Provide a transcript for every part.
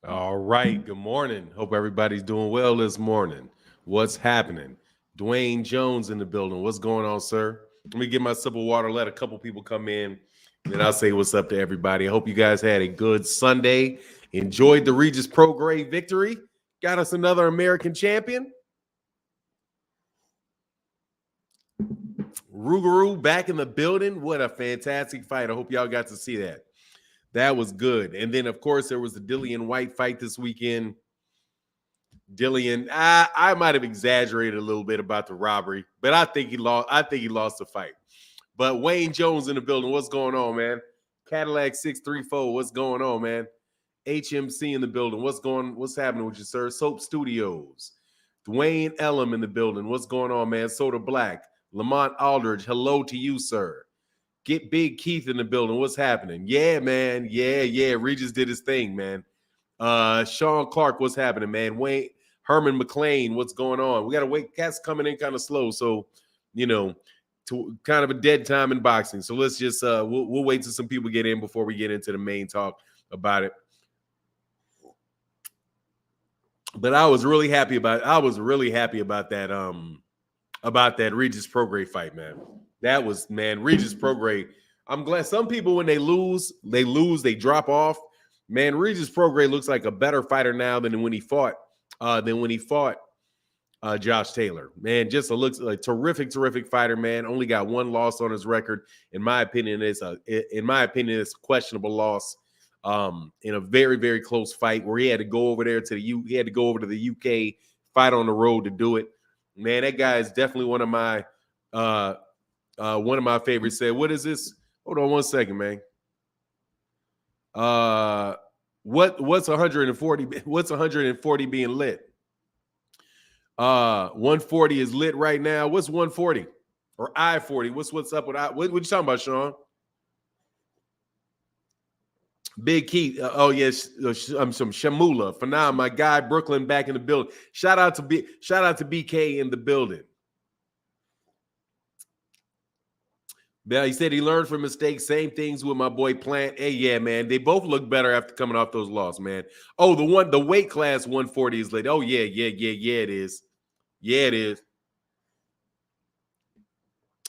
All right. Good morning. Hope everybody's doing well this morning. What's happening? Dwayne Jones in the building. What's going on, sir? Let me get my sip of water. Let a couple people come in, and then I'll say what's up to everybody. I hope you guys had a good Sunday. Enjoyed the Regis Prograis victory. Got us another American champion. Rougarou back in the building. What a fantastic fight. I hope y'all got to see that. That was good. And then, of course, there was the Dillian White fight this weekend. Dillian, I might have exaggerated a little bit about the robbery, but I think he lost. I think he lost the fight. But Wayne Jones in the building. What's going on, man? Cadillac 634. What's going on, man? HMC in the building. What's happening with you, sir? Soap Studios. Dwayne Ellum in the building. What's going on, man? Soda Black. Lamont Aldridge. Hello to you, sir. Get Big Keith in the building. What's happening? Yeah, man. Yeah. Regis did his thing, man. Sean Clark, what's happening, man? Wayne Herman McLean, what's going on? We got to wait. Cats coming in kind of slow, so to kind of a dead time in boxing. So let's just we'll wait till some people get in before we get into the main talk about it. But I was really happy about that Regis Prograis fight, man. That was, man, Regis Prograis. I'm glad some people, when they lose, they drop off. Man, Regis Prograis looks like a better fighter now than when he fought Josh Taylor. Man, just looks like terrific fighter, man. Only got one loss on his record. In my opinion, it's a questionable loss. In a very, very close fight where he had to go over there to the UK, fight on the road to do it. Man, that guy is definitely one of my favorites. Said, what is this? Hold on one second, man. What's 140? What's 140 being lit? 140 is lit right now. What's 140 or I-40? What's up with what you talking about, Sean? Big Keith. Oh yes, I'm some Shamula. For now, my guy Brooklyn back in the building. Shout out to BK in the building. Yeah, he said he learned from mistakes. Same things with my boy Plant. Hey, yeah, man. They both look better after coming off those losses, man. Oh, the weight class 140 is late. Oh, yeah, it is. Yeah, it is.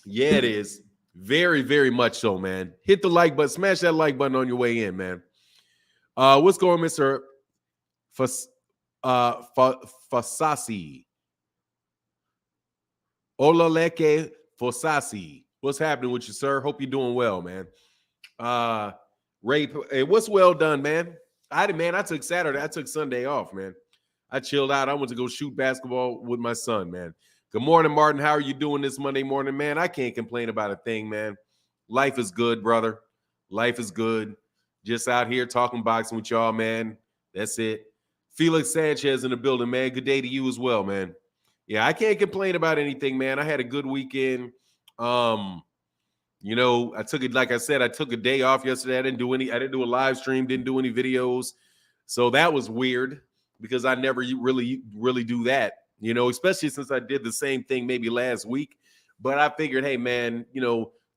Yeah, it is. Very, very much so, man. Hit the like button. Smash that like button on your way in, man. What's going on, Mr. Fasasi? Olaleke Fosasi. What's happening with you, sir? Hope you're doing well, man. Ray, hey, what's well done, man? I took Saturday. I took Sunday off, man. I chilled out. I went to go shoot basketball with my son, man. Good morning, Martin. How are you doing this Monday morning, man? I can't complain about a thing, man. Life is good, brother. Life is good. Just out here talking boxing with y'all, man. That's it. Felix Sanchez in the building, man. Good day to you as well, man. Yeah, I can't complain about anything, man. I had a good weekend. I took it, like I said, I took a day off yesterday. I didn't do a live stream, didn't do any videos. So that was weird because I never really do that, especially since I did the same thing maybe last week. But I figured, hey, man,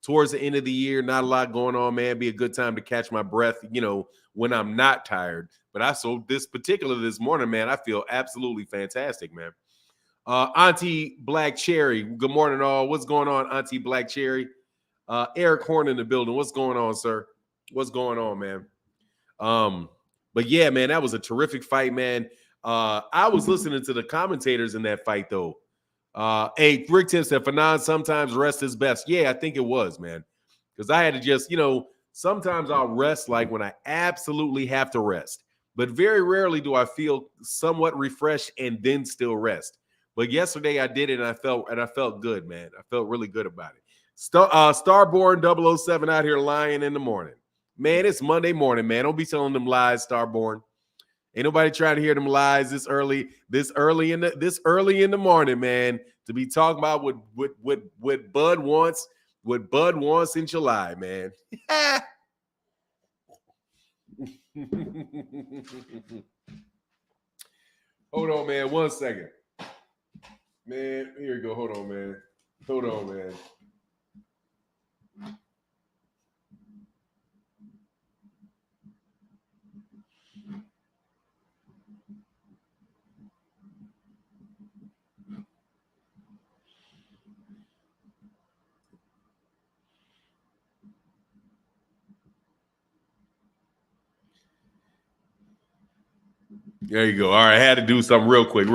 towards the end of the year, not a lot going on, man. Be a good time to catch my breath, when I'm not tired. But this morning, man, I feel absolutely fantastic, man. Auntie Black Cherry, good morning, all. What's going on, Auntie Black Cherry? Eric Horn in the building. What's going on, sir? What's going on, man? But yeah, man, that was a terrific fight, man. I was listening to the commentators in that fight, though. Hey, Rick Tim said, Fanon, sometimes rest is best. Yeah, I think it was, man. Because I had to just, sometimes I'll rest like when I absolutely have to rest. But very rarely do I feel somewhat refreshed and then still rest. But yesterday I did it, and I felt good, man. I felt really good about it. Starborn 007 out here lying in the morning. Man, it's Monday morning, man. Don't be telling them lies, Starborn. Ain't nobody trying to hear them lies this early in the morning, man. To be talking about what Bud wants in July, man. Hold on, man. 1 second. Man, here you go. Hold on, man. There you go. All right, I had to do something real quick.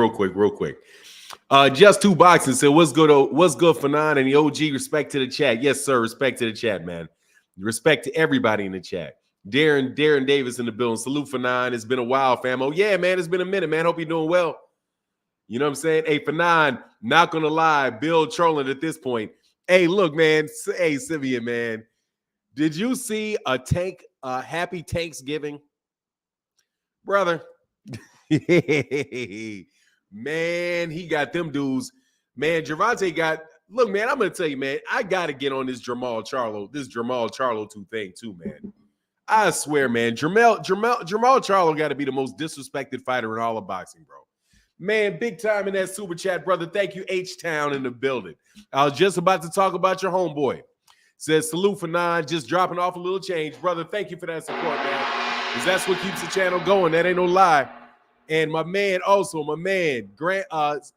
Just two boxes said, "What's good? What's good, Fanon and the OG? Respect to the chat, yes, sir. Respect to the chat, man. Respect to everybody in the chat. Darren Davis in the building. Salute Fanon. It's been a while, fam. Oh yeah, man. It's been a minute, man. Hope you're doing well. You know what I'm saying? Hey, Fanon. Not gonna lie, Bill trolling at this point. Hey, look, man. Hey, Simeon, man. Did you see a happy Thanksgiving, brother? Man, he got them dudes. Man, Gervonta got. Look, man, I'm gonna tell you, man. I gotta get on this Jermall Charlo 2 thing too, man. I swear, man. Jermell Charlo got to be the most disrespected fighter in all of boxing, bro. Man, big time in that super chat, brother. Thank you, H-Town in the building. I was just about to talk about your homeboy. Says salute for 9, just dropping off a little change, brother. Thank you for that support, man. Because that's what keeps the channel going. That ain't no lie. And my man, Grant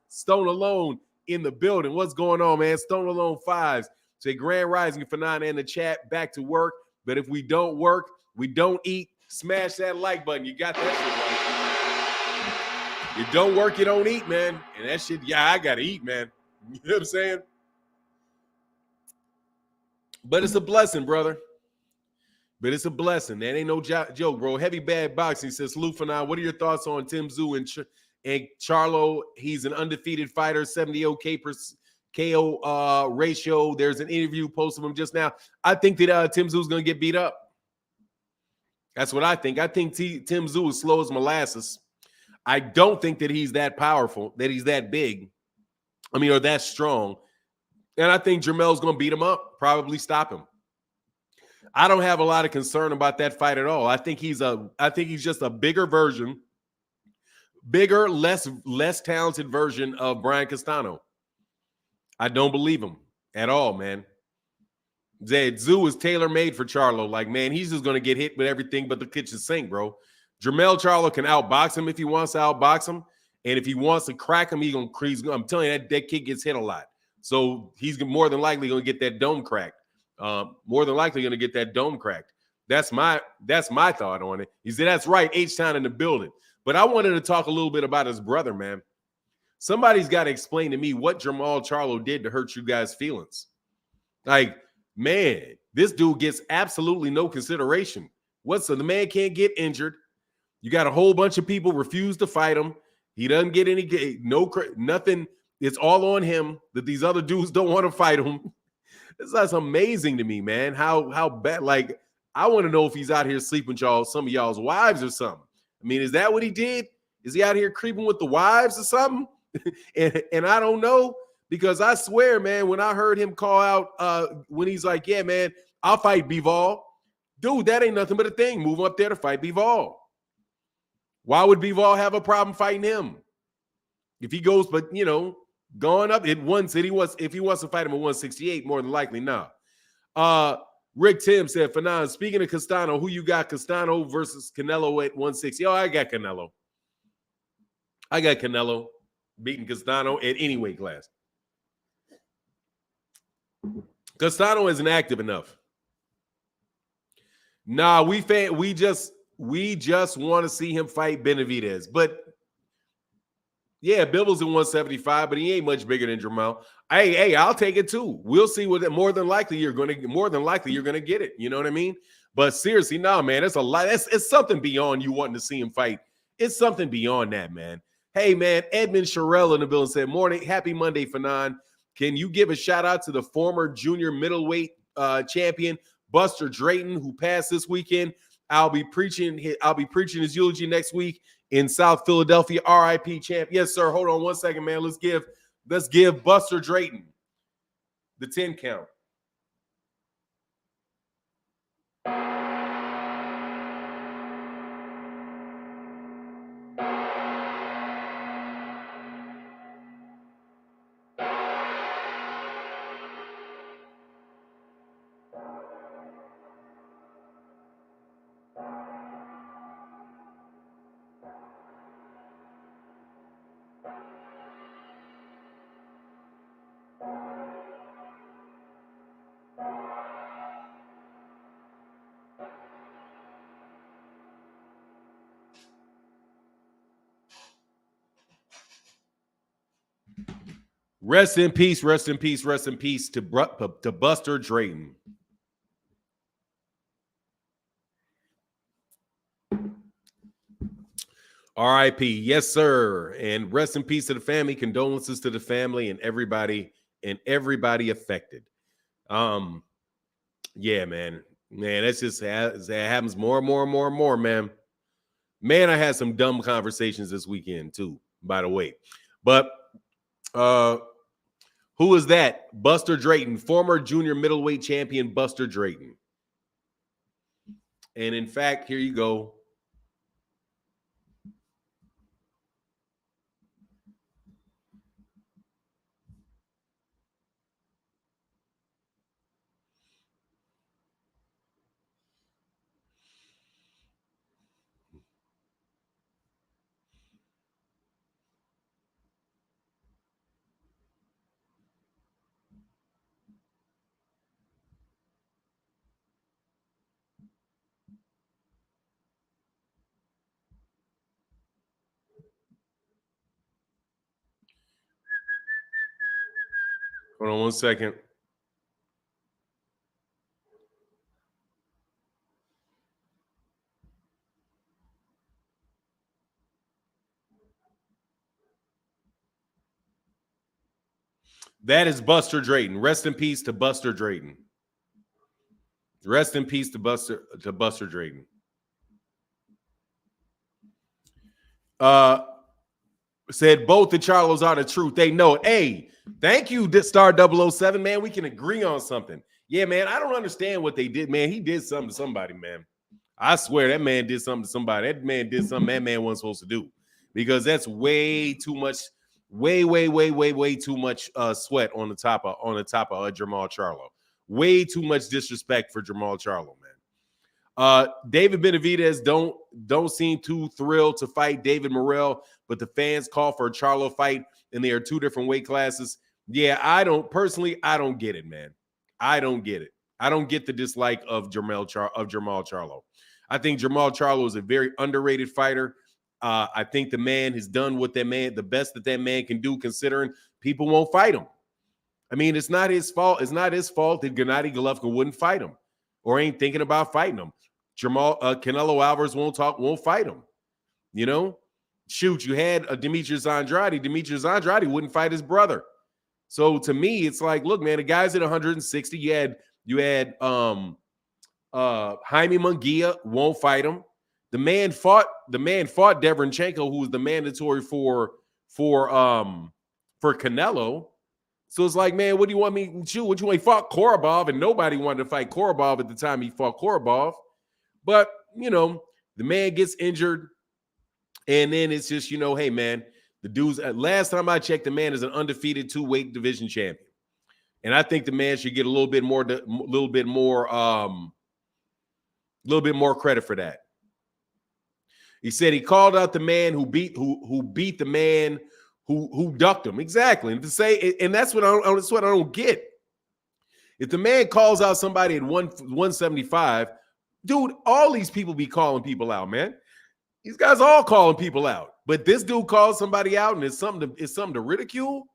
Stone Alone in the building. What's going on, man? Stone Alone 5s. Say Grand Rising for 9 in the chat. Back to work. But if we don't work, we don't eat. Smash that like button. You got that shit right. You don't work, you don't eat, man. And that shit, yeah, I gotta eat, man. You know what I'm saying? But it's a blessing, brother. But it's a blessing. That ain't no joke, bro. Heavy Bad Boxing says, salute for now. What are your thoughts on Tszyu and Charlo? He's an undefeated fighter, 70 KO ratio. There's an interview post of him just now. I think that Tszyu's going to get beat up. That's what I think. I think Tszyu is slow as molasses. I don't think that he's that powerful, that he's that big. I mean, or that strong. And I think Jermell's going to beat him up, probably stop him. I don't have a lot of concern about that fight at all. I think he's just a bigger, less talented version of Brian Castano. I don't believe him at all, man. Tszyu is tailor-made for Charlo. Like, man, he's just going to get hit with everything but the kitchen sink, bro. Jermell Charlo can outbox him if he wants to outbox him. And if he wants to crack him, I'm telling you, that kid gets hit a lot. So he's more than likely going to get that dome cracked. More than likely going to get that dome cracked. That's my thought on it. He said, that's right, H-Town in the building. But I wanted to talk a little bit about his brother, man. Somebody's got to explain to me what Jermall Charlo did to hurt you guys' feelings. Like, man, this dude gets absolutely no consideration. The man can't get injured. You got a whole bunch of people refuse to fight him. He doesn't get nothing. It's all on him that these other dudes don't want to fight him. That's amazing to me, man. How bad? Like, I want to know if he's out here sleeping with some of y'all's wives or something. I mean, is that what he did? Is he out here creeping with the wives or something? and I don't know, because I swear, man, when I heard him call out, when he's like, yeah, man, I'll fight Bivol. Dude, that ain't nothing but a thing. Move up there to fight Bivol. Why would Bivol have a problem fighting him? If he goes, but going up at if he wants to fight him at 168, more than likely, no. Rick Tim said, Fanon, speaking of Castano, who you got? Castano versus Canelo at 160. Oh, I got Canelo. Beating Castano at any weight class. Castano isn't active enough. Nah, we just want to see him fight Benavidez. But yeah, Bibble's at 175, but he ain't much bigger than Jermell. Hey, I'll take it too. We'll see what more than likely you're gonna get it. You know what I mean? But seriously, no, man, it's a lot. It's something beyond you wanting to see him fight. It's something beyond that, man. Hey, man, Edmund Sherrill in the building said, morning, happy Monday, Fanon. Can you give a shout out to the former junior middleweight champion, Buster Drayton, who passed this weekend? I'll be preaching his eulogy next week in South Philadelphia. RIP champ. Yes, sir. Hold on one second, man. Let's give Buster Drayton the 10 count. Rest in peace, rest in peace, rest in peace to Buster Drayton. R.I.P. Yes, sir. And rest in peace to the family. Condolences to the family and everybody affected. Yeah, man. Man, that's just that happens more and more and more and more, man. Man, I had some dumb conversations this weekend too, by the way. But who is that? Buster Drayton, former junior middleweight champion Buster Drayton. And in fact, here you go. Hold on one second. That is Buster Drayton. Rest in peace to Buster Drayton. Rest in peace to Buster Drayton. Said both the Charlos are the truth. They know it. Hey, thank you, Star 007, man. We can agree on something. Yeah, man. I don't understand what they did, man. He did something to somebody, man. I swear that man did something to somebody. That man did something that man wasn't supposed to do, because that's way too much, way too much sweat on the top of Jermall Charlo. Way too much disrespect for Jermall Charlo, man. David Benavidez don't seem too thrilled to fight David Morrell, but the fans call for a Charlo fight, and they are two different weight classes. Yeah, I don't get it, man. I don't get it. I don't get the dislike of Jermell Charlo. I think Jermall Charlo is a very underrated fighter. I think the man has done the best that man can do, considering people won't fight him. I mean, it's not his fault. It's not his fault that Gennady Golovkin wouldn't fight him or ain't thinking about fighting him. Canelo Alvarez won't fight him. You know, shoot, you had Demetrius Andrade. Demetrius Andrade wouldn't fight his brother. So to me, it's like, look, man, the guy's at 160. You had Jaime Munguia, won't fight him. The man fought Derevyanchenko, who was the mandatory for Canelo. So it's like, man, what do you want me to do? What you want? He fought Korobov, and nobody wanted to fight Korobov at the time he fought Korobov. But, you know, the man gets injured, and then it's just, you know, hey, man, the dude's, last time I checked, the man is an undefeated 2-weight division champion. And I think the man should get a little bit more credit for that. He said he called out the man who beat the man who ducked him. Exactly. And to say, and that's what I don't get. If the man calls out somebody at 175, dude, all these people be calling people out, man. These guys all calling people out. But this dude calls somebody out, and it's something to ridicule.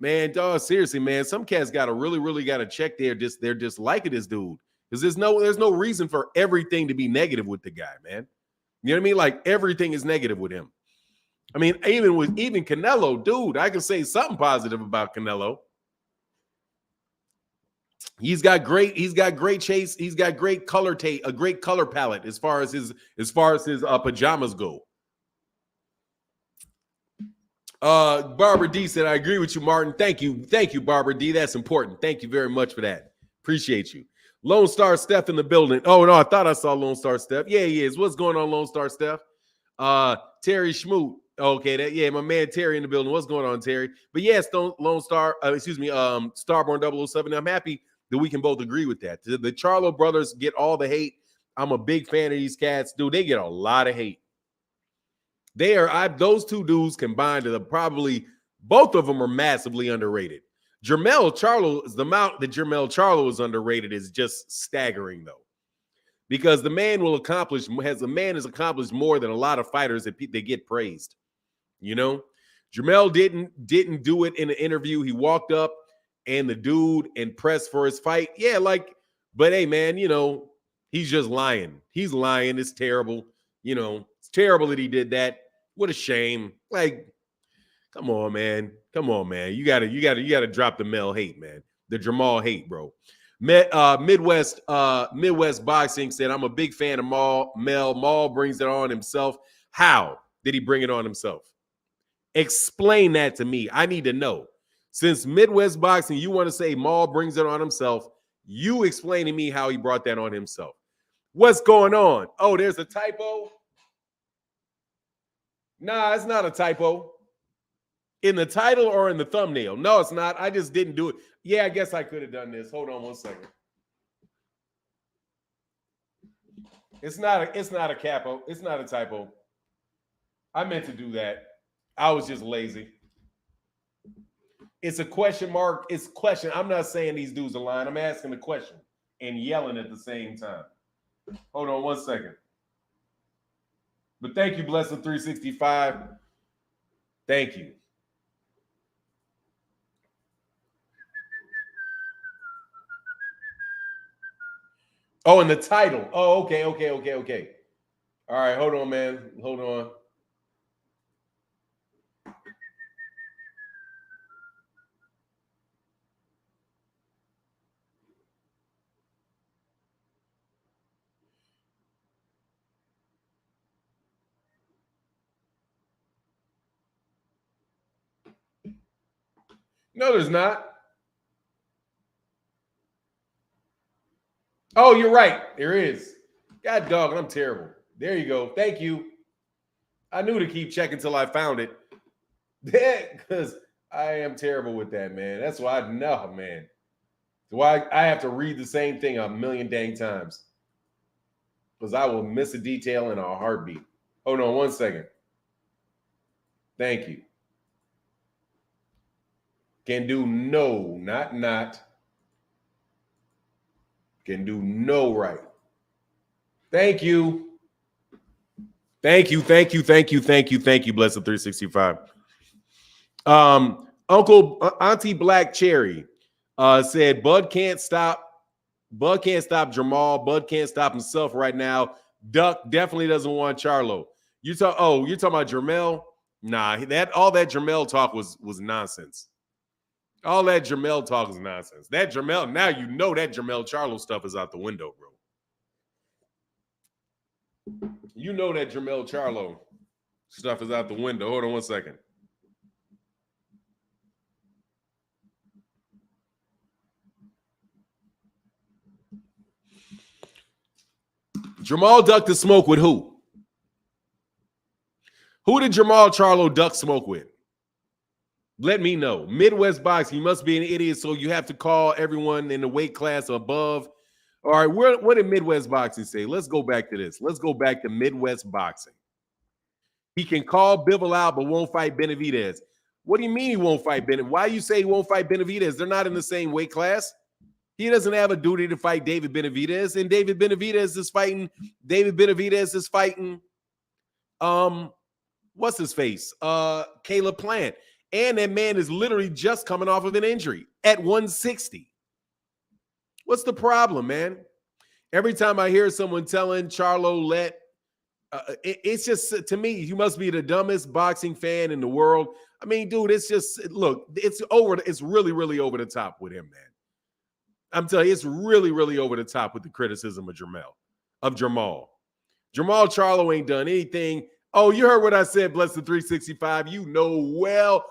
Man, dog, seriously, man. Some cats really got to check their dislike of this dude. Because there's no reason for everything to be negative with the guy, man. You know what I mean? Like, everything is negative with him. I mean, even Canelo, dude, I can say something positive about Canelo. He's got great chase. He's got great color a great color palette as far as his pajamas go. Barbara D said, I agree with you, Martin. Thank you, Barbara D. That's important. Thank you very much for that. Appreciate you. Lone Star Steph in the building. Oh no, I thought I saw Lone Star Steph. Yeah, he is. What's going on, Lone Star Steph? Terry Schmoot. Okay, my man Terry in the building. What's going on, Terry? But yes, Lone Star, Starborn 007. I'm happy that we can both agree with that. The Charlo brothers get all the hate. I'm a big fan of these cats. Dude, they get a lot of hate. Those two dudes combined are probably, both of them are massively underrated. Jermell Charlo, the amount that Jermell Charlo is underrated is just staggering, though. Because the man has accomplished more than a lot of fighters that get praised. You know, Jermell didn't do it in an interview. He walked up and the dude and pressed for his fight. Yeah, like, but hey, man, he's just lying. He's lying. It's terrible. It's terrible that he did that. What a shame. Like, come on, man. Come on, man. You gotta drop the Mel hate, man. The Jermall hate, bro. Midwest Boxing said, I'm a big fan of Mel. Maul brings it on himself. How did he bring it on himself? Explain that to me. I need to know. Since Midwest Boxing, you want to say Maul brings it on himself, you explain to me how he brought that on himself. What's going on? Oh, there's a typo? Nah, it's not a typo. In the title or in the thumbnail? No, it's not. I just didn't do it. Yeah, I guess I could have done this. Hold on one second. It's not a capo. It's not a typo. I meant to do that. I was just lazy. It's a question mark. It's a question. I'm not saying these dudes are lying. I'm asking the question and yelling at the same time. Hold on one second. But thank you, Blessed 365. Thank you. Oh, and the title. Oh, okay. All right, hold on, man. Hold on. No, there's not. Oh, you're right. There is. God dog, I'm terrible. There you go. Thank you. I knew to keep checking till I found it. Because I am terrible with that, man. That's why I know, man. Why I have to read the same thing a million dang times. Because I will miss a detail in a heartbeat. Hold on one second. Thank you. Can do no, not. Can do no right. Thank you. Thank you, Blessed 365. Auntie Black Cherry said Bud can't stop Jermall. Bud can't stop himself right now. Duck definitely doesn't want Charlo. You're talking about Jermell? Nah, all that Jermell talk was nonsense. All that Jermell talk is nonsense. That Jermell, now you know that Jermell Charlo stuff is out the window, bro. You know that Jermell Charlo stuff is out the window. Hold on one second. Jermall ducked the smoke with who? Who did Jermall Charlo duck smoke with? Let me know. Midwest Boxing, you must be an idiot, so you have to call everyone in the weight class above. All right, what did Midwest Boxing say? Let's go back to this. Let's go back to Midwest Boxing. He can call Bivol out, but won't fight Benavidez. What do you mean he won't fight Benavidez? Why you say he won't fight Benavidez? They're not in the same weight class. He doesn't have a duty to fight David Benavidez, and David Benavidez is fighting. What's his face? Caleb Plant. And that man is literally just coming off of an injury at 160. What's the problem, man? Every time I hear someone telling Charlo it's just, to me, you must be the dumbest boxing fan in the world. I mean, dude, it's just, look, it's really, really over the top with him, man. I'm telling you, it's really, really over the top with the criticism of Jermall. Jermall Charlo ain't done anything. Oh, you heard what I said, Blessed 365. You know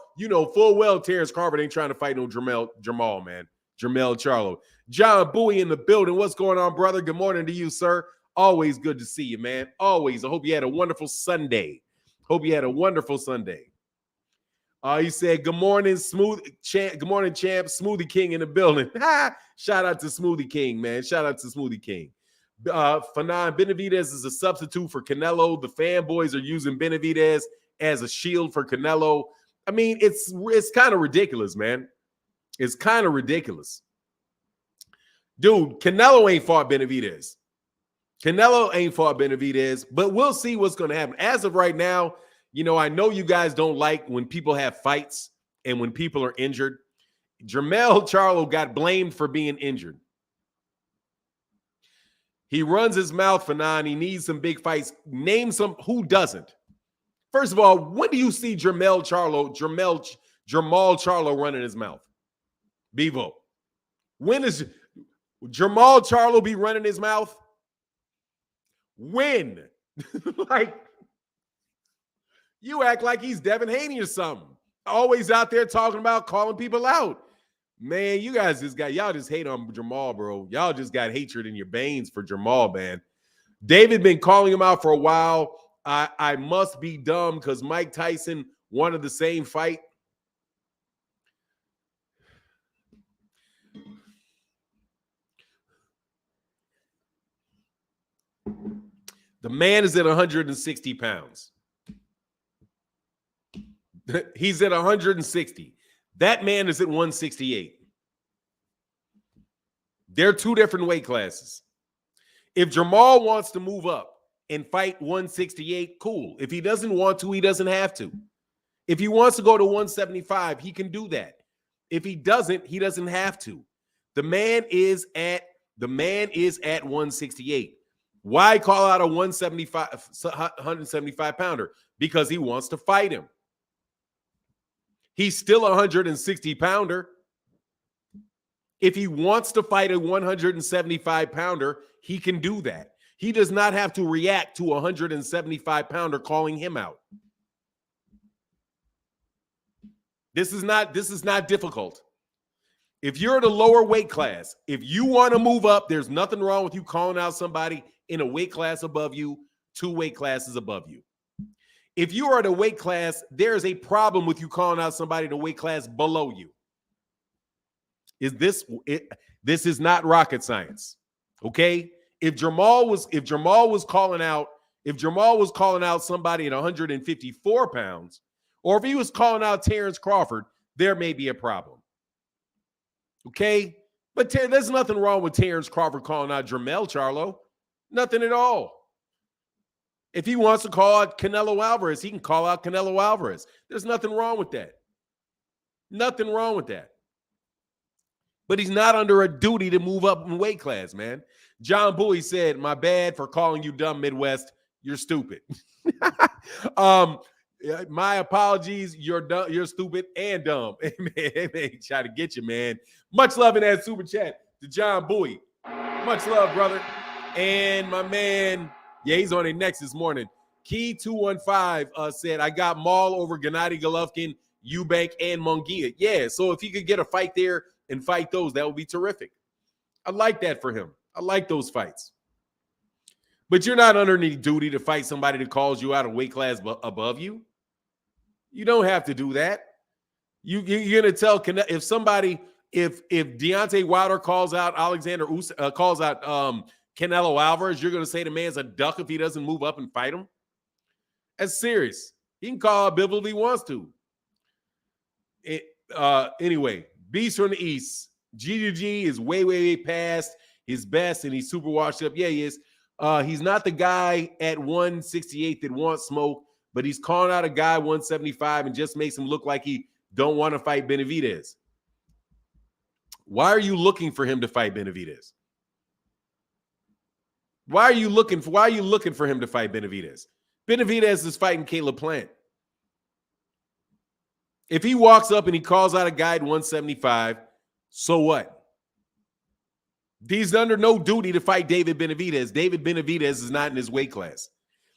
full well Terence Crawford ain't trying to fight no Jermall, man. Jermell Charlo. John Bowie in the building. What's going on, brother? Good morning to you, sir. Always good to see you, man. Always. I hope you had a wonderful Sunday. He said, good morning, champ. Smoothie King in the building. Shout out to Smoothie King, man. Fanon Benavidez is a substitute for Canelo. The fanboys are using Benavidez as a shield for Canelo. I mean, it's kind of ridiculous, man. It's kind of ridiculous. Dude, Canelo ain't fought Benavidez, but we'll see what's going to happen. As of right now, I know you guys don't like when people have fights and when people are injured. Jermell Charlo got blamed for being injured. He runs his mouth for nine. He needs some big fights. Name some. Who doesn't? First of all, when do you see Jermall Charlo running his mouth? Bevo. When is Jermall Charlo be running his mouth? When? Like, you act like he's Devin Haney or something. Always out there talking about calling people out. Man, you guys y'all just hate on Jermall, bro. Y'all just got hatred in your veins for Jermall, man. David been calling him out for a while. I must be dumb because Mike Tyson wanted the same fight. The man is at 160 pounds. He's at 160. That man is at 168. They're two different weight classes. If Jermall wants to move up and fight 168, cool. If he doesn't want to, he doesn't have to. If he wants to go to 175, he can do that. If he doesn't, he doesn't have to. The man is at 168. Why call out a 175 pounder? Because he wants to fight him. He's still a 160 pounder. If he wants to fight a 175 pounder, he can do that. He does not have to react to a 175 pounder calling him out. This is not difficult. If you're at a lower weight class, if you want to move up, there's nothing wrong with you calling out somebody in a weight class above you, 2 weight classes above you. If you are at a weight class, there is a problem with you calling out somebody in a weight class below you. This is not rocket science. Okay? If Jermall was calling out somebody at 154 pounds, or if he was calling out Terence Crawford, there may be a problem. Okay? But there's nothing wrong with Terence Crawford calling out Jermell Charlo. Nothing at all. If he wants to call out Canelo Alvarez, he can call out Canelo Alvarez. There's nothing wrong with that. Nothing wrong with that. But he's not under a duty to move up in weight class, man. John Bowie said, "My bad for calling you dumb, Midwest. You're stupid." My apologies. You're dumb. You're stupid and dumb. They try to get you, man. Much love in that super chat to John Bowie. Much love, brother. And my man, yeah, he's on it next this morning. Key 215 said, "I got Maul over Gennady Golovkin, Eubank, and Munguia." Yeah, so if he could get a fight there and fight those, that would be terrific. I like that for him. I like those fights. But you're not under any duty to fight somebody that calls you out of weight class above you. You don't have to do that. You're going to tell if Deontay Wilder calls out calls out Canelo Alvarez, you're going to say the man's a duck if he doesn't move up and fight him? That's serious. He can call out Bivol if he wants to. Anyway, Beast from the East. GGG is way past his best, and he's super washed up. Yeah, he is. He's not the guy at 168 that wants smoke, but he's calling out a guy 175 and just makes him look like he don't want to fight Benavidez. Why are you looking for him to fight Benavidez? Why are you looking for him to fight Benavidez? Benavidez is fighting Caleb Plant. If he walks up and he calls out a guy at 175, so what? He's under no duty to fight David Benavidez. David Benavidez is not in his weight class.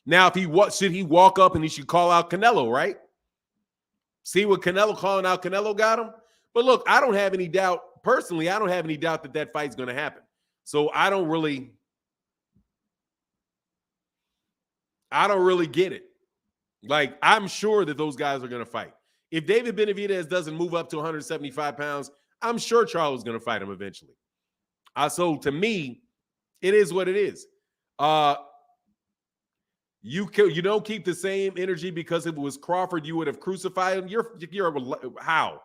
Now, should he walk up and he should call out Canelo, right? See what Canelo calling out Canelo got him? But look, I don't have any doubt. Personally, I don't have any doubt that fight's going to happen. So I don't really get it. Like, I'm sure that those guys are going to fight. If David Benavidez doesn't move up to 175 pounds, I'm sure Charlo's going to fight him eventually. So to me, it is what it is. You don't keep the same energy because if it was Crawford, you would have crucified him. How?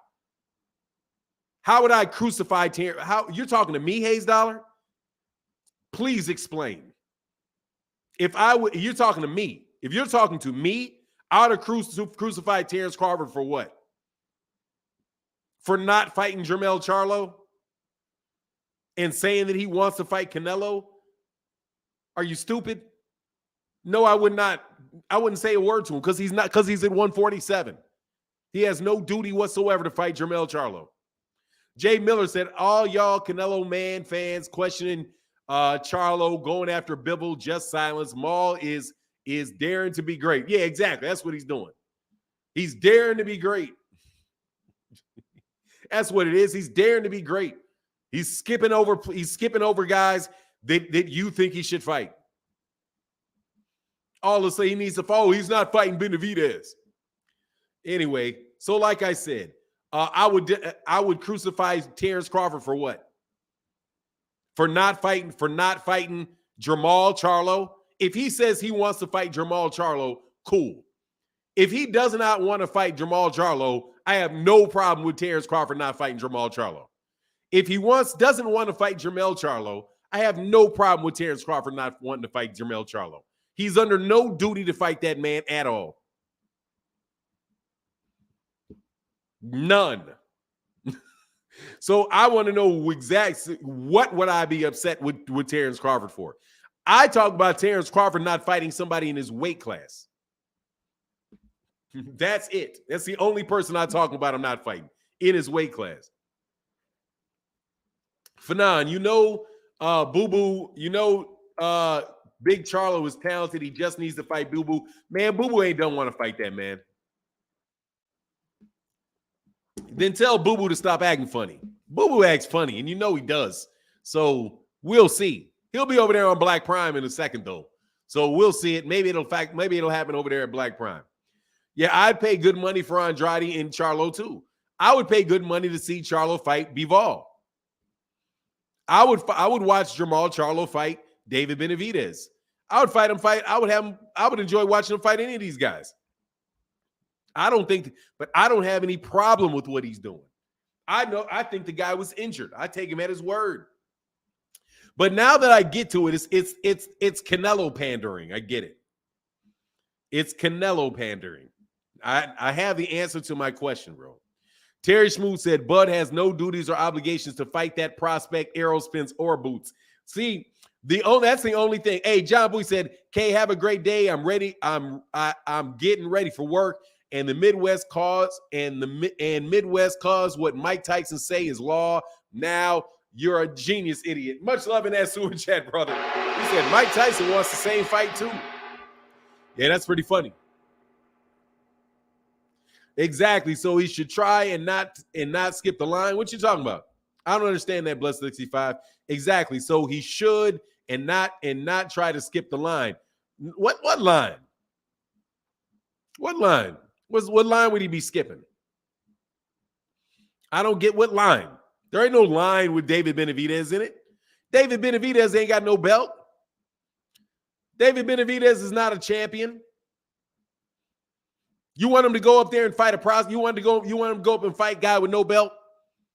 How would I crucify Terence? How you're talking to me, Hayes Dollar? Please explain. You're talking to me. If you're talking to me, I would have crucified Terence Crawford for what? For not fighting Jermell Charlo and saying that he wants to fight Canelo? Are you stupid? No, I would not. I wouldn't say a word to him because he's at 147. He has no duty whatsoever to fight Jermell Charlo. Jay Miller said, all y'all Canelo man fans questioning Charlo, going after Bibble, just silence. Maul is daring to be great. Yeah, exactly. That's what he's doing. He's daring to be great. That's what it is. He's daring to be great. He's skipping over guys that you think he should fight. All to say he needs to follow. He's not fighting Benavidez. Anyway, so like I said, I would crucify Terence Crawford for what? For not fighting Jermall Charlo. If he says he wants to fight Jermall Charlo, cool. If he does not want to fight Jermall Charlo, I have no problem with Terence Crawford not fighting Jermall Charlo. If he doesn't want to fight Jermell Charlo, I have no problem with Terence Crawford not wanting to fight Jermell Charlo. He's under no duty to fight that man at all. None. So I want to know exactly what would I be upset with Terence Crawford for. I talk about Terence Crawford not fighting somebody in his weight class. That's it. That's the only person I talk about him not fighting in his weight class. Fanon, Boo Boo, Big Charlo is talented. He just needs to fight Boo Boo. Man, Boo Boo don't want to fight that man. Then tell Boo Boo to stop acting funny. Boo Boo acts funny, and he does. So we'll see. He'll be over there on Black Prime in a second, though. So we'll see it. Maybe it'll happen over there at Black Prime. Yeah, I'd pay good money for Andrade and Charlo too. I would pay good money to see Charlo fight Bivol. I would watch Jermall Charlo fight David Benavidez. I would fight him. I would enjoy watching him fight any of these guys. But I don't have any problem with what he's doing. I think the guy was injured. I take him at his word. But now that I get to it, it's Canelo pandering. I get it. It's Canelo pandering. I have the answer to my question, bro. Terry Schmoot said, Bud has no duties or obligations to fight that prospect, Arrow, Spence, or Boots. See, that's the only thing. Hey, John Boy said, Kay, have a great day. I'm ready. I'm getting ready for work. And the Midwest cause Midwest cause what Mike Tyson say is law. Now you're a genius idiot. Much love in that sewer chat, brother. He said Mike Tyson wants the same fight too. Yeah, that's pretty funny. Exactly. So he should try and not skip the line. What you talking about? I don't understand that, Bless 65. Exactly. So he should and not try to skip the line. What line? What line? What line would he be skipping? I don't get what line. There ain't no line with David Benavidez in it. David Benavidez ain't got no belt. David Benavidez is not a champion. You want him to go up there and fight a prospect? You want him to go up and fight a guy with no belt?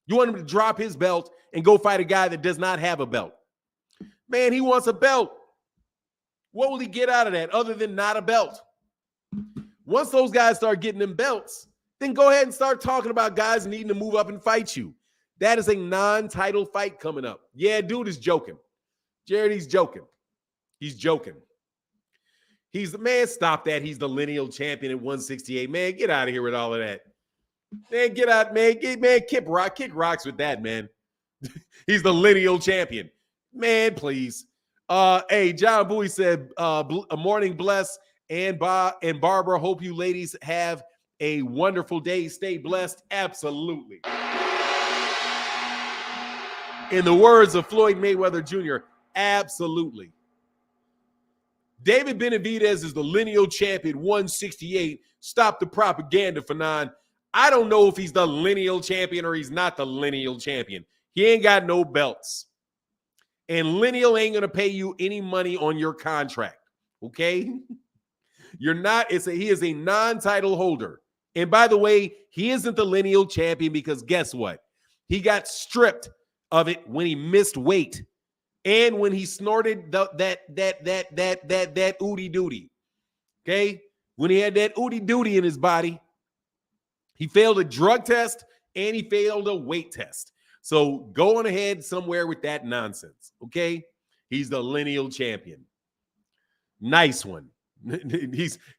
You want him to drop his belt and go fight a guy that does not have a belt? Man, he wants a belt. What will he get out of that other than not a belt? Once those guys start getting them belts, then go ahead and start talking about guys needing to move up and fight you. That is a non-title fight coming up. Yeah, dude is joking. Jared, he's joking. He's joking. He's the man. Stop that. He's the lineal champion at 168. Man, get out of here with all of that. Man, get out, man. Kick rocks with that, man. He's the lineal champion. Man, please. Hey, John Bowie said, a morning bless, and Barbara, hope you ladies have a wonderful day. Stay blessed. Absolutely. In the words of Floyd Mayweather Jr., absolutely. David Benavidez is the lineal champion, 168. Stop the propaganda, Fanon. I don't know if he's the lineal champion or he's not the lineal champion. He ain't got no belts. And lineal ain't going to pay you any money on your contract, okay? You're not. He is a non-title holder. And by the way, he isn't the lineal champion because guess what? He got stripped of it when he missed weight. And when he snorted that ooty doody, okay? when he had that ooty doody in his body. He failed a drug test and he failed a weight test. So go on ahead somewhere with that nonsense, okay? He's the lineal champion. Nice one.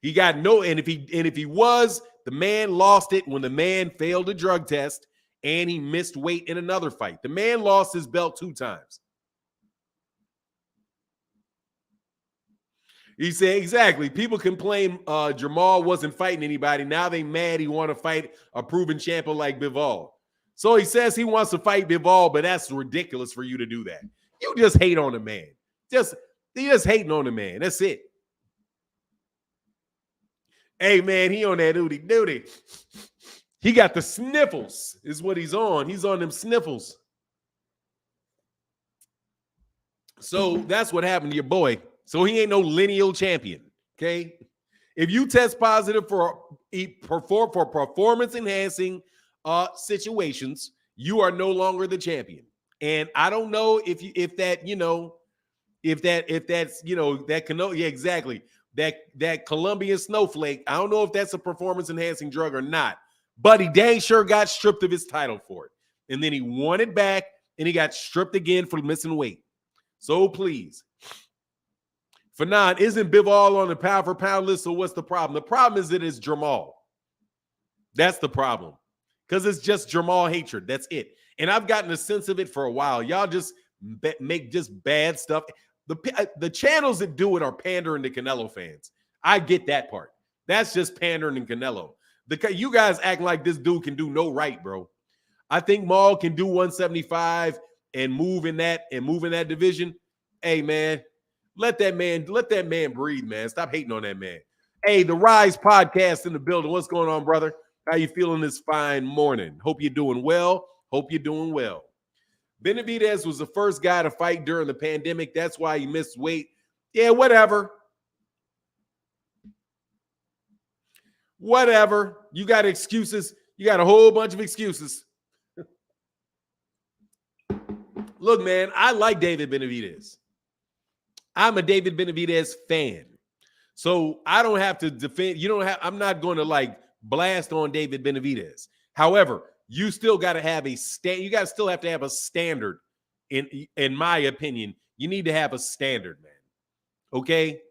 He got no, and if he was, the man lost it when the man failed a drug test and he missed weight in another fight. The man lost his belt 2 times. He said, exactly. People complain Jermall wasn't fighting anybody. Now they mad he want to fight a proven champion like Bivol. So he says he wants to fight Bivol, but that's ridiculous for you to do that. You just hate on the man. You just hating on the man. That's it. Hey, man, he on that duty. He got the sniffles is what he's on. He's on them sniffles. So that's what happened to your boy. So he ain't no lineal champion, okay? If you test positive for performance-enhancing situations, you are no longer the champion. And I don't know if that's yeah, exactly. That Colombian snowflake, I don't know if that's a performance-enhancing drug or not, but he dang sure got stripped of his title for it. And then he won it back, and he got stripped again for missing weight. So please. Fanon, isn't Bivol on the pound for pound list, so what's the problem? The problem is that it's Jermall. That's the problem. Because it's just Jermall hatred. That's it. And I've gotten a sense of it for a while. Y'all just make just bad stuff. The channels that do it are pandering to Canelo fans. I get that part. That's just pandering to Canelo. You guys act like this dude can do no right, bro. I think Maul can do 175 and move in that division. Hey, man, let that man breathe, man. Stop hating on that man. Hey, the Rise podcast in the building. What's going on, brother? How you feeling this fine morning? Hope you're doing well. Benavidez was the first guy to fight during the pandemic. That's why he missed weight. Yeah, whatever. You got excuses. You got a whole bunch of excuses. Look, man, I like David Benavidez. I'm a David Benavidez fan. So I don't have to defend. I'm not going to like blast on David Benavidez. However, you still got to have still have to have a standard. In my opinion, you need to have a standard, man. Okay.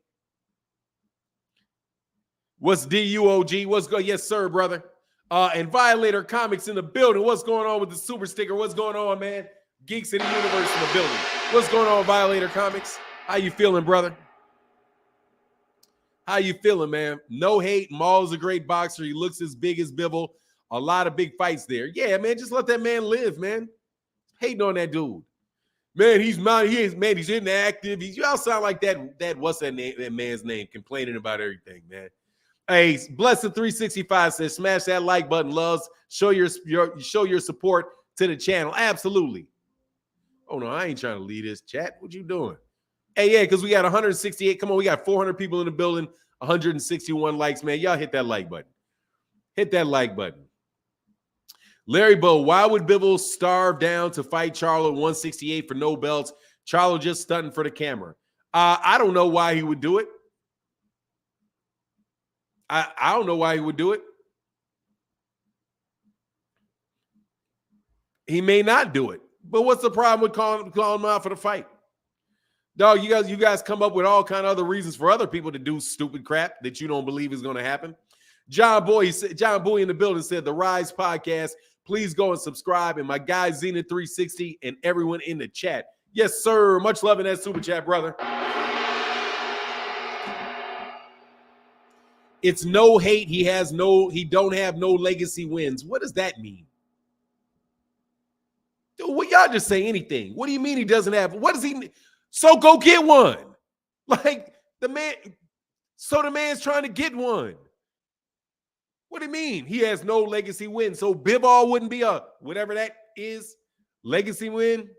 What's DUOG? What's going? Yes, sir, brother. And Violator Comics in the building. What's going on with the super sticker? What's going on, man? Geeks in the universe in the building. What's going on, Violator Comics? How you feeling, brother? How you feeling, man? No hate. Maul's a great boxer. He looks as big as Bivol. A lot of big fights there. Yeah, man, just let that man live, man. Hating on that dude. Man, he's inactive. Y'all sound like that what's that name? That man's name complaining about everything, man. Hey, Blessed 365 says, smash that like button, loves. Show your support to the channel. Absolutely. Oh no, I ain't trying to lead this chat. What you doing? Hey, yeah, because we got 168. Come on, we got 400 people in the building, 161 likes, man. Y'all hit that like button. Hit that like button. Larry Bow, why would Bivol starve down to fight Charlo at 168 for no belts? Charlo just stunting for the camera. I don't know why he would do it. I don't know why he would do it. He may not do it. But what's the problem with calling him out for the fight? Dog, you guys come up with all kind of other reasons for other people to do stupid crap that you don't believe is going to happen. John Boy in the building said, the Rise podcast, please go and subscribe. And my guy Zenith 360 and everyone in the chat. Yes, sir. Much love in that super chat, brother. It's no hate. He don't have no legacy wins. What does that mean? Dude, well, y'all just say anything. What do you mean he doesn't have? What does he mean? So go get one. Like the man's trying to get one. What do you mean? He has no legacy win. So Bivol wouldn't be a whatever that is, legacy win.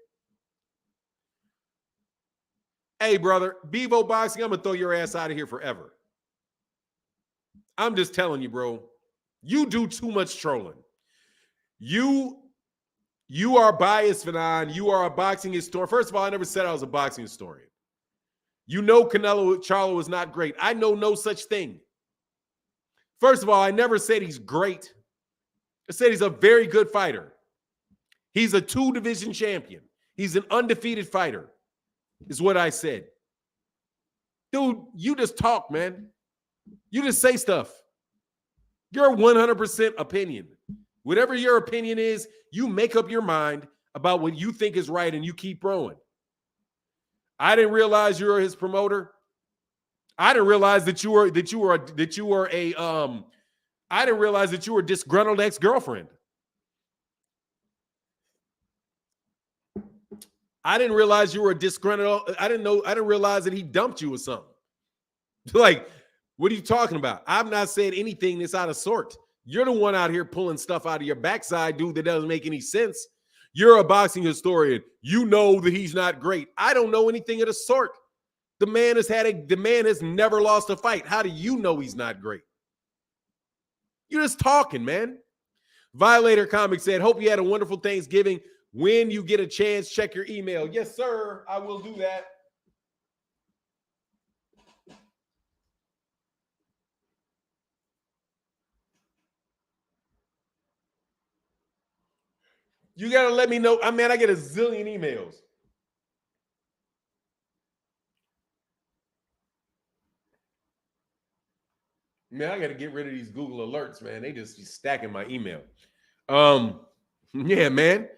Hey, brother, Bevo Boxing, I'm going to throw your ass out of here forever. I'm just telling you, bro. You do too much trolling. You are biased, Fanon. You are a boxing historian. First of all, I never said I was a boxing historian. You know Canelo Charlo is not great. I know no such thing. First of all, I never said he's great. I said he's a very good fighter. He's a 2-division champion. He's an undefeated fighter, is what I said. Dude, you just talk, man. You just say stuff. Your 100% opinion. Whatever your opinion is, you make up your mind about what you think is right and you keep rolling. I didn't realize you were his promoter. I didn't realize that you were a disgruntled ex-girlfriend. I didn't realize you were a disgruntled. I didn't realize that he dumped you or something. Like, what are you talking about? I've not said anything that's out of sort. You're the one out here pulling stuff out of your backside, dude, that doesn't make any sense. You're a boxing historian. You know that he's not great. I don't know anything of the sort. The man has never lost a fight. How do you know he's not great? You're just talking, man. Violator Comic said, hope you had a wonderful Thanksgiving. When you get a chance, check your email. Yes, sir. I will do that. You got to let me know. I mean, I get a zillion emails. Man, I got to get rid of these Google alerts, man. They just be stacking my email. Yeah, man.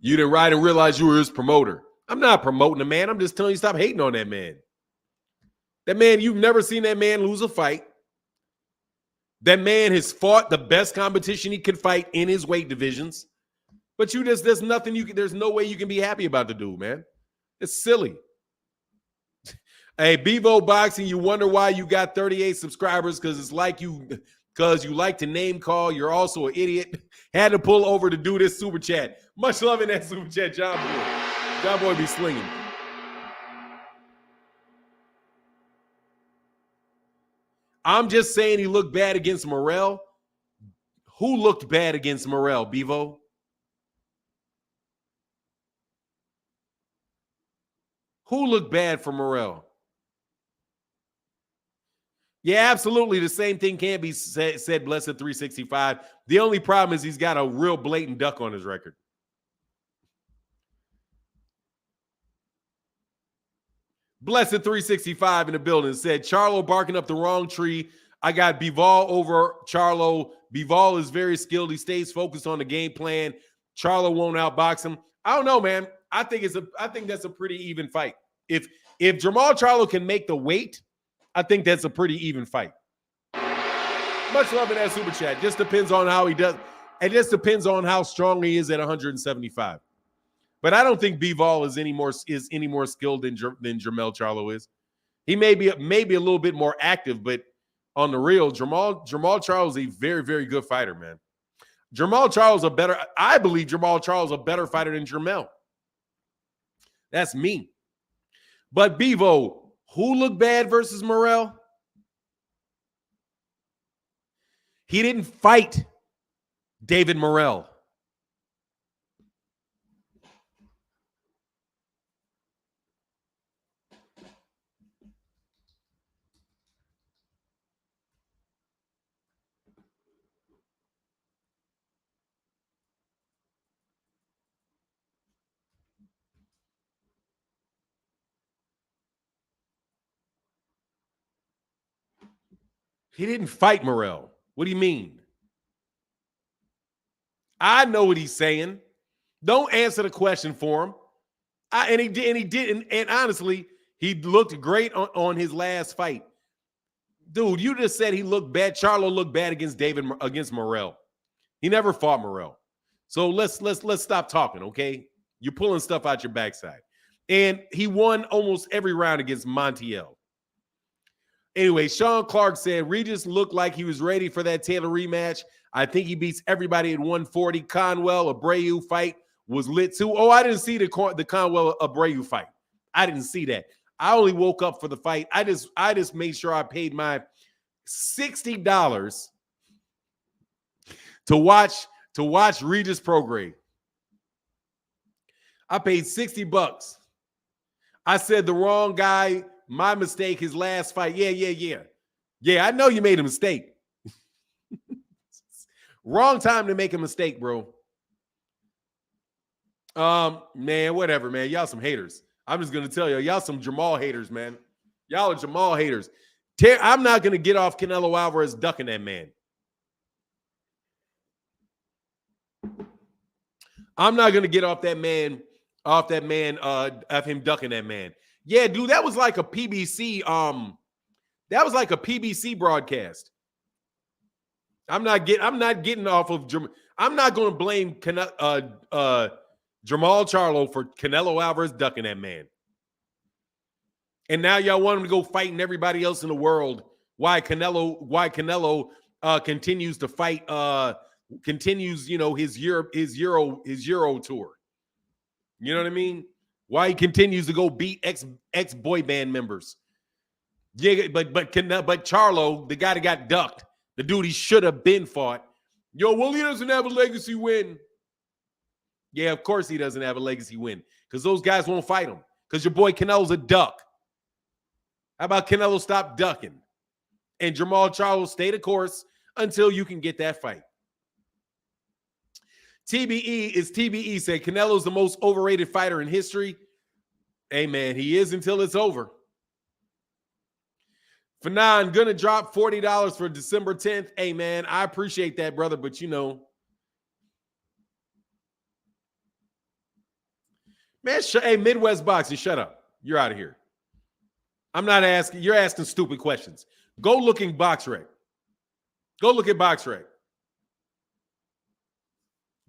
You didn't ride and realize you were his promoter. I'm not promoting the man. I'm just telling you stop hating on that man. That man, you've never seen that man lose a fight. That man has fought the best competition he could fight in his weight divisions. But there's no way you can be happy about the dude, man. It's silly. Hey, Bevo Boxing, you wonder why you got 38 subscribers because you like to name call. You're also an idiot. Had to pull over to do this super chat. Much love in that super chat, John Boy. John Boy be slinging. I'm just saying he looked bad against Morrell. Who looked bad against Morrell, Bevo? Who looked bad for Morrell? Yeah, absolutely. The same thing can't be said, Blessed 365. The only problem is he's got a real blatant duck on his record. Blessed 365 in the building said, Charlo barking up the wrong tree. I got Bivol over Charlo. Bivol is very skilled. He stays focused on the game plan. Charlo won't outbox him. I don't know, man. I think that's a pretty even fight. If Jermall Charlo can make the weight, I think that's a pretty even fight. Much love in that super chat. Just depends on how he does. It just depends on how strong he is at 175. But I don't think Bivol is any more skilled than Jermell Charlo is. He may be a little bit more active, but on the real, Jermall Charlo is a very, very good fighter, man. I believe Jermall Charlo is a better fighter than Jermell. That's me. But Bevo, who looked bad versus Morrell? He didn't fight David Morrell. He didn't fight Morrell. What do you mean? I know what he's saying. Don't answer the question for him. He didn't. And honestly, he looked great on his last fight. Dude, you just said he looked bad. Charlo looked bad against Morrell. He never fought Morrell. So let's stop talking, okay? You're pulling stuff out your backside. And he won almost every round against Montiel. Anyway, Sean Clark said, Regis looked like he was ready for that Taylor rematch. I think he beats everybody at 140. Conwell Abreu fight was lit too. Oh, I didn't see the Conwell Abreu fight. I didn't see that. I only woke up for the fight. I just made sure I paid my $60 to watch Regis Prograis. I paid $60. I said the wrong guy. My mistake, his last fight. Yeah. Yeah, I know you made a mistake. Wrong time to make a mistake, bro. Man, whatever, man. Y'all some haters. I'm just gonna tell y'all some Jermall haters, man. Y'all are Jermall haters. I'm not gonna get off Canelo Alvarez ducking that man. I'm not gonna get off that man, of him ducking that man. Yeah, dude, that was like a PBC. That was like a PBC broadcast. I'm not getting off of. I'm not going to blame Jermall Charlo for Canelo Alvarez ducking that man. And now y'all want him to go fighting everybody else in the world. Why Canelo continues to fight? Continues, his Euro tour. You know what I mean? Why he continues to go beat ex boy band members. Yeah, but Charlo, the guy that got ducked, the dude he should have been fought. He doesn't have a legacy win. Yeah, of course he doesn't have a legacy win because those guys won't fight him because your boy Canelo's a duck. How about Canelo stop ducking and Jermall Charlo stay the course until you can get that fight? TBE said Canelo's the most overrated fighter in history. Hey, man, he is until it's over. Fanon, gonna drop $40 for December 10th. Hey, man, I appreciate that, brother, but man, hey, Midwest Boxing, shut up. You're out of here. I'm not asking. You're asking stupid questions. Go look in BoxRec. Go look at BoxRec.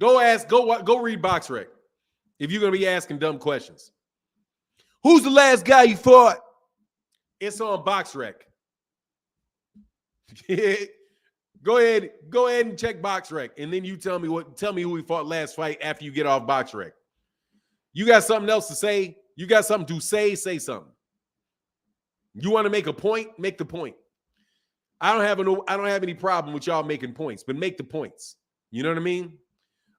Go read BoxRec if you're going to be asking dumb questions. Who's the last guy you fought? It's on BoxRec. Go ahead and check BoxRec, and then you tell me who he fought last fight after you get off BoxRec. You got something else to say? You got something to say? Say something. You want to make a point? Make the point. I don't have any problem with y'all making points, but make the points. You know what I mean?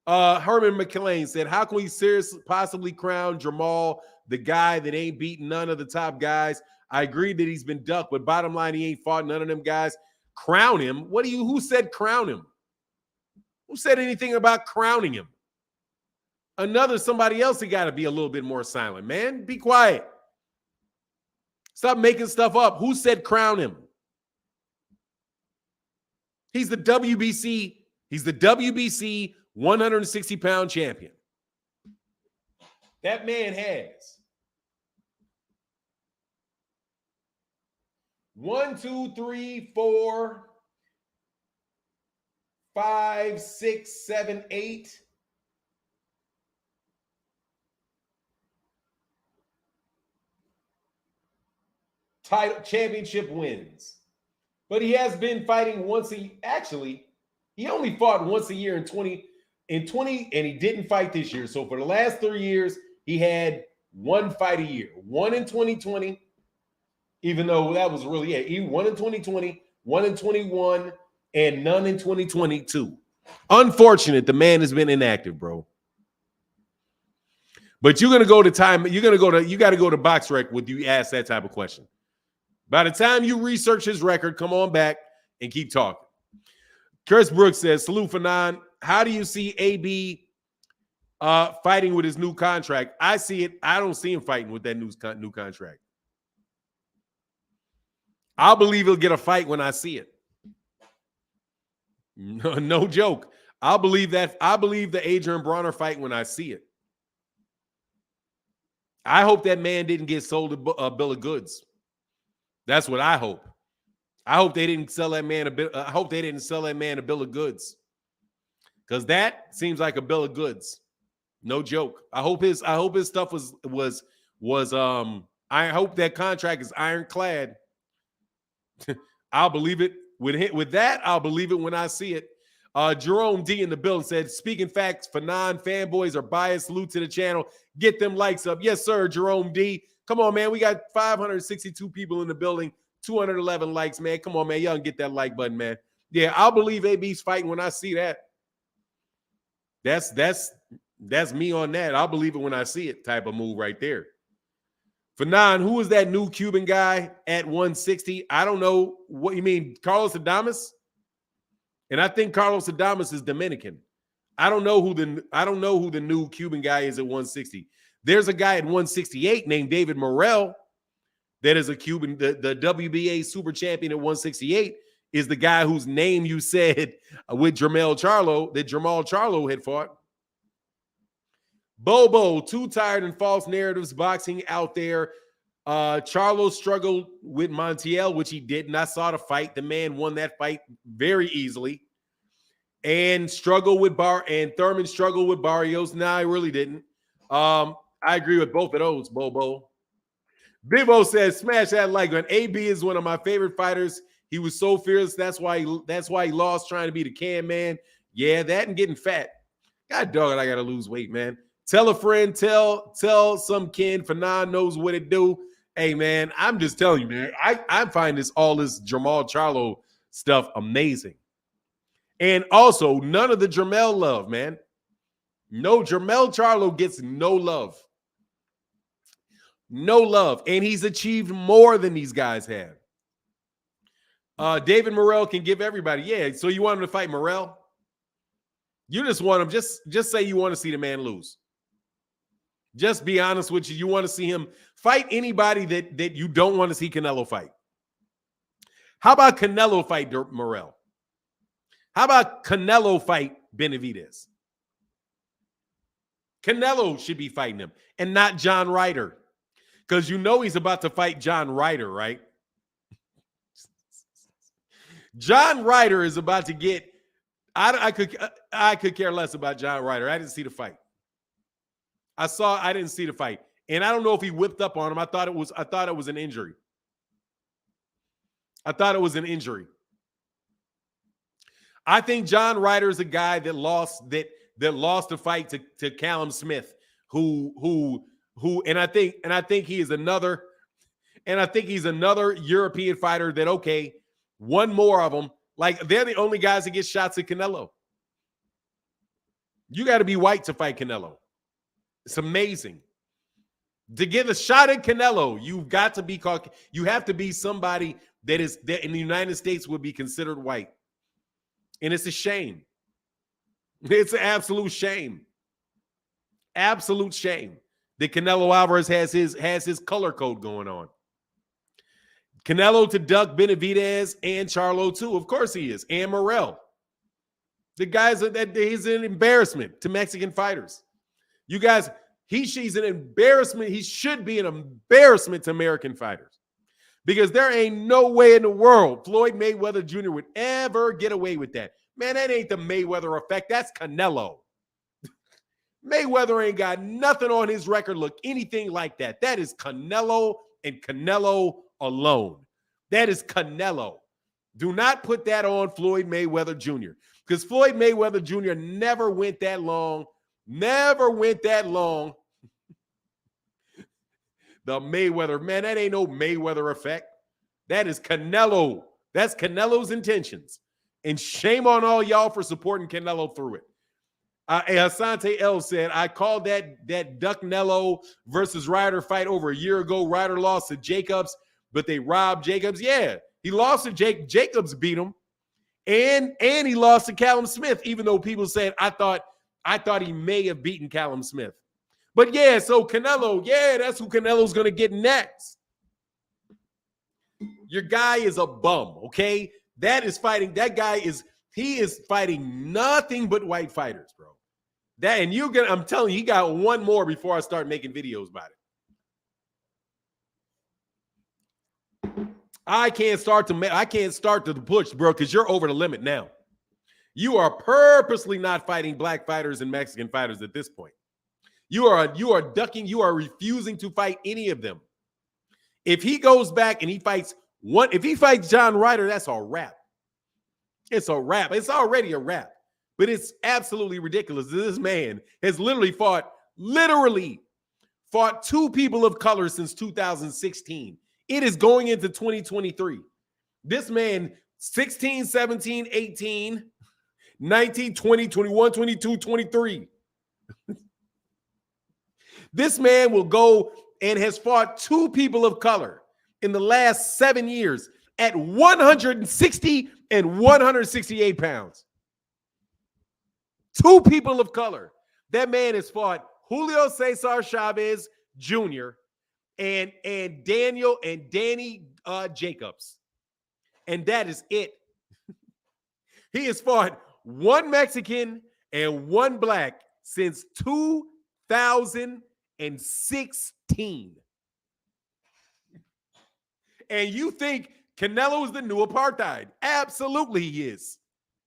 Herman McLean said, how can we seriously possibly crown Jermall the guy that ain't beaten none of the top guys? I agree that he's been ducked, but bottom line, he ain't fought none of them guys. Crown him? Who said crown him? Who said anything about crowning him? Somebody else, he got to be a little bit more silent, man. Be quiet. Stop making stuff up. Who said crown him? He's the WBC 160-pound champion. That man has 1, 2, 3, 4, 5, 6, 7, 8. Title championship wins. But he has been fighting once actually, he only fought once a year in 20, and he didn't fight this year. So for the last 3 years, he had one fight a year. One in 2020, even though that was really it. He won in 2020, one in 21, and none in 2022. Unfortunate, the man has been inactive, bro. But you got to go to BoxRec when you ask that type of question. By the time you research his record, come on back and keep talking. Chris Brooks says, salute for 9. How do you see AB fighting with his new contract? I see it. I don't see him fighting with that new contract. I'll believe he'll get a fight when I see it. No joke. I'll believe that. I believe the Adrian Bronner fight when I see it. I hope that man didn't get sold a bill of goods. That's what I hope. I hope they didn't sell that man a bill. I hope they didn't sell that man a bill of goods, because that seems like a bill of goods. No joke. I hope his stuff was. I hope that contract is ironclad. I'll believe it with that. I'll believe it when I see it. Jerome D in the building said, speaking facts for non-fanboys are biased. Salute to the channel. Get them likes up. Yes, sir, Jerome D. Come on, man. We got 562 people in the building, 211 likes, man. Come on, man. Y'all can get that like button, man. Yeah, I'll believe AB's fighting when I see that. That's me on that. I'll believe it when I see it type of move right there. For 9, who is that new Cuban guy at 160? I don't know. What you mean, Carlos Adames? And I think Carlos Adames is Dominican. I don't know who the new Cuban guy is at 160. There's a guy at 168 named David Morrell that is a Cuban. The WBA super champion at 168 is the guy whose name you said with Jermell Charlo, that Jermall Charlo had fought. Bobo, too tired and false narratives boxing out there. Charlo struggled with Montiel, which he didn't. I saw the fight. The man won that fight very easily. And Thurman struggled with Barrios. No, I really didn't. I agree with both of those, Bobo. Bibo says, smash that like button. AB is one of my favorite fighters. He was so fierce. That's why he lost trying to be the can man. Yeah, that and getting fat. God dog it, I gotta lose weight, man. Tell a friend, tell some kin. Fanon knows what it do. Hey, man, I'm just telling you, man. I find all this Jermall Charlo stuff amazing. And also, none of the Jermell love, man. No, Jermell Charlo gets no love. No love. And he's achieved more than these guys have. David Morrell can give everybody. Yeah, so you want him to fight Morrell? You just want him, just say you want to see the man lose. Just be honest with you. You want to see him fight anybody that you don't want to see Canelo fight. How about Canelo fight Morrell? How about Canelo fight Benavidez? Canelo should be fighting him and not John Ryder. Because you know he's about to fight John Ryder, right? John Ryder is about to get. I could care less about John Ryder. I didn't see the fight. I didn't see the fight, and I don't know if he whipped up on him. I thought it was an injury. I thought it was an injury. I think John Ryder is a guy that lost the fight to Callum Smith, who and I think he is another, and I think he's another European fighter that, okay, one more of them. Like, they're the only guys that get shots at Canelo. You got to be white to fight Canelo. It's amazing. To get a shot at Canelo, you've got to be Caucasian. You have to be somebody that in the United States would be considered white. And it's a shame. It's an absolute shame. Absolute shame that Canelo Alvarez has his color code going on. Canelo to duck Benavidez and Charlo too. Of course he is. And Morrell. The guys he's an embarrassment to Mexican fighters. You guys, she's an embarrassment. He should be an embarrassment to American fighters. Because there ain't no way in the world Floyd Mayweather Jr. would ever get away with that. Man, that ain't the Mayweather effect. That's Canelo. Mayweather ain't got nothing on his record look anything like that. That is Canelo and Canelo alone. That is Canelo. Do not put that on Floyd Mayweather Jr. because Floyd Mayweather Jr. never went that long. Never went that long. The Mayweather, man, that ain't no Mayweather effect. That is Canelo. That's Canelo's intentions. And shame on all y'all for supporting Canelo through it. Asante L said, I called that Ducknello versus Ryder fight over a year ago. Ryder lost to Jacobs, but they robbed Jacobs. Yeah, he lost to Jacobs beat him. And he lost to Callum Smith, even though people said, I thought he may have beaten Callum Smith. But yeah, so Canelo, yeah, that's who Canelo's going to get next. Your guy is a bum, okay? That guy is fighting nothing but white fighters, bro. I'm telling you, he got one more before I start making videos about it. I can't start to push, bro, because you're over the limit now. You are purposely not fighting black fighters and Mexican fighters at this point. You are ducking, you are refusing to fight any of them. If he goes back and if he fights John Ryder, that's a wrap. It's a wrap. It's already a wrap. But it's absolutely ridiculous. This man has literally fought two people of color since 2016. It is going into 2023. This man, 16, 17, 18, 19, 20, 21, 22, 23. This man will go and has fought two people of color in the last 7 years. at 160 and 168 pounds. Two people of color. That man has fought Julio Cesar Chavez Jr. and Danny Jacobs. And that is it. He has fought one Mexican and one black since 2016. And you think Canelo is the new apartheid? Absolutely he is.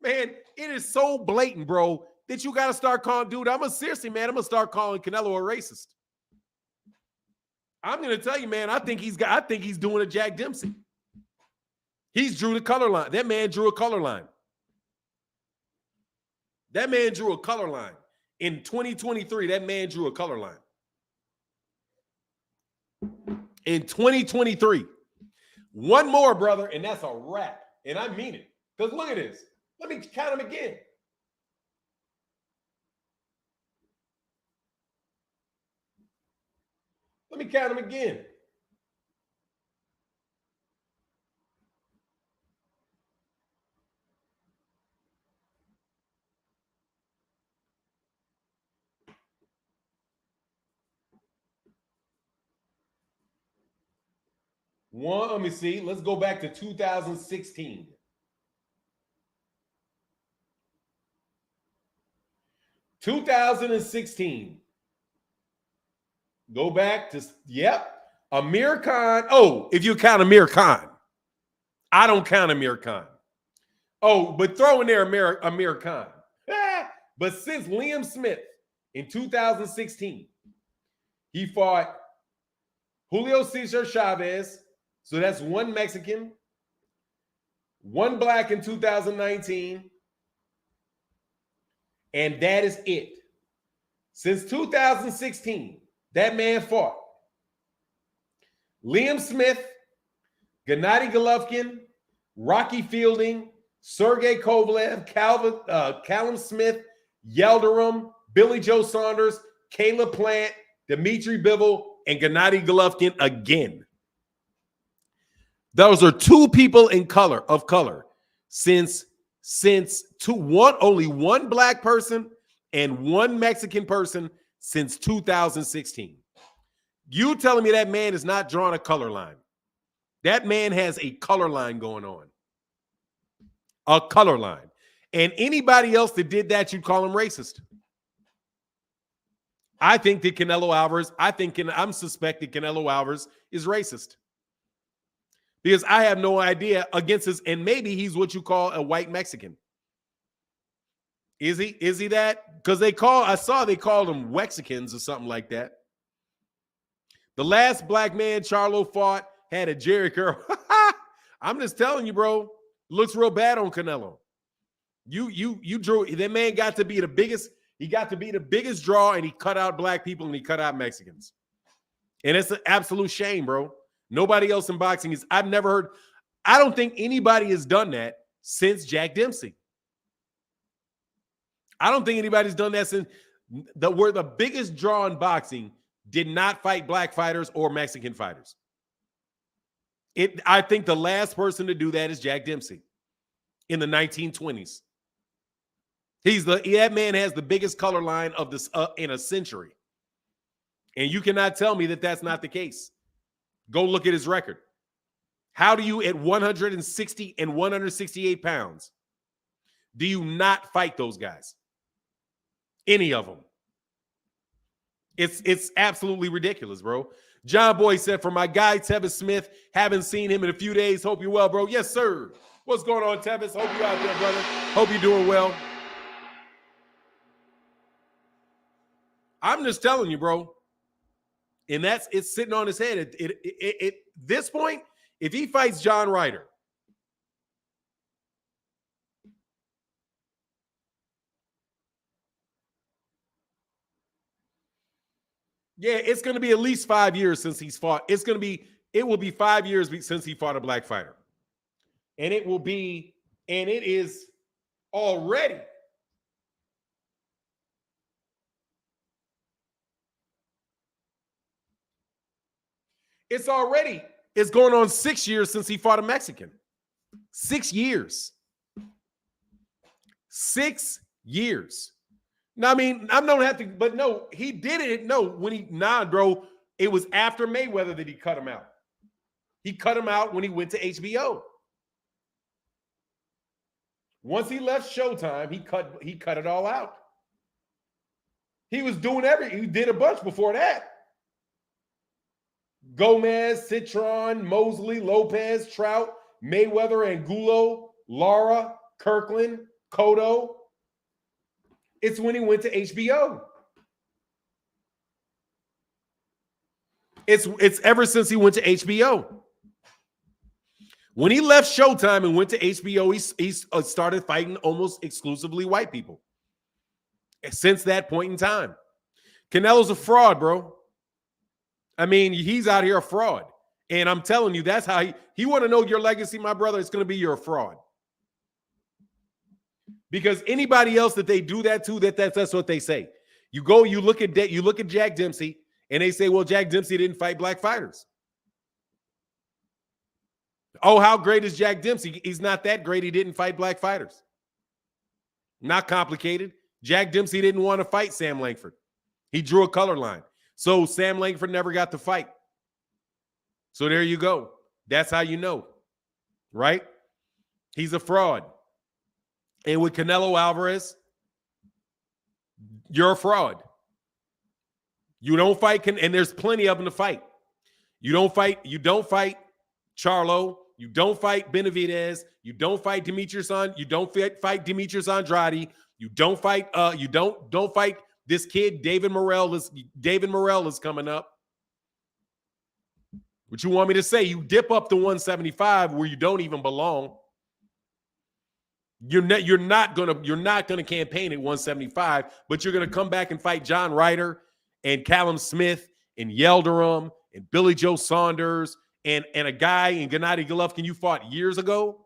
Man, it is so blatant, bro, that you got to start calling, dude, I'm going to start calling Canelo a racist. I'm going to tell you, man, I think he's doing a Jack Dempsey. He's drew the color line. That man drew a color line. That man drew a color line. In 2023, that man drew a color line. In 2023. One more, brother, and that's a wrap. And I mean it. Because look at this. Let me count them again. Let me count them again. One, let me see. Let's go back to 2016. 2016. Go back to, Amir Khan. Oh, if you count Amir Khan. I don't count Amir Khan. Oh, but throw in there Amir Khan. But since Liam Smith in 2016, he fought Julio Cesar Chavez. So that's one Mexican, one black in 2019. And that is it. Since 2016, that man fought Liam Smith, Gennady Golovkin, Rocky Fielding, Sergey Kovalev, Callum Smith, Yildirim, Billy Joe Saunders, Caleb Plant, Dimitri Bivol, and Gennady Golovkin again. Those are two people of color since only one black person and one Mexican person since 2016. You telling me that man is not drawing a color line? That man has a color line going on. A color line. And anybody else that did that, you'd call him racist. I think that I'm suspecting Canelo Alvarez is racist. Because I have no idea against this, and maybe he's what you call a white Mexican. Is he? Is he that? Because I saw they called them Wexicans or something like that. The last black man Charlo fought had a Jerry curl. I'm just telling you, bro. Looks real bad on Canelo. You drew that man got to be the biggest. He got to be the biggest draw, and he cut out black people and he cut out Mexicans. And it's an absolute shame, bro. Nobody else in boxing I don't think anybody has done that since Jack Dempsey. I don't think anybody's done that since where the biggest draw in boxing did not fight black fighters or Mexican fighters. I think the last person to do that is Jack Dempsey in the 1920s. That man has the biggest color line of this in a century. And you cannot tell me that that's not the case. Go look at his record. How do you, at 160 and 168 pounds, do you not fight those guys? Any of them. It's absolutely ridiculous, bro. John Boy said, for my guy, Tevin Smith, haven't seen him in a few days. Hope you're well, bro. Yes, sir. What's going on, Tevin? Hope you're out there, brother. Hope you're doing well. I'm just telling you, bro. And it's sitting on his head. At this point, if he fights John Ryder, yeah, it's going to be at least 5 years since he's fought. It will be 5 years since he fought a black fighter. And it is already. It's going on 6 years since he fought a Mexican. 6 years. 6 years. Now, I mean, I don't have to, but no, he did it. No, bro, it was after Mayweather that he cut him out. He cut him out when he went to HBO. Once he left Showtime, he cut it all out. He was doing he did a bunch before that. Gomez, Citron, Mosley, Lopez, Trout, Mayweather, Angulo, Lara, Kirkland, Cotto. It's when he went to HBO. It's ever since he went to HBO. When he left Showtime and went to HBO, he started fighting almost exclusively white people. Since that point in time, Canelo's a fraud, bro. I mean, he's out here a fraud. And I'm telling you, that's how he want to know your legacy, my brother. It's going to be you're a fraud. Because anybody else that they do that to, that's what they say. You look at Jack Dempsey, and they say, well, Jack Dempsey didn't fight black fighters. Oh, how great is Jack Dempsey? He's not that great. He didn't fight black fighters. Not complicated. Jack Dempsey didn't want to fight Sam Langford. He drew a color line. So Sam Langford never got to fight. So there you go. That's how you know, right? He's a fraud. And with Canelo Alvarez, you're a fraud. You don't fight, and there's plenty of them to fight. You don't fight Charlo. You don't fight Benavidez. You don't fight Demetrius You don't fight Demetrius Andrade. You don't fight. Don't fight this kid David Morrell is coming up. What you want me to say? You dip up to 175 where you don't even belong. You're not gonna campaign at 175, but you're gonna come back and fight John Ryder and Callum Smith and Yildirim and Billy Joe Saunders and a guy in Gennady Golovkin you fought years ago.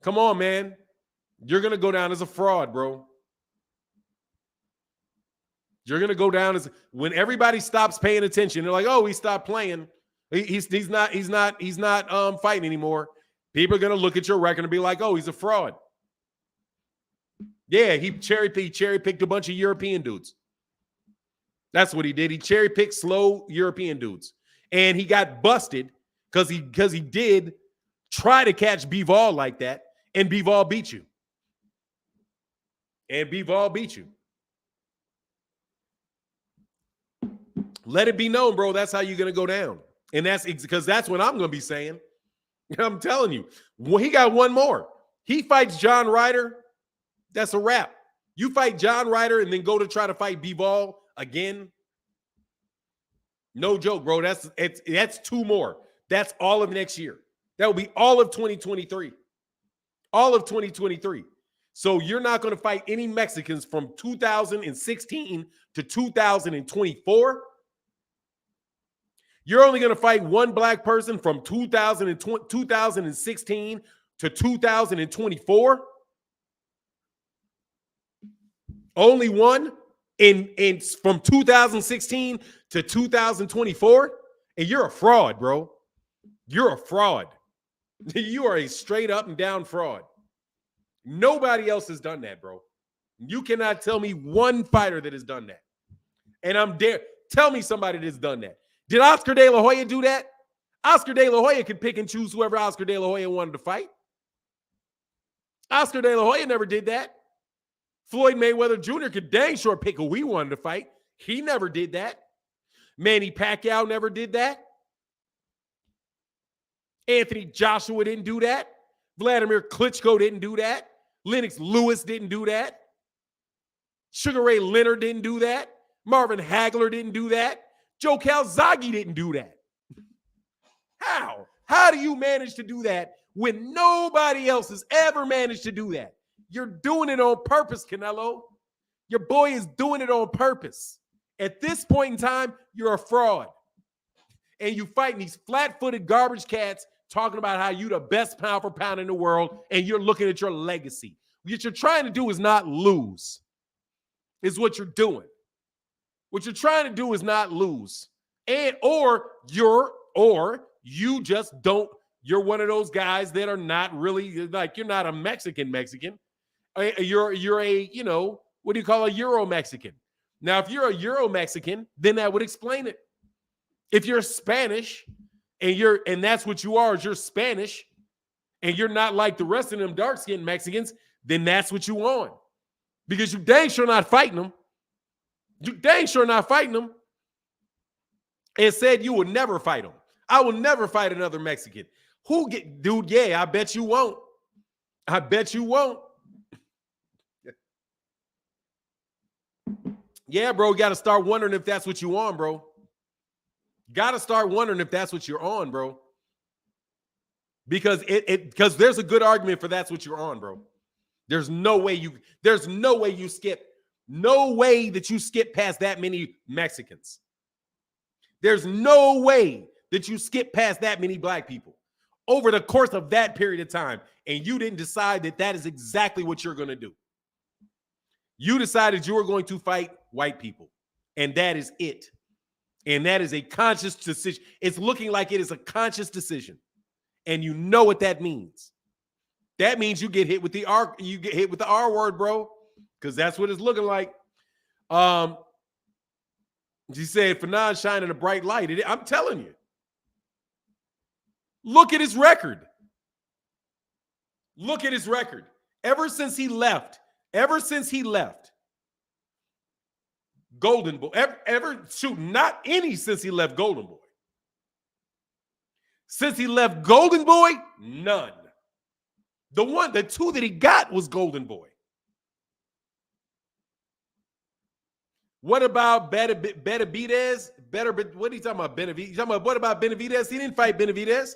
Come on, man. You're gonna go down as a fraud, bro. You're gonna go down as when everybody stops paying attention. They're like, "Oh, he stopped playing. He's not fighting anymore." People are gonna look at your record and be like, "Oh, he's a fraud." Yeah, he cherry-picked a bunch of European dudes. That's what he did. He cherry-picked slow European dudes, and he got busted because he did try to catch Bivol like that, and Bivol beat you. Let it be known, bro. That's how you're going to go down. And that's because that's what I'm going to be saying. I'm telling you. Well, he got one more. He fights John Ryder. That's a wrap. You fight John Ryder and then go to try to fight Bivol again. No joke, bro. That's two more. That's all of next year. That will be all of 2023. All of 2023. So you're not going to fight any Mexicans from 2016 to 2024. You're only going to fight one black person from 2016 to 2024. Only one in from 2016 to 2024. And you're a fraud, bro. You're a fraud. You are a straight up and down fraud. Nobody else has done that, bro. You cannot tell me one fighter that has done that. And I'm dare. Tell me somebody that's done that. Did Oscar De La Hoya do that? Oscar De La Hoya could pick and choose whoever Oscar De La Hoya wanted to fight. Oscar De La Hoya never did that. Floyd Mayweather Jr. could dang sure pick who we wanted to fight. He never did that. Manny Pacquiao never did that. Anthony Joshua didn't do that. Vladimir Klitschko didn't do that. Lennox Lewis didn't do that. Sugar Ray Leonard didn't do that. Marvin Hagler didn't do that. Joe Calzaghe didn't do that. How? How do you manage to do that when nobody else has ever managed to do that? You're doing it on purpose, Canelo. Your boy is doing it on purpose. At this point in time, you're a fraud. And you fighting these flat-footed garbage cats talking about how you're the best pound for pound in the world, and you're looking at your legacy. What you're trying to do is not lose, is what you're doing. What you're trying to do is not lose. Or you just don't you're one of those guys that are not really like, you're not a Mexican. You're a, you know, what do you call a Euro Mexican? Now, if you're a Euro Mexican, then that would explain it. If you're Spanish and that's what you are, is you're Spanish and you're not like the rest of them dark-skinned Mexicans, then that's what you want. Because you dang sure not fighting them. You dang sure not fighting them. And said you will never fight them. I will never fight another Mexican. Dude, yeah, I bet you won't. I bet you won't. Yeah, bro, got to start wondering if that's what you on, bro. Got to start wondering if that's what you're on, bro. Because because there's a good argument for that's what you're on, bro. There's no way you skip. No way that you skip past that many Mexicans. There's no way that you skip past that many black people over the course of that period of time. And you didn't decide that that is exactly what you're going to do. You decided you were going to fight white people. And that is it. And that is a conscious decision. It's looking like it is a conscious decision. And you know what that means. That means you get hit with the R word, bro. Because that's what it's looking like. She said, Fanon shining a bright light. I'm telling you. Look at his record. Look at his record. Ever since he left, Golden Boy, not any since he left Golden Boy. Since he left Golden Boy, none. The two that he got was Golden Boy. What about Benavidez? What are you talking about, Benavidez? You talking about what about Benavidez? He didn't fight Benavidez.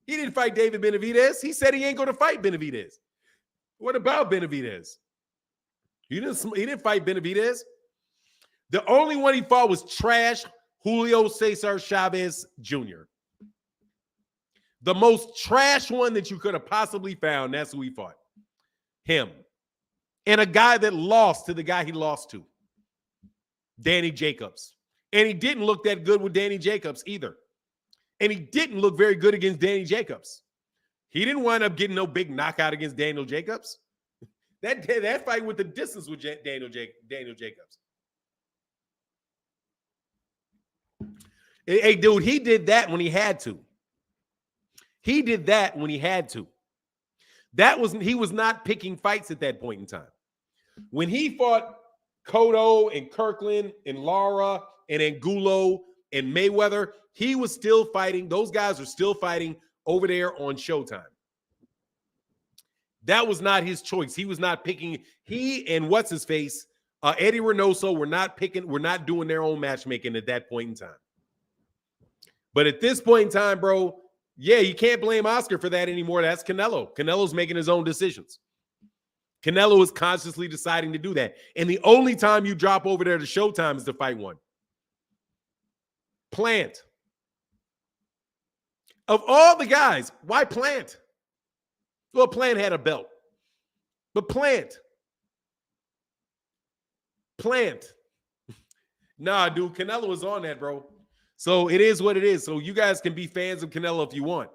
He didn't fight David Benavidez. He said he ain't going to fight Benavidez. What about Benavidez? He didn't fight Benavidez. The only one he fought was trash Julio Cesar Chavez Jr. The most trash one that you could have possibly found, that's who he fought. Him. And a guy that lost to the guy he lost to. Danny Jacobs. And he didn't look that good with Danny Jacobs either. And he didn't look very good against Danny Jacobs. He didn't wind up getting no big knockout against Daniel Jacobs. That fight with the distance with Daniel Jacobs. Hey, dude, he did that when he had to. He was not picking fights at that point in time. When he fought Cotto and Kirkland and Lara and Angulo and Mayweather, he was still fighting. Those guys are still fighting over there on Showtime. That was not his choice. He was not picking. He and what's-his-face, Eddie Reynoso were not doing their own matchmaking at that point in time. But at this point in time, bro, yeah, you can't blame Oscar for that anymore. That's Canelo. Canelo's making his own decisions. Canelo is consciously deciding to do that. And the only time you drop over there to Showtime is to fight one. Plant. Of all the guys, why Plant? Well, Plant had a belt. But Plant. Nah, dude, Canelo is on that, bro. So it is what it is. So you guys can be fans of Canelo if you want.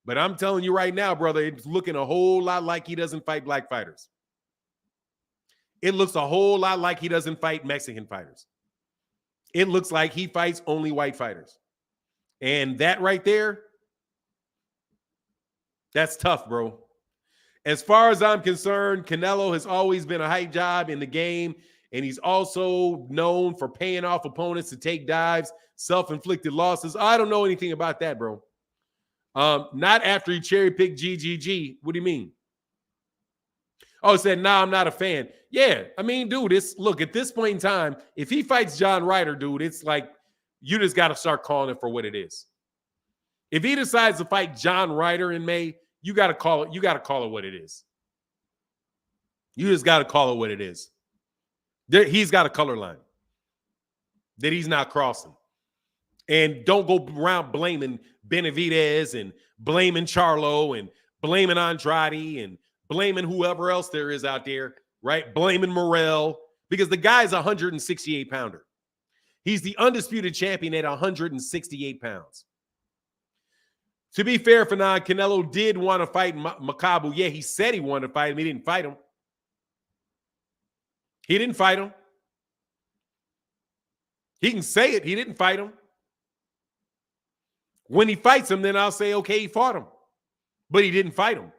But I'm telling you right now, brother, it's looking a whole lot like he doesn't fight black fighters. It looks a whole lot like he doesn't fight Mexican fighters. It looks like he fights only white fighters. And that right there, that's tough, bro. As far as I'm concerned, Canelo has always been a hype job in the game. And he's also known for paying off opponents to take dives, self-inflicted losses. I don't know anything about that, bro. Not after he cherry-picked GGG. What do you mean? Oh, said, nah, I'm not a fan. Yeah, I mean, dude, look, at this point in time, if he fights John Ryder, dude, it's like you just got to start calling it for what it is. If he decides to fight John Ryder in May, you got to call it. You got to call it what it is. You just got to call it what it is. He's got a color line that he's not crossing. And don't go around blaming Benavidez and blaming Charlo and blaming Andrade and blaming whoever else there is out there, right? Blaming Morrell, because the guy's a 168-pounder. He's the undisputed champion at 168 pounds. To be fair, Fanon, Canelo did want to fight Makabu. Yeah, he said he wanted to fight him. He didn't fight him. He didn't fight him. He can say it. He didn't fight him. When he fights him, then I'll say, okay, he fought him. But he didn't fight him.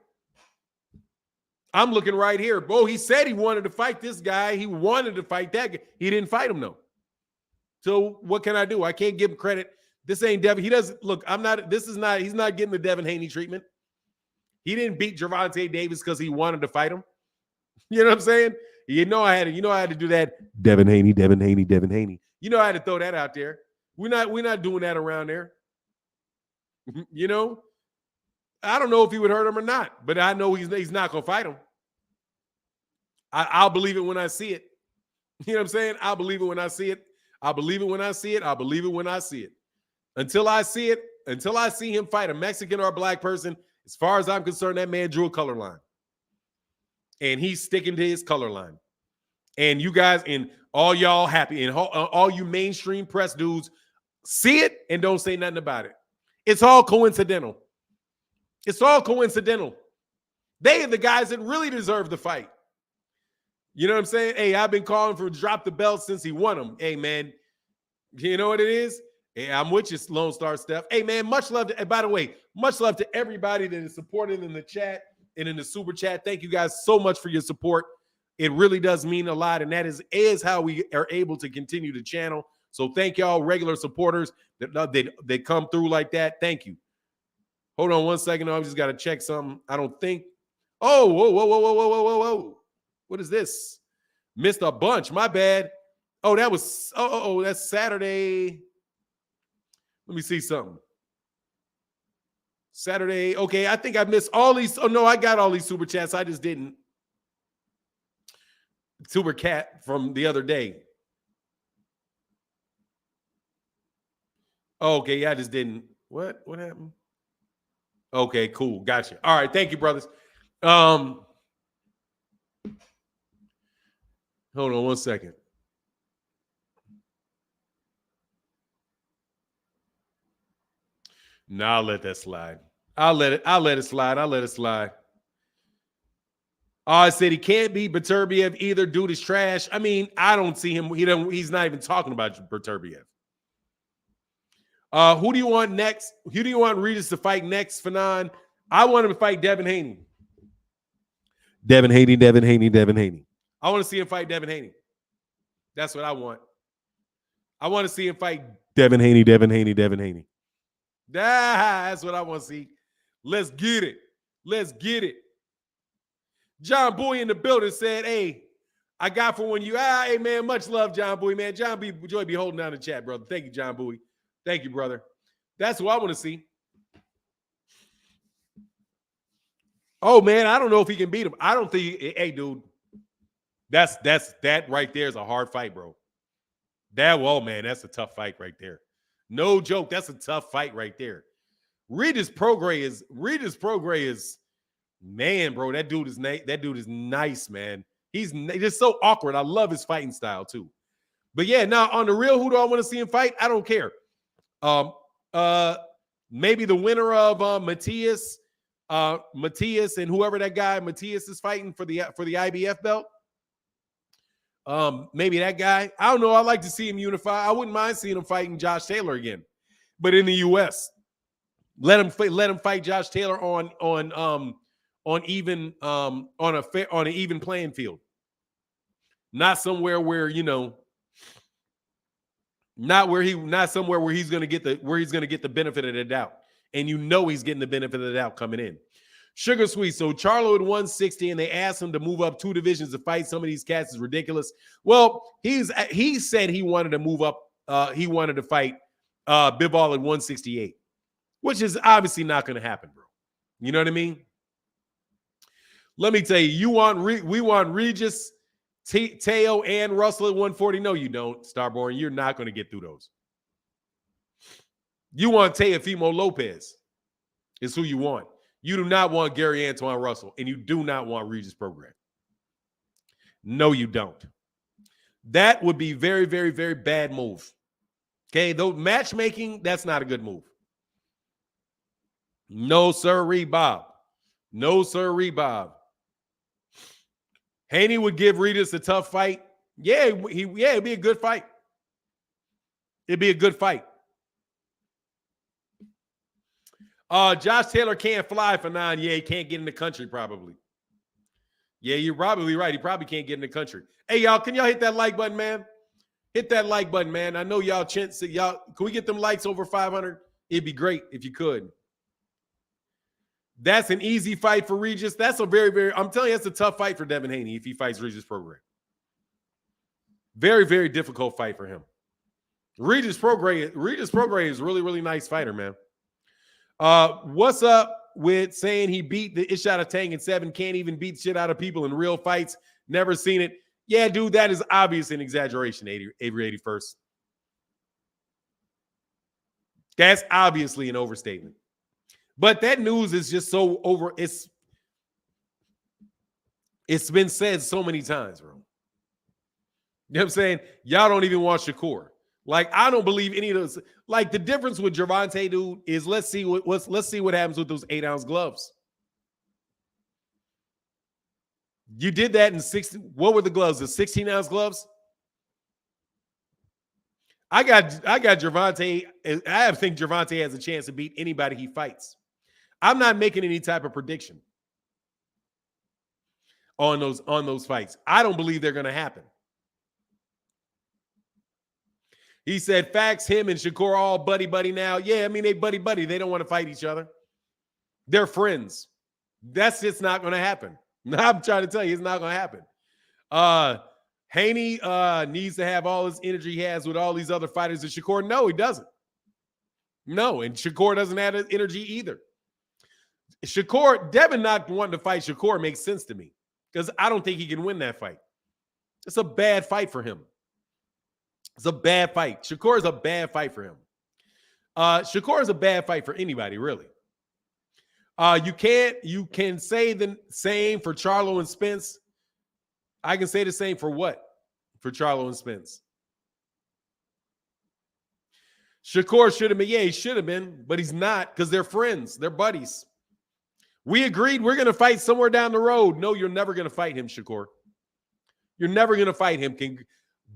I'm looking right here. Bro, he said he wanted to fight this guy. He wanted to fight that guy. He didn't fight him, though. So what can I do? I can't give him credit. This ain't Devin. He doesn't look. He's not getting the Devin Haney treatment. He didn't beat Gervonta Davis because he wanted to fight him. You know what I'm saying? I had to do that. Devin Haney. You know I had to throw that out there. We're not doing that around there. You know? I don't know if he would hurt him or not, but I know he's not gonna fight him. I'll believe it when I see it. You know what I'm saying? I'll believe it when I see it. I'll believe it when I see it. I'll believe it when I see it. Until I see it, until I see him fight a Mexican or a black person, as far as I'm concerned, that man drew a color line. And he's sticking to his color line. And you guys, and all y'all happy, and all you mainstream press dudes see it and don't say nothing about it. It's all coincidental. It's all coincidental. They are the guys that really deserve the fight. You know what I'm saying? Hey, I've been calling for drop the belt since he won them. Hey, man, you know what it is? Hey, I'm with you, Lone Star Steph. Hey, man, much love to, and by the way, much love to everybody that is supporting in the chat and in the super chat. Thank you guys so much for your support. It really does mean a lot, and that is how we are able to continue the channel. So thank y'all, regular supporters that come through like that. Thank you. Hold on 1 second. I just got to check something. I don't think. Oh, whoa. What is this? Missed a bunch. My bad. Oh, that was, that's Saturday. Let me see something. Saturday. Okay, I think I missed all these. Oh, no, I got all these super chats. I just didn't. Super cat from the other day. Okay, yeah, I just didn't. What happened? Okay, cool. Gotcha. All right, thank you, brothers. Hold on 1 second. No, I'll let that slide. I'll let it slide. I said he can't beat Beterbiev either. Dude is trash. I mean, I don't see him. He's not even talking about Beterbiev. Who do you want next? Who do you want Regis to fight next, Fanon? I want him to fight Devin Haney. Devin Haney. I want to see him fight Devin Haney. That's what I want. I want to see him fight Devin Haney. That's what I want to see. Let's get it. John Boy in the building said, hey, I got for when you. Hey, man, much love, John Boy, man. John B. Joy be holding down the chat, brother. Thank you, John Boy. Thank you, brother. That's what I want to see. Oh, man, I don't know if he can beat him. I don't think, hey, dude, that right there is a hard fight, bro. Man, that's a tough fight right there. No joke, that's a tough fight right there. Regis Prograis is, man, bro, that dude is nice, man. He's just so awkward. I love his fighting style, too. But, yeah, now, on the real, who do I want to see him fight? I don't care. Maybe the winner of Matias and whoever that guy Matias is fighting for the IBF belt. Maybe that guy. I don't know. I'd like to see him unify. I wouldn't mind seeing him fighting Josh Taylor again, but in the U.S. Let him fight Josh Taylor on an even playing field, not somewhere where not somewhere where he's going to get the benefit of the doubt, and he's getting the benefit of the doubt coming in. Sugar Sweet. So Charlo at 160, and they asked him to move up 2 divisions to fight some of these cats is ridiculous. Well, he said he wanted to move up. He wanted to fight Bivol at 168, which is obviously not going to happen, bro. You know what I mean? Let me tell you, we want Regis, Teo, and Russell at 140. No, you don't, Starborn. You're not going to get through those. You want Teofimo Lopez is who you want. You do not want Gary Antoine Russell, and you do not want Regis Prograis. No, you don't. That would be very, very, very bad move. Okay, though matchmaking, that's not a good move. No, sir, Bob. No, sir, Bob. Haney would give Regis a tough fight. Yeah, it'd be a good fight. It'd be a good fight. Josh Taylor can't fly for 9. Yeah, he can't get in the country probably. Yeah, you're probably right. He probably can't get in the country. Hey, y'all, can y'all hit that like button, man? Hit that like button, man. I know y'all chance. Y'all, can we get them likes over 500? It'd be great if you could. That's an easy fight for Regis. That's a very, I'm telling you, that's a tough fight for Devin Haney if he fights Regis Prograis. Very, very difficult fight for him. Regis Prograis is a really, really nice fighter, man. What's up with saying he beat the ish out of Tang in 7, can't even beat shit out of people in real fights? Never seen it. Yeah, dude, that is obvious an exaggeration, Avery 81st. That's obviously an overstatement. But that news is just so over. It's been said so many times, bro. You know what I'm saying? Y'all don't even want Shakur. Like, I don't believe any of those. Like, the difference with Gervonta, dude, is let's see what happens with those 8-ounce gloves. You did that in 60. What were the gloves? The 16-ounce gloves? I got Gervonta. I think Gervonta has a chance to beat anybody he fights. I'm not making any type of prediction on those fights. I don't believe they're going to happen. He said, facts, him and Shakur all buddy now. Yeah, I mean, they buddy. They don't want to fight each other. They're friends. That's just not going to happen. I'm trying to tell you, it's not going to happen. Haney needs to have all his energy he has with all these other fighters. And Shakur, no, he doesn't. No, and Shakur doesn't have the energy either. Devin not wanting to fight Shakur makes sense to me because I don't think he can win that fight. It's a bad fight for him. It's a bad fight. Shakur is a bad fight for him. Shakur is a bad fight for anybody, really. You can say the same for Charlo and Spence. I can say the same for what? For Charlo and Spence. Shakur should have been. Yeah, he should have been, but he's not because they're friends. They're buddies. We agreed we're going to fight somewhere down the road. No, you're never going to fight him, Shakur. You're never going to fight him.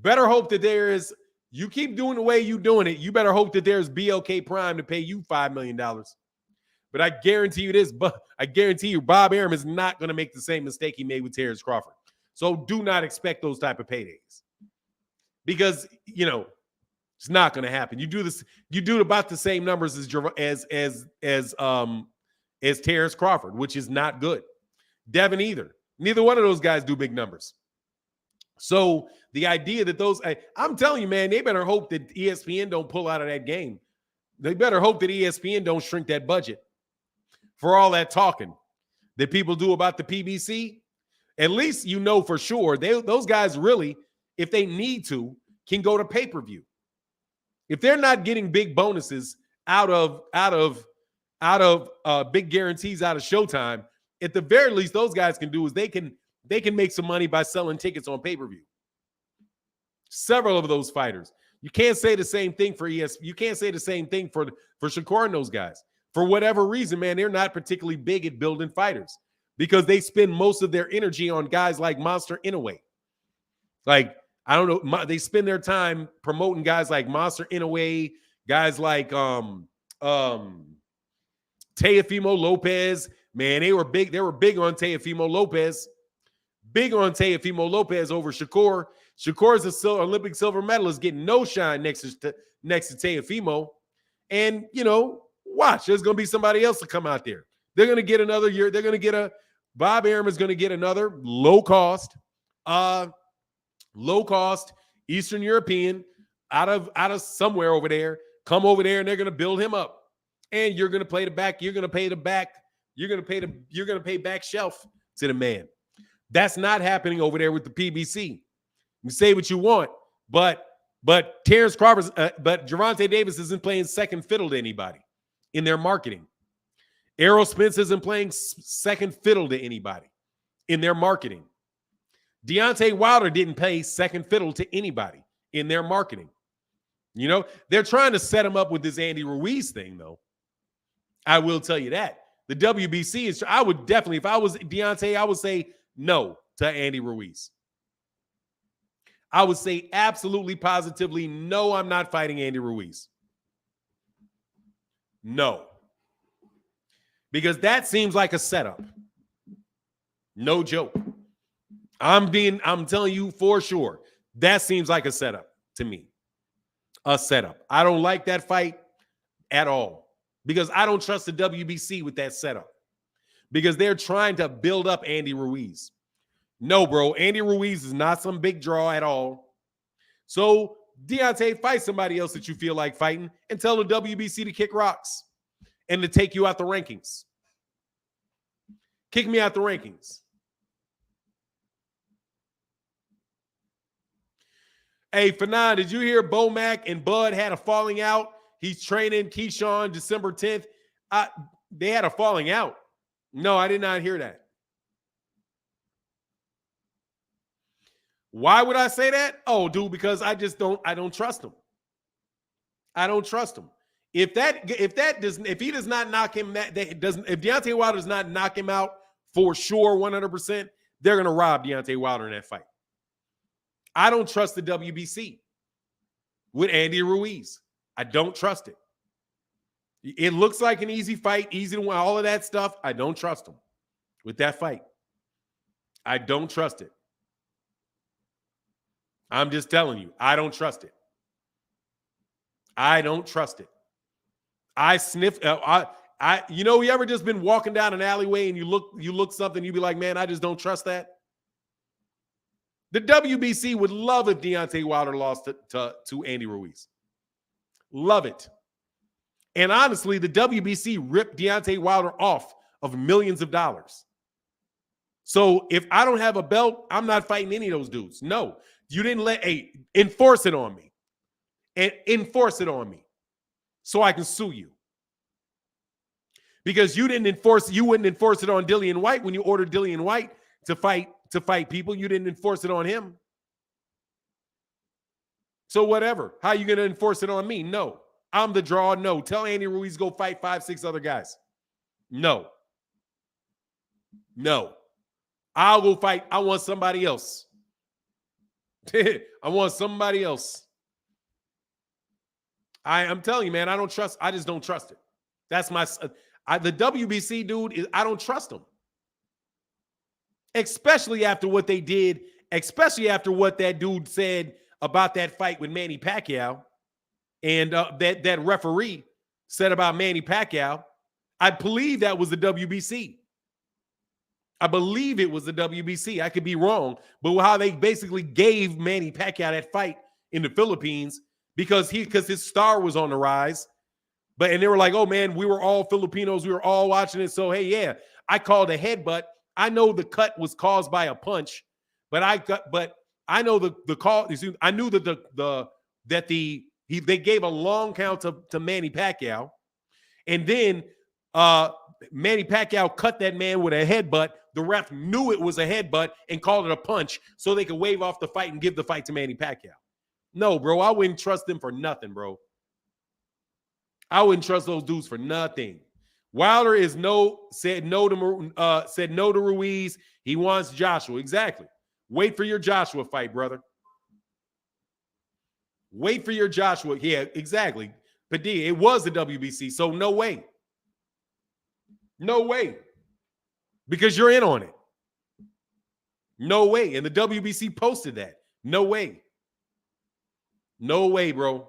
Better hope that there is, you keep doing the way you're doing it, you better hope that there's BLK Prime to pay you $5 million. But I guarantee you this, I guarantee you Bob Arum is not going to make the same mistake he made with Terence Crawford. So do not expect those type of paydays. Because, it's not going to happen. You do about the same numbers as Terence Crawford, which is not good. Devin either. Neither one of those guys do big numbers. So the idea that I'm telling you, man, they better hope that ESPN don't pull out of that game. They better hope that ESPN don't shrink that budget for all that talking that people do about the PBC. At least for sure those guys really, if they need to, can go to pay-per-view. If they're not getting big bonuses out of big guarantees out of Showtime, at the very least, those guys can do is they can make some money by selling tickets on pay-per-view. Several of those fighters. You can't say the same thing for ES. You can't say the same thing for Shakur and those guys. For whatever reason, man, they're not particularly big at building fighters because they spend most of their energy on guys like Monster Inoue. Like, I don't know, they spend their time promoting guys like Monster Inoue, guys like Teofimo Lopez. Man, they were big on Teofimo Lopez. Big on Teofimo Lopez over Shakur. Shakur is an Olympic silver medalist, getting no shine next to Teofimo. And, watch, there's going to be somebody else to come out there. They're going to get another year. They're going to get Bob Arum is going to get another low cost Eastern European out of somewhere over there, come over there, and they're going to build him up. And you're going to play the back. You're going to pay the back. You're going to pay back shelf to the man. That's not happening over there with the PBC. You say what you want, but Terence Crawford, but Gervonta Davis isn't playing second fiddle to anybody in their marketing. Errol Spence isn't playing second fiddle to anybody in their marketing. Deontay Wilder didn't play second fiddle to anybody in their marketing. They're trying to set him up with this Andy Ruiz thing, though. I will tell you that. The WBC is, I would definitely, if I was Deontay, I would say no to Andy Ruiz. I would say absolutely, positively, no, I'm not fighting Andy Ruiz. No. Because that seems like a setup. No joke. I'm telling you for sure, that seems like a setup to me. A setup. I don't like that fight at all. Because I don't trust the WBC with that setup. Because they're trying to build up Andy Ruiz. No, bro. Andy Ruiz is not some big draw at all. So, Deontay, fight somebody else that you feel like fighting and tell the WBC to kick rocks and to take you out the rankings. Kick me out the rankings. Hey, Fanan, did you hear Bomac and Bud had a falling out? He's training Keyshawn December 10th. They had a falling out. No, I did not hear that. Why would I say that? Oh, dude, because I don't trust him. I don't trust him. If he does not knock him, if Deontay Wilder does not knock him out for sure 100%, they're going to rob Deontay Wilder in that fight. I don't trust the WBC with Andy Ruiz. I don't trust it. It looks like an easy fight, easy to win, all of that stuff. I don't trust him with that fight. I don't trust it. I'm just telling you, I don't trust it. I don't trust it. I sniff. You ever just been walking down an alleyway and you look something, you be like, man, I just don't trust that. The WBC would love if Deontay Wilder lost to Andy Ruiz. Love it. And honestly, the WBC ripped Deontay Wilder off of millions of dollars. So if I don't have a belt, I'm not fighting any of those dudes. No, you didn't enforce it on me. And enforce it on me so I can sue you. Because you wouldn't enforce it on Dillian White when you ordered Dillian White to fight people. You didn't enforce it on him. So whatever. How are you going to enforce it on me? No. I'm the draw. No. Tell Andy Ruiz go fight 5-6 other guys. No. No. I'll go fight. I want somebody else. I want somebody else. I'm telling you, man, I just don't trust it. That's the WBC dude, I don't trust him. Especially after what they did, especially after what that dude said about that fight with Manny Pacquiao and that referee said about Manny Pacquiao. I believe that was the WBC. I believe it was the WBC. I could be wrong, but how they basically gave Manny Pacquiao that fight in the Philippines because his star was on the rise. And they were like, oh man, we were all Filipinos. We were all watching it. So, hey, yeah, I called a headbutt. I know the cut was caused by a punch, but I know the call. I knew that they gave a long count to Manny Pacquiao, and then Manny Pacquiao cut that man with a headbutt. The ref knew it was a headbutt and called it a punch, so they could wave off the fight and give the fight to Manny Pacquiao. No, bro, I wouldn't trust them for nothing, bro. I wouldn't trust those dudes for nothing. Wilder said no to Ruiz. He wants Joshua. Exactly. Wait for your Joshua fight, brother. Wait for your Joshua. Yeah, exactly. Padilla, it was the WBC, so no way. No way. Because you're in on it. No way. And the WBC posted that. No way. No way, bro.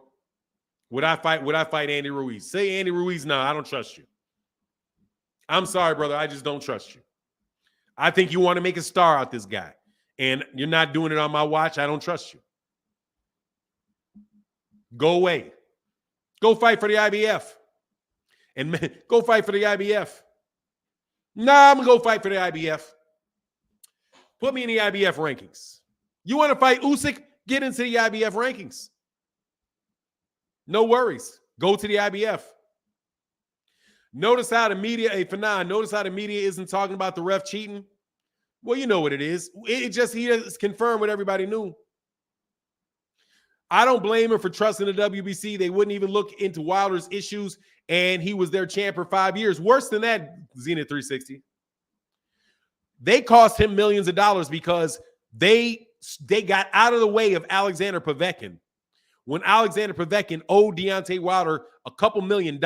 Would I fight Andy Ruiz? Say Andy Ruiz, no, I don't trust you. I'm sorry, brother. I just don't trust you. I think you want to make a star out this guy. And you're not doing it on my watch. I don't trust you. Go away. Go fight for the IBF. And go fight for the IBF. Nah, I'm going to go fight for the IBF. Put me in the IBF rankings. You want to fight Usyk? Get into the IBF rankings. No worries. Go to the IBF. Notice how the media, notice how the media isn't talking about the ref cheating. Well, you know what it is. He just confirmed what everybody knew. I don't blame him for trusting the WBC. They wouldn't even look into Wilder's issues, and he was their champ for 5 years. Worse than that, Zenith 360. They cost him millions of dollars because they got out of the way of Alexander Povetkin when Alexander Povetkin owed Deontay Wilder a couple $1 million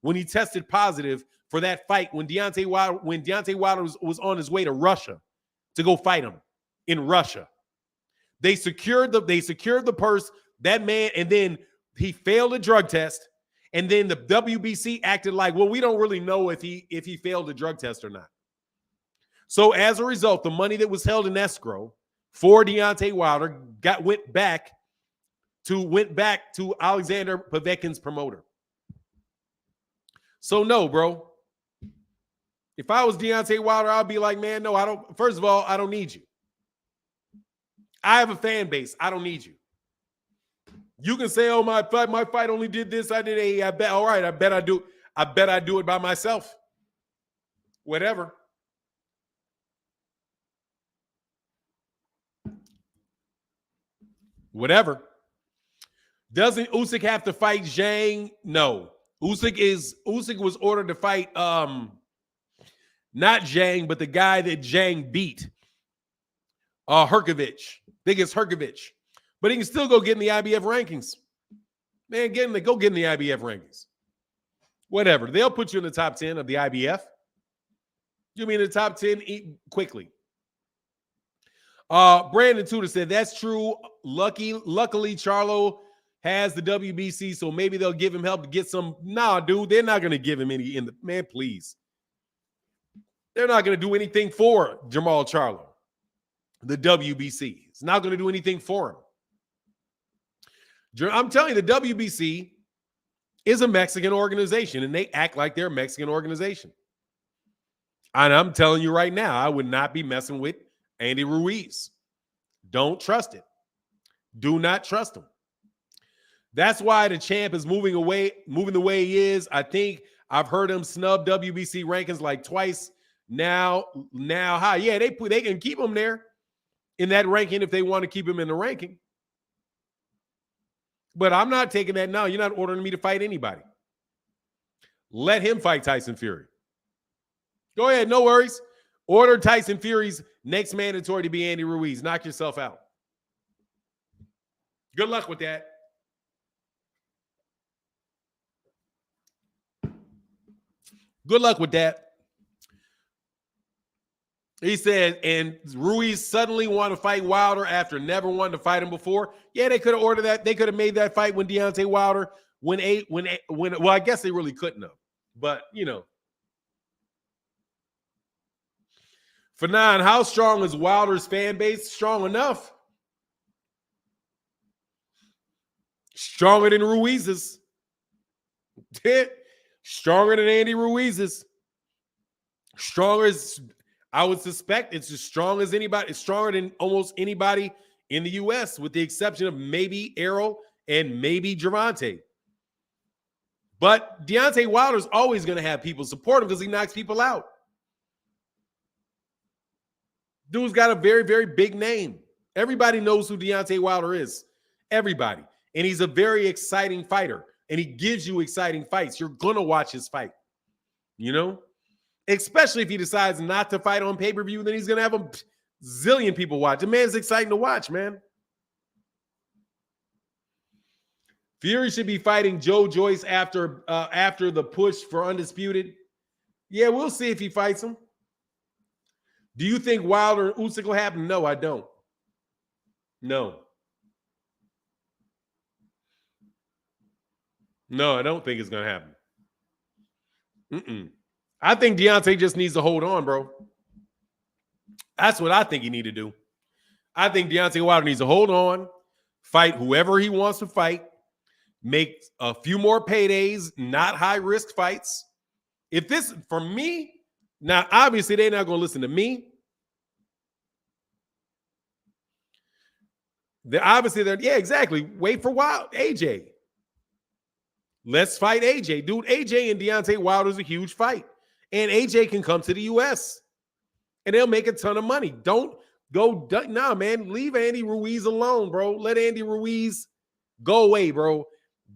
when he tested positive for that fight when Deontay Wilder was on his way to Russia to go fight him in Russia. They secured the purse, that man, and then he failed a drug test, and then the WBC acted like, well, we don't really know if he failed a drug test or not. So as a result, the money that was held in escrow for Deontay Wilder went back to Alexander Povetkin's promoter. So no, bro. If I was Deontay Wilder, I'd be like, man, no, I don't. First of all, I don't need you. I have a fan base. I don't need you. You can say, oh, my fight only did this. I did I bet. All right, I bet I do. I bet I do it by myself. Whatever. Whatever. Doesn't Usyk have to fight Zhang? No. Usyk was ordered to fight not Zhang, but the guy that Zhang beat. Herkovich. I think it's Herkovich. But he can still go get in the IBF rankings. Man, go get in the IBF rankings. Whatever. They'll put you in the top 10 of the IBF. You mean the top 10 quickly. Brandon Tudor said, that's true. Luckily, Charlo has the WBC, so maybe they'll give him help to get some. Nah, dude, they're not going to give him any man, please. They're not going to do anything for Jermall Charlo. The WBC. It's not going to do anything for him. I'm telling you, the WBC is a Mexican organization, and they act like they're a Mexican organization. And I'm telling you right now, I would not be messing with Andy Ruiz. Don't trust it. Do not trust him. That's why the champ is moving the way he is. I think I've heard him snub WBC rankings like twice now. How? Yeah, they can keep him there in that ranking if they want to keep him in the ranking. But I'm not taking that now. You're not ordering me to fight anybody. Let him fight Tyson Fury. Go ahead, no worries. Order Tyson Fury's next mandatory to be Andy Ruiz. Knock yourself out. Good luck with that. Good luck with that. He said, and Ruiz suddenly want to fight Wilder after never wanted to fight him before. Yeah, they could have ordered that. They could have made that fight when Deontay Wilder, well, I guess they really couldn't have. But, you know. For 9, how strong is Wilder's fan base? Strong enough. Stronger than Ruiz's. Stronger than Andy Ruiz's. Stronger as I would suspect it's as strong as anybody. It's stronger than almost anybody in the U.S. with the exception of maybe Errol and maybe Gervonta. But Deontay Wilder's always going to have people support him because he knocks people out. Dude's got a very, very big name. Everybody knows who Deontay Wilder is. Everybody. And he's a very exciting fighter. And he gives you exciting fights. You're going to watch his fight. You know? Especially if he decides not to fight on pay-per-view, then he's going to have a zillion people watch. The man's exciting to watch, man. Fury should be fighting Joe Joyce after the push for Undisputed. Yeah, we'll see if he fights him. Do you think Wilder and Usyk will happen? No, I don't. No. No, I don't think it's going to happen. I think Deontay just needs to hold on, bro. That's what I think he need to do. I think Deontay Wilder needs to hold on, fight whoever he wants to fight, make a few more paydays, not high-risk fights. If this, for me, now, obviously, they're not going to listen to me. Yeah, exactly. Wait for AJ. Let's fight AJ. Dude, AJ and Deontay Wilder is a huge fight. And AJ can come to the U.S. and they'll make a ton of money. Don't Nah, man. Leave Andy Ruiz alone, bro. Let Andy Ruiz go away, bro.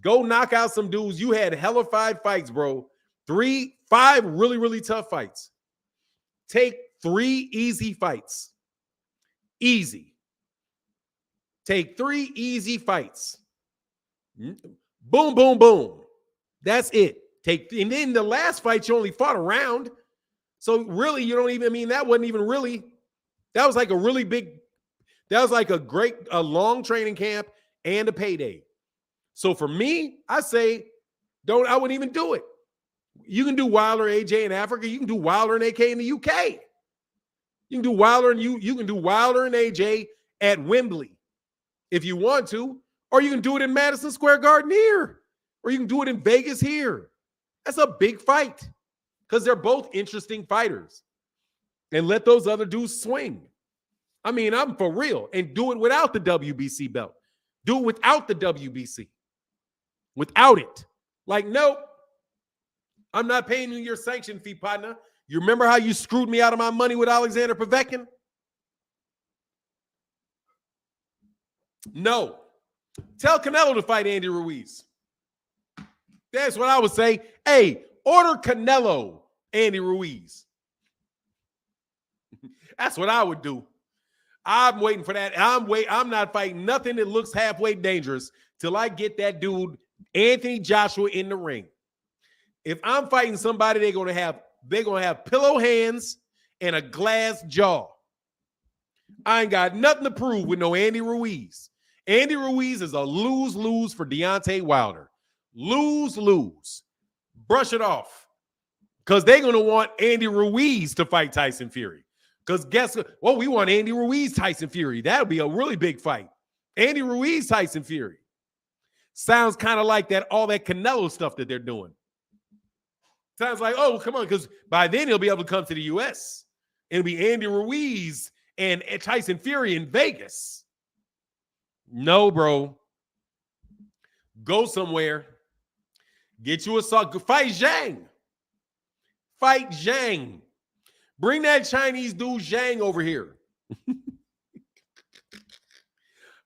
Go knock out some dudes. You had hella 5 fights, bro. 5 really, really tough fights. Take 3 easy fights. Easy. Take 3 easy fights. Boom, boom, boom. That's it. And then the last fight, you only fought a round. So really, you don't even, I mean, that wasn't even really, that was like a really big, that was like a long training camp and a payday. So for me, I say, I wouldn't even do it. You can do Wilder, AJ in Africa. You can do Wilder and AK in the UK. You can do Wilder and you can do Wilder and AJ at Wembley if you want to, or you can do it in Madison Square Garden here, or you can do it in Vegas here. That's a big fight because they're both interesting fighters. And let those other dudes swing. I mean, I'm for real. And do it without the WBC belt. Do it without the WBC. Without it. Like, nope. I'm not paying you your sanction fee, partner. You remember how you screwed me out of my money with Alexander Povetkin? No. Tell Canelo to fight Andy Ruiz. That's what I would say. Hey, order Canelo, Andy Ruiz. That's what I would do. I'm waiting for that. I'm not fighting nothing that looks halfway dangerous till I get that dude, Anthony Joshua, in the ring. If I'm fighting somebody, they're gonna have pillow hands and a glass jaw. I ain't got nothing to prove with no Andy Ruiz. Andy Ruiz is a lose-lose for Deontay Wilder. Lose-lose. Brush it off. Because they're going to want Andy Ruiz to fight Tyson Fury. Because guess what? Well, we want Andy Ruiz, Tyson Fury. That would be a really big fight. Andy Ruiz, Tyson Fury. Sounds kind of like that, all that Canelo stuff that they're doing. Sounds like, oh, come on, because by then he'll be able to come to the U.S. It'll be Andy Ruiz and Tyson Fury in Vegas. No, bro. Go somewhere. Get you a sock. Fight Zhang. Fight Zhang. Bring that Chinese dude Zhang over here.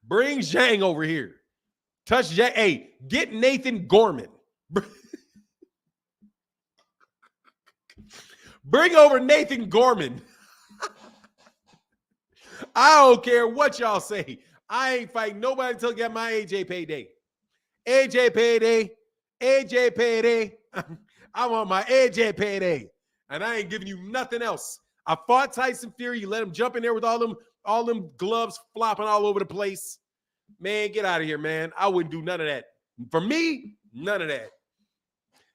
Bring Zhang over here. Touch Zhang. Hey, get Nathan Gorman. Bring over Nathan Gorman. I don't care what y'all say. I ain't fighting nobody until I get my AJ payday. AJ payday. AJ payday. I want my AJ payday. And I ain't giving you nothing else. I fought Tyson Fury. You let him jump in there with all them gloves flopping all over the place. Man, get out of here, man. I wouldn't do none of that. For me, none of that.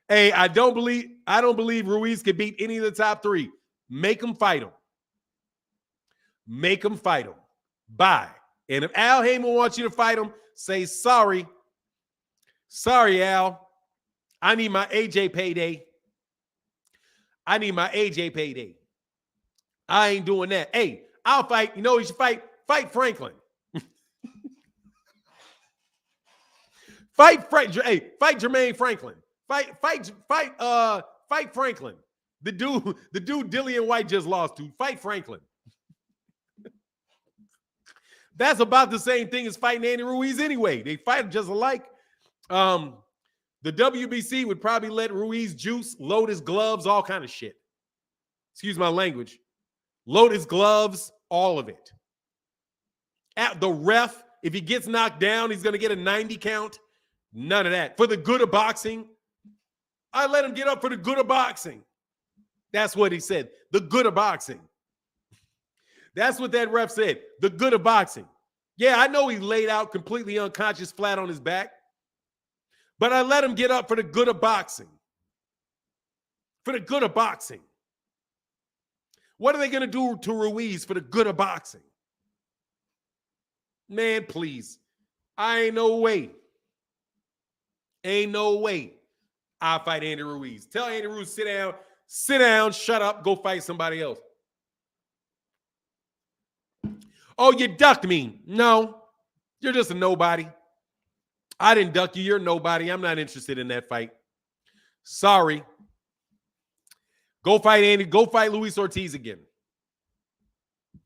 Hey, I don't believe Ruiz could beat any of the top 3. Make him fight him. Make him fight him. Bye. And if Al Heyman wants you to fight him, say sorry. Sorry, Al. I need my AJ payday. I need my AJ payday. I ain't doing that. Hey, I'll fight. You know, you should fight Franklin. Fight Jermaine Franklin. Fight Franklin. The dude Dillian White just lost to. Fight Franklin. That's about the same thing as fighting Andy Ruiz anyway. They fight just alike. The WBC would probably let Ruiz juice, load his gloves, all kind of shit. Excuse my language. Load his gloves, all of it. At the ref, if he gets knocked down, he's going to get a 90 count. None of that. For the good of boxing, I let him get up for the good of boxing. That's what he said. The good of boxing. That's what that ref said. The good of boxing. Yeah, I know he laid out completely unconscious, flat on his back. But I let him get up for the good of boxing. For the good of boxing. What are they going to do to Ruiz for the good of boxing? Man, please. Ain't no way. Ain't no way I'll fight Andy Ruiz. Tell Andy Ruiz, sit down, shut up, go fight somebody else. Oh, you ducked me. No, you're just a nobody. I didn't duck you. You're nobody. I'm not interested in that fight. Sorry. Go fight Andy. Go fight Luis Ortiz again.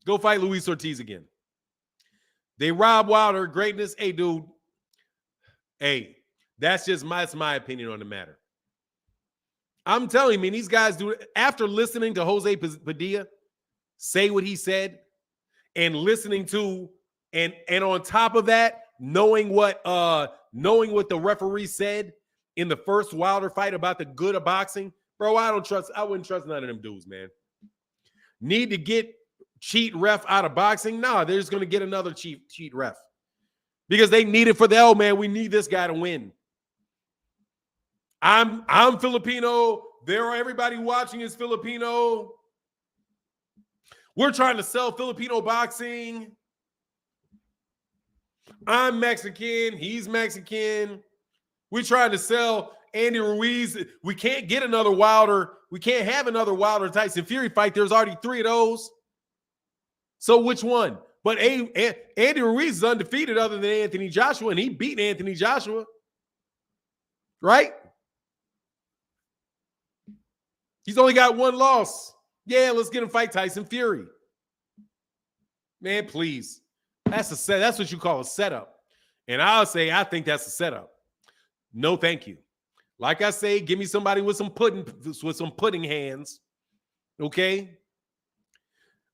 Go fight Luis Ortiz again. They rob Wilder greatness. Hey, dude. Hey, that's my opinion on the matter. I'm telling you, man, these guys do it. After listening to Jose Padilla say what he said and listening to and on top of that, knowing what the referee said in the first Wilder fight about the good of boxing, bro, I wouldn't trust none of them dudes, man. Need to get cheat ref out of boxing? Nah, they're just going to get another cheat ref because they need it for the old man. We need this guy to win. I'm Filipino. Everybody watching is Filipino. We're trying to sell Filipino boxing. I'm Mexican. He's Mexican. We're trying to sell Andy Ruiz. We can't get another Wilder. We can't have another Wilder Tyson Fury fight. There's already 3 of those. So which one? But Andy Ruiz is undefeated other than Anthony Joshua, and he beat Anthony Joshua. Right? He's only got 1 loss. Yeah, let's get him fight Tyson Fury. Man, please. That's what you call a setup. And I'll say I think that's a setup. No, thank you. Like I say, give me somebody with some pudding hands. Okay?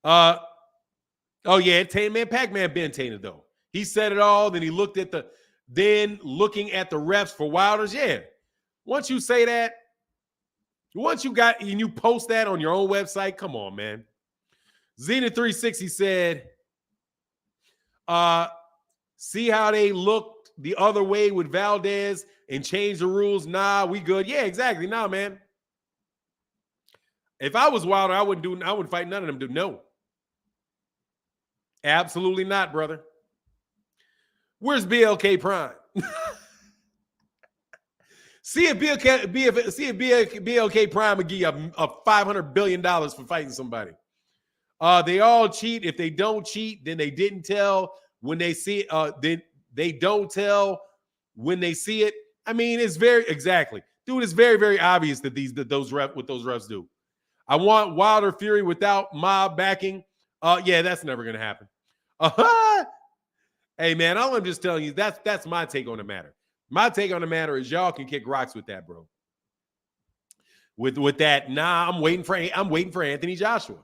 Oh yeah, man, Pac-Man been tainted though. He said it all, then he looked at looking at the refs for Wilders. Yeah. Once you say that, once you got and you post that on your own website, come on, man. Zenith 360 said, see how they looked the other way with Valdez and change the rules? Nah, we good. Yeah, exactly. Nah, man. If I was Wilder, I wouldn't fight none of them. No. Absolutely not, brother. Where's BLK Prime? See if BLK Prime would give you a $500 billion for fighting somebody. They all cheat. If they don't cheat, then they didn't tell when they see it. Then they don't tell when they see it. I mean, it's exactly, dude. It's very, very obvious that those refs do. I want Wilder Fury without mob backing. Yeah, that's never gonna happen. Hey, man, all I'm just telling you, that's my take on the matter. My take on the matter is y'all can kick rocks with that, bro. With that, nah, I'm waiting for Anthony Joshua.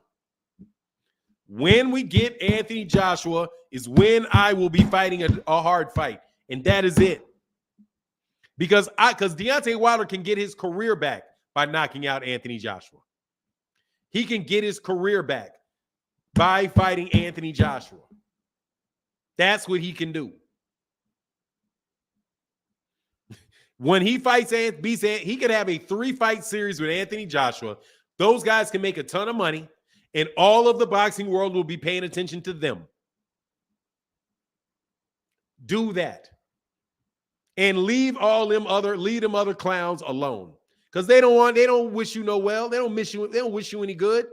When we get Anthony Joshua is when I will be fighting a hard fight, and that is it. Because Deontay Wilder can get his career back by knocking out Anthony Joshua. He can get his career back by fighting Anthony Joshua. That's what he can do. When he fights he could have a 3-fight series with Anthony Joshua. Those guys can make a ton of money, and all of the boxing world will be paying attention to them. Do that. And leave them other clowns alone. Because they don't wish you no well. They don't wish you any good.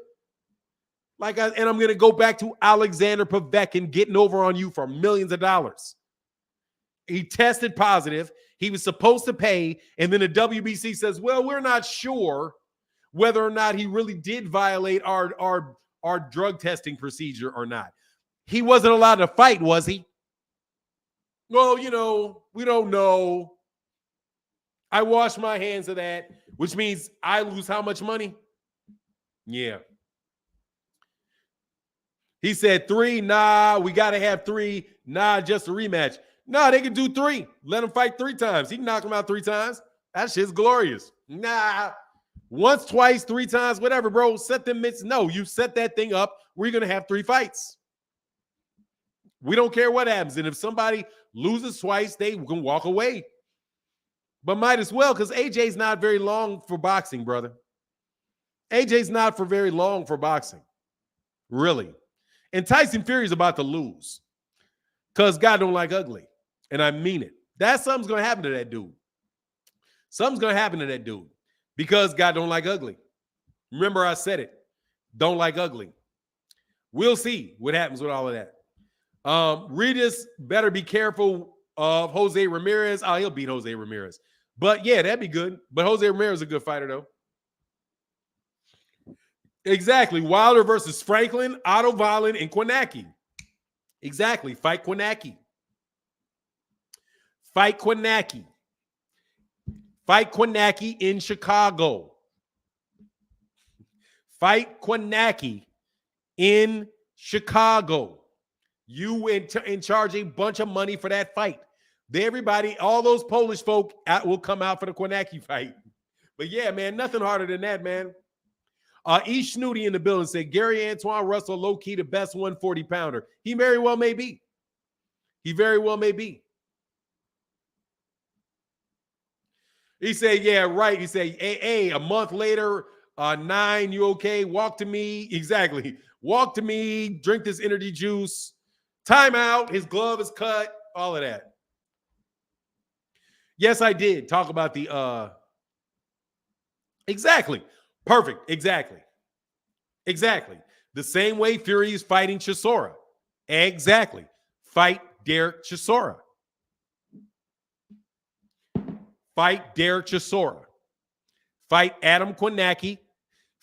And I'm going to go back to Alexander Povetkin getting over on you for millions of dollars. He tested positive. He was supposed to pay. And then the WBC says, well, we're not sure whether or not he really did violate our drug testing procedure or not. He wasn't allowed to fight, was he? Well, we don't know. I wash my hands of that, which means I lose how much money? Yeah. He said 3. Nah, we got to have 3. Nah, just a rematch. Nah, they can do 3. Let him fight 3 times. He can knock him out 3 times. That shit's glorious. Nah, once, twice, 3 times, whatever, bro. Set them mitts. No, you set that thing up. We're going to have 3 fights. We don't care what happens. And if somebody loses twice, they can walk away. But might as well, because AJ's not very long for boxing, brother. AJ's not for very long for boxing. Really. And Tyson Fury's about to lose. Because God don't like ugly. And I mean it. Something's going to happen to that dude. Something's going to happen to that dude. Because God don't like ugly. Remember I said it. Don't like ugly. We'll see what happens with all of that. Regis better be careful of Jose Ramirez. Oh, he'll beat Jose Ramirez. But yeah, that'd be good. But Jose Ramirez is a good fighter, though. Exactly. Wilder versus Franklin, Otto Wallin, and Kwanaki. Exactly. Fight Kwanaki. Fight Kwanaki. Fight Kwanaki in Chicago. Fight Kwanaki in Chicago. You in charge a bunch of money for that fight. Everybody, all those Polish folk will come out for the Kwanaki fight. But yeah, man, nothing harder than that, man. E. Snooty in the building said, Gary Antoine Russell, low-key the best 140-pounder. He very well may be. He very well may be. He said, yeah, right. He said, hey, a month later, 9, you okay? Walk to me. Exactly. Walk to me, drink this energy juice. Timeout. His glove is cut. All of that. Yes, I did talk about the exactly. Perfect. Exactly. Exactly. The same way Fury is fighting Chisora. Exactly. Fight Derek Chisora. Fight Derek Chisora. Fight Adam Kwanaki.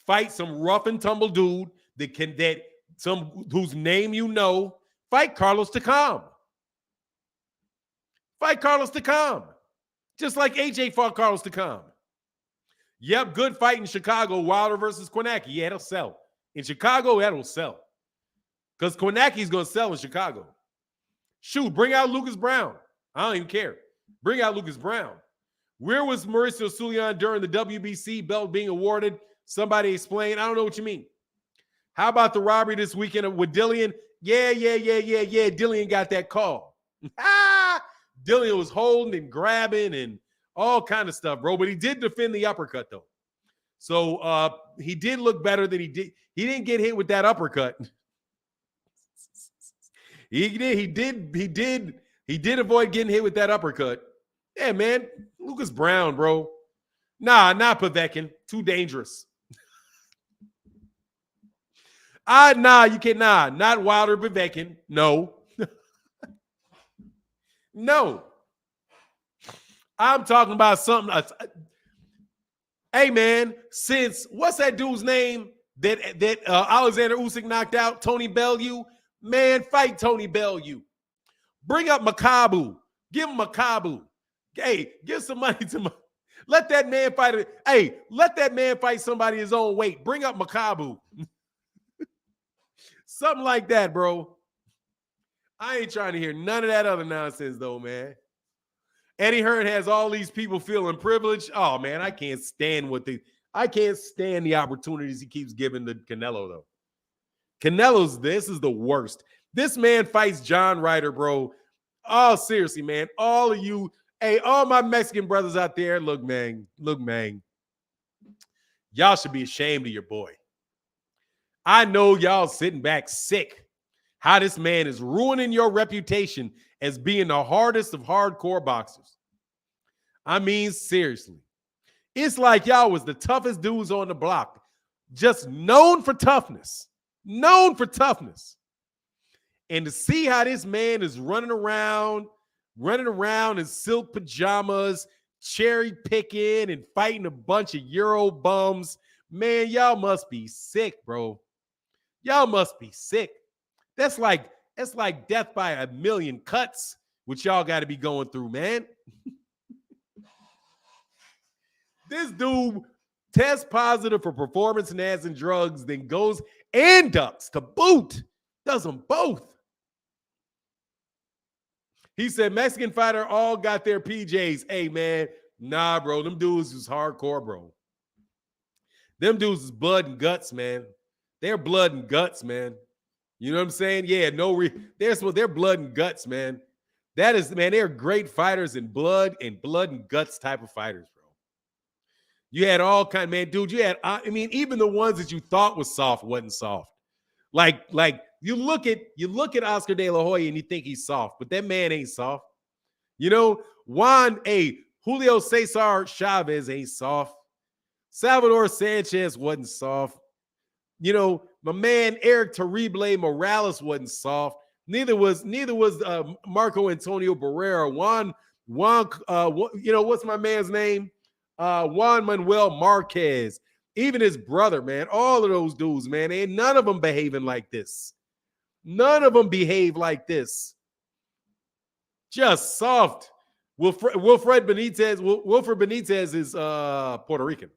Fight some rough and tumble dude whose name you know. Fight Carlos Takam. Fight Carlos Takam. Just like AJ fought Carlos Takam. Yep, good fight in Chicago. Wilder versus Kwanaki. Yeah, it'll sell. In Chicago, that'll sell. Because Kwanaki's going to sell in Chicago. Shoot, bring out Lucas Brown. I don't even care. Bring out Lucas Brown. Where was Mauricio Sullivan during the WBC belt being awarded? Somebody explain. I don't know what you mean. How about the robbery this weekend with Dillian? Yeah. Dillian got that call. Dillian was holding and grabbing and all kind of stuff, bro. But he did defend the uppercut, though. So he did look better than he did. He didn't get hit with that uppercut. He did avoid getting hit with that uppercut. Yeah, man. Lucas Brown, bro. Nah, not Povetkin. Too dangerous. You can't. Not Wilder, Povetkin. No. No. I'm talking about something. Hey, man, since what's that dude's name that Alexander Usyk knocked out? Tony Bellew. Man, fight Tony Bellew. Bring up Makabu. Give him Makabu. Hey, give some money to let that man fight. Hey, let that man fight somebody his own weight. Bring up Makabu. Something like that, bro. I ain't trying to hear none of that other nonsense, though, man. Eddie Hearn has all these people feeling privileged. Oh, man, I can't stand the opportunities he keeps giving to Canelo, though. This is the worst. This man fights John Ryder, bro. Oh, seriously, man. All of you, hey, all my Mexican brothers out there, look, man. Y'all should be ashamed of your boy. I know y'all sitting back sick. How this man is ruining your reputation as being the hardest of hardcore boxers. I mean, seriously. It's like y'all was the toughest dudes on the block. Just known for toughness. And to see how this man is running around in silk pajamas, cherry picking and fighting a bunch of Euro bums. Man, y'all must be sick, bro. Y'all must be sick. That's like death by a million cuts, which y'all got to be going through, man. This dude tests positive for performance-enhancing drugs, then goes and ducks to boot. Does them both. He said Mexican fighter all got their PJs. Hey, man, nah, bro. Them dudes is hardcore, bro. Them dudes is blood and guts, man. They're blood and guts, man. You know what I'm saying? Yeah, they're blood and guts, man. That is, man, they're great fighters in blood and guts type of fighters, bro. You had all kind, man, dude. You had, I mean, even the ones that you thought was soft wasn't soft. Like you look at Oscar De La Hoya and you think he's soft, but that man ain't soft. You know, Julio Cesar Chavez ain't soft. Salvador Sanchez wasn't soft. You know, my man Eric Terrible Morales wasn't soft. Neither was Marco Antonio Barrera. Juan, you know, what's my man's name? Juan Manuel Marquez. Even his brother, man. All of those dudes, man. Ain't none of them behaving like this. None of them behave like this. Just soft. Wilfred Benitez is Puerto Rican.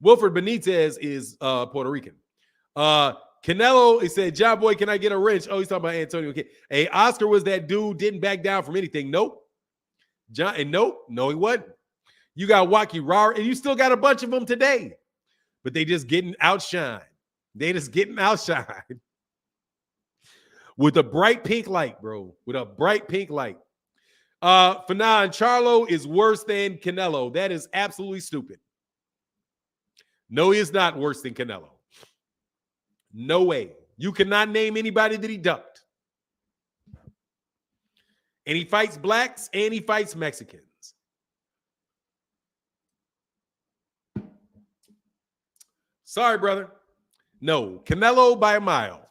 Wilfred Benitez is Puerto Rican. Canelo, he said, John Boy, can I get a wrench? Oh, he's talking about Antonio. Hey, Oscar was that dude, didn't back down from anything. Nope. No, he wasn't. You got Wacky Rar, and you still got a bunch of them today. But they just getting outshined. They just getting outshined. With a bright pink light, bro. With a bright pink light. Fanon, Charlo is worse than Canelo. That is absolutely stupid. No, he is not worse than Canelo. No way. You cannot name anybody that he ducked. And he fights blacks and he fights Mexicans. Sorry, brother. No, Canelo by a mile.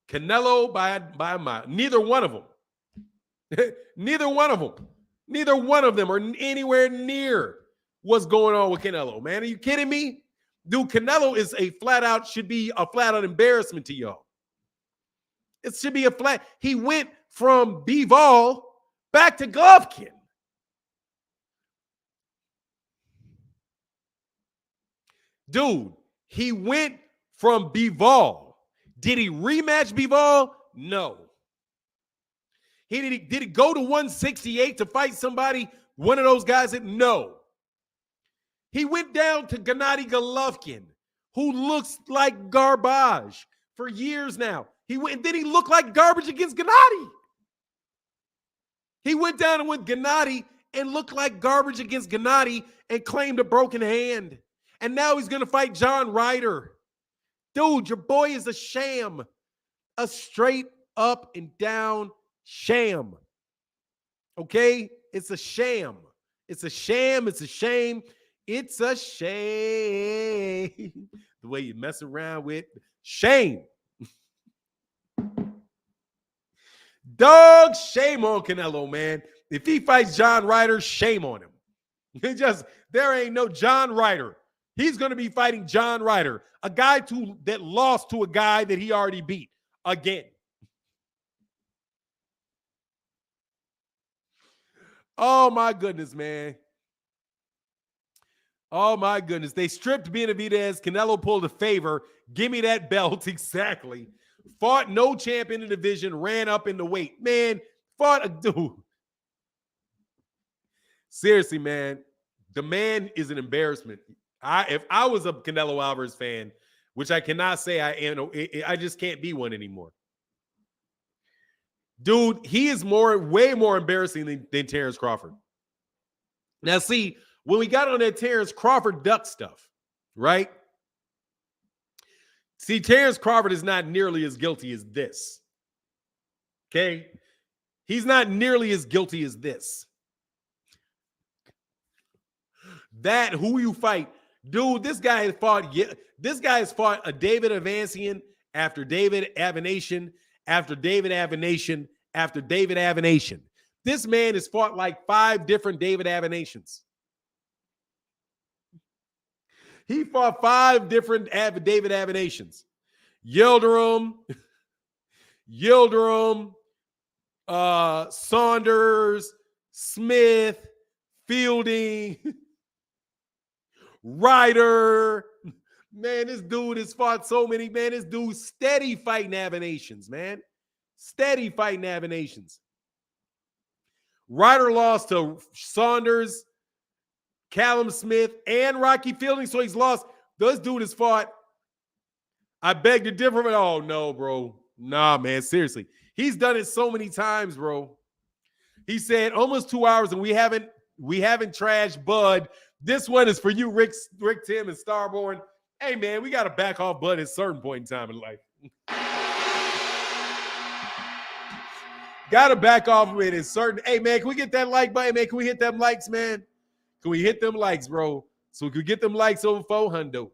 Canelo by a mile. Neither one of them. Neither one of them. Neither one of them are anywhere near what's going on with Canelo, man. Are you kidding me? Dude, Canelo is should be a flat out embarrassment to y'all. It should be a flat. He went from Bivol back to Golovkin. Dude, he went from Bivol. Did he rematch Bivol? No. Did he go to 168 to fight somebody, one of those guys? No. He went down to Gennady Golovkin, who looks like garbage for years now. Did he look like garbage against Gennady? He went down and with Gennady and looked like garbage against Gennady and claimed a broken hand. And now he's going to fight John Ryder. Dude, your boy is a sham. A straight up and down sham. Okay? It's a sham. It's a sham. It's a shame. It's a shame. The way you mess around with shame. Dog, shame on Canelo, man. If he fights John Ryder, shame on him. There ain't no John Ryder. He's going to be fighting John Ryder, a guy that lost to a guy that he already beat again. Oh, my goodness, man. Oh, my goodness. They stripped Benavidez. Canelo pulled a favor. Give me that belt. Exactly. Fought no champ in the division. Ran up in the weight. Man, fought a dude. Seriously, man. The man is an embarrassment. If I was a Canelo Alvarez fan, which I cannot say I am, I just can't be one anymore. Dude, he is way more embarrassing than Terence Crawford. Now, see, when we got on that Terence Crawford duck stuff, right? See, Terence Crawford is not nearly as guilty as this. Okay? He's not nearly as guilty as this. That, who you fight. Dude, this guy has fought a David Avancian after David Avenation after David Avenation after David Avenation. This man has fought like 5 different David Avenations. He fought 5 different David Avenations. Yildirim, Saunders, Smith, Fielding, Ryder. Man, this dude has fought so many. Man, this dude steady fighting Avenations, man. Steady fighting Avenations. Ryder lost to Saunders, Callum Smith, and Rocky Fielding, so he's lost. This dude has fought. I beg to differ, but oh no, bro. Nah, man, seriously. He's done it so many times, bro. He said almost 2 hours, and we haven't trashed Bud. This one is for you, Rick, Tim, and Starborn. Hey, man, we got to back off Bud at a certain point in time in life. Got to back off with it certain. Hey, man, can we get that like button, man? Can we hit them likes, man? Can we hit them likes, bro? So we could get them likes over 400.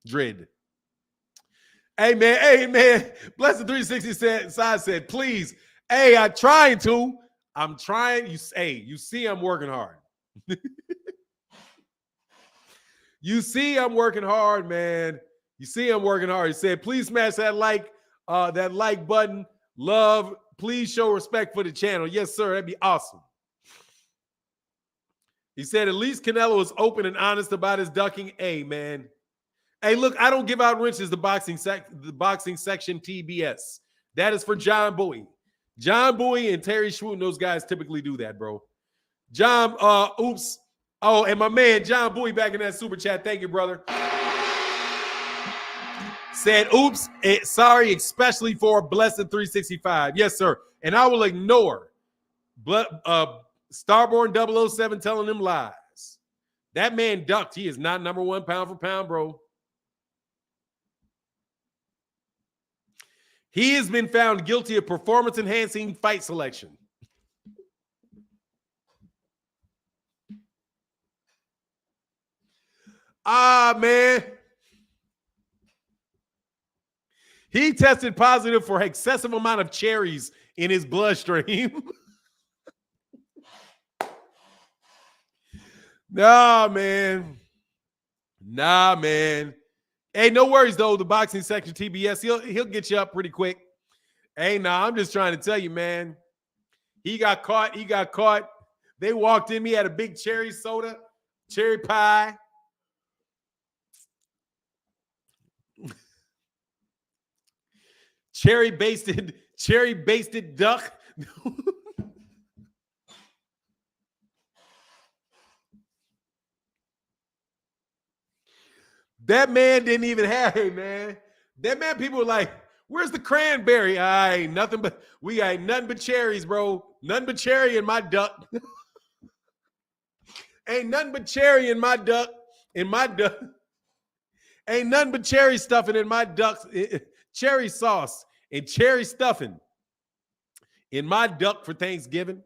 Dread. Hey, man. Blessed 360 said, please. Hey, I'm trying. You see I'm working hard. You see, I'm working hard, man. You see, I'm working hard. He said, please smash that like button. Love, please show respect for the channel. Yes, sir. That'd be awesome. He said, at least Canelo is open and honest about his ducking. Hey, man. Hey, look, I don't give out wrenches, the boxing section TBS. That is for John Bowie. John Bowie and Terry Schwooten, those guys typically do that, bro. John, oops. Oh, and my man, John Bowie, back in that super chat. Thank you, brother. Said, oops, sorry, especially for Blessed 365. Yes, sir. And I will ignore Starborn 007 telling them lies. That man ducked. He is not number one pound for pound, bro. He has been found guilty of performance-enhancing fight selection. Man. He tested positive for excessive amount of cherries in his bloodstream. Nah, man. Hey, no worries, though. The boxing section TBS, he'll get you up pretty quick. Hey, nah, I'm just trying to tell you, man. He got caught. They walked in. He had a big cherry soda, cherry pie. Cherry basted duck. That man didn't even have, hey man. That man, people were like, where's the cranberry? We got nothing but cherries, bro. Nothing but cherry in my duck. Ain't nothing but cherry in my duck. Ain't nothing but cherry stuffing in my ducks. Cherry sauce and cherry stuffing in my duck for Thanksgiving.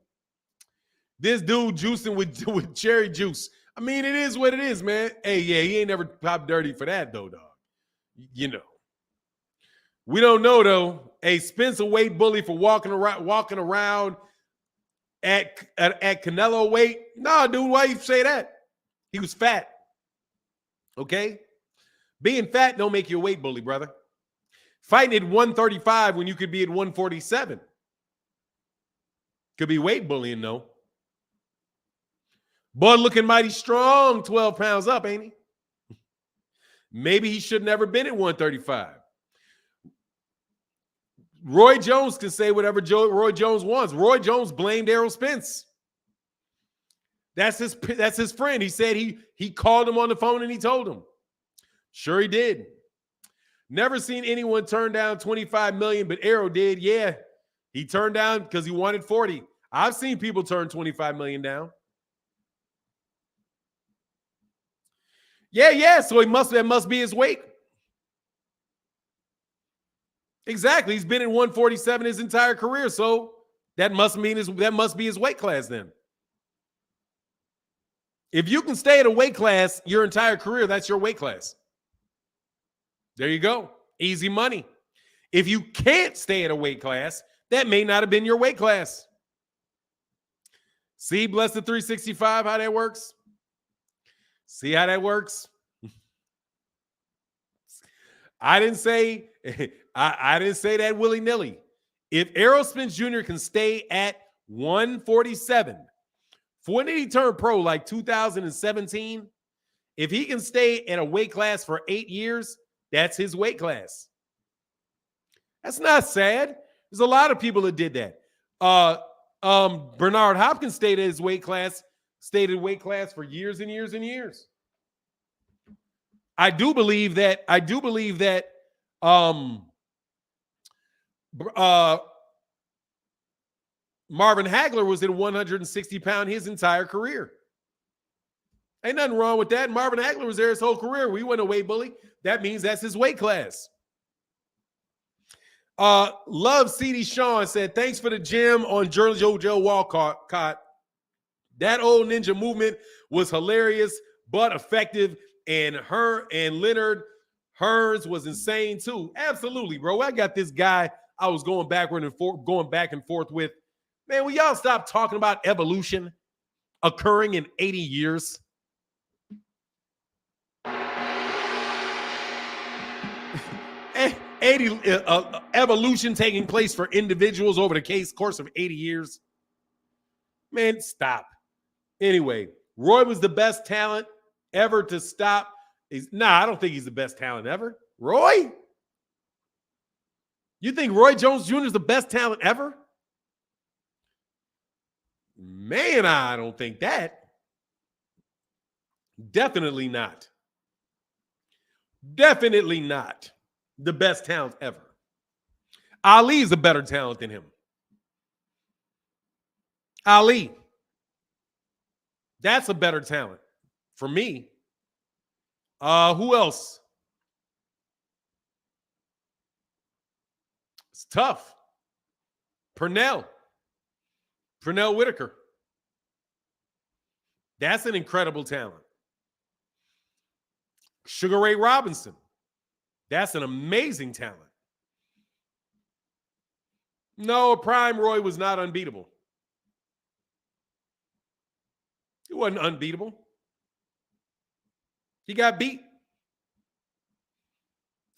This dude juicing with cherry juice. I mean, it is what it is, man. Hey, yeah, he ain't never popped dirty for that, though, dog. You know. We don't know, though. Hey, Spence a weight bully for walking around at Canelo weight. Nah, dude, why you say that? He was fat. Okay? Being fat don't make you a weight bully, brother. Fighting at 135 when you could be at 147. Could be weight bullying, though. Boy, looking mighty strong, 12 pounds up, ain't he? Maybe he should never been at 135. Roy Jones can say whatever Roy Jones wants. Roy Jones blamed Errol Spence. That's his friend. He said he called him on the phone and he told him. Sure he did. Never seen anyone turn down $25 million, but Errol did. Yeah, he turned down because he wanted 40. I've seen people turn $25 million down. Yeah. So that must be his weight. Exactly. He's been at 147 his entire career, so that must be his weight class then. If you can stay at a weight class your entire career, that's your weight class. There you go. Easy money. If you can't stay at a weight class, that may not have been your weight class. See, Blessed 365, how that works? See how that works? I didn't say that willy-nilly. If Errol Spence Jr. can stay at 147, for when did he turn pro? Like 2017? If he can stay at a weight class for 8 years, that's his weight class. That's not sad. There's a lot of people that did that. Bernard Hopkins stayed at his weight class, for years and years and years. I do believe that Marvin Hagler was at 160 pound his entire career. Ain't nothing wrong with that. Marvin Hagler was there his whole career. We wasn't a weight bully. That means that's his weight class. Love CD Sean said, thanks for the gym on JoJo Walcott. That old ninja movement was hilarious, but effective. And Leonard Hearns was insane too. Absolutely, bro. I got this guy I was going back and forth with. Man, will y'all stop talking about evolution occurring in 80 years? evolution taking place for individuals over the course of 80 years. Man, stop. Anyway, Roy was the best talent ever to stop. I don't think he's the best talent ever. Roy? You think Roy Jones Jr. is the best talent ever? Man, I don't think that. Definitely not. Definitely not the best talent ever. Ali is a better talent than him. Ali. That's a better talent for me. Who else? It's tough. Pernell Whitaker. That's an incredible talent. Sugar Ray Robinson. That's an amazing talent. No, Prime Roy was not unbeatable. He wasn't unbeatable. He got beat.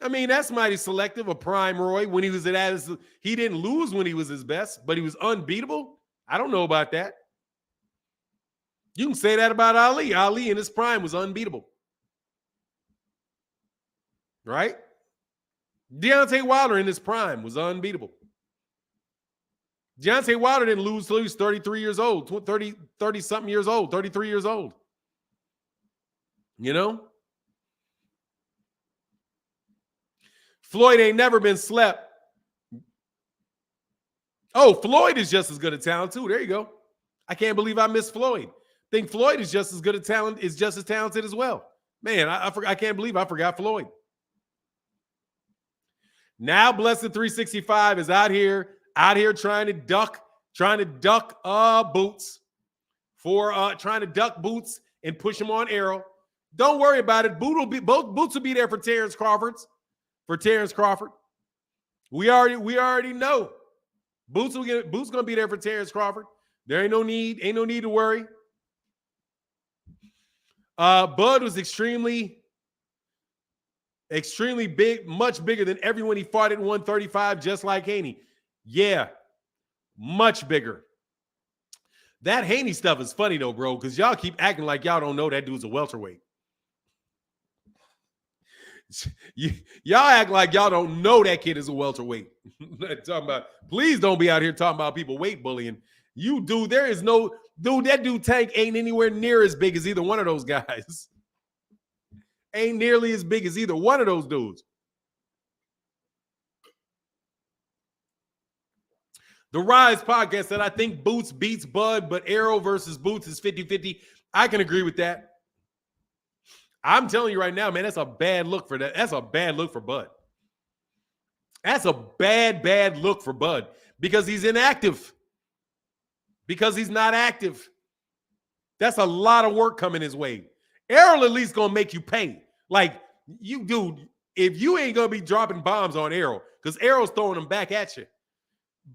I mean, that's mighty selective of Prime Roy when he was at his, he didn't lose when he was his best, but he was unbeatable. I don't know about that. You can say that about Ali. Ali in his prime was unbeatable. Right? Deontay Wilder in his prime was unbeatable. Deontay Wilder didn't lose till he was 33 years old, 30-something years old, 33 years old. You know? Floyd ain't never been slept. Oh, Floyd is just as good a talent, too. There you go. I can't believe I missed Floyd. Think Floyd is just as good a talent, is just as talented as well. Man, I can't believe I forgot Floyd. Now Blessed 365 is out here trying to duck boots trying to duck boots and push him on Arrow. Don't worry about it. Boots will be there for Terence Crawford. We already know. Boots gonna be there for Terence Crawford. There ain't no need to worry. Bud was extremely big, much bigger than everyone he fought at 135, just like Haney. Yeah, much bigger. That Haney stuff is funny though, bro, because y'all keep acting like y'all don't know that dude's a welterweight. Y'all act like y'all don't know that kid is a welterweight. Talking about, please don't be out here talking about people weight bullying. You do. There is no dude. That dude Tank ain't anywhere near as big as either one of those guys. Ain't nearly as big as either one of those dudes. The Rise podcast said, I think Boots beats Bud, but Arrow versus Boots is 50-50. I can agree with that. I'm telling you right now, man, that's a bad look for that. That's a bad look for Bud. That's a bad look for Bud because he's inactive. Because he's not active. That's a lot of work coming his way. Arrow at least gonna make you pay. Like, you, dude, if you ain't gonna be dropping bombs on Arrow, because Arrow's throwing them back at you.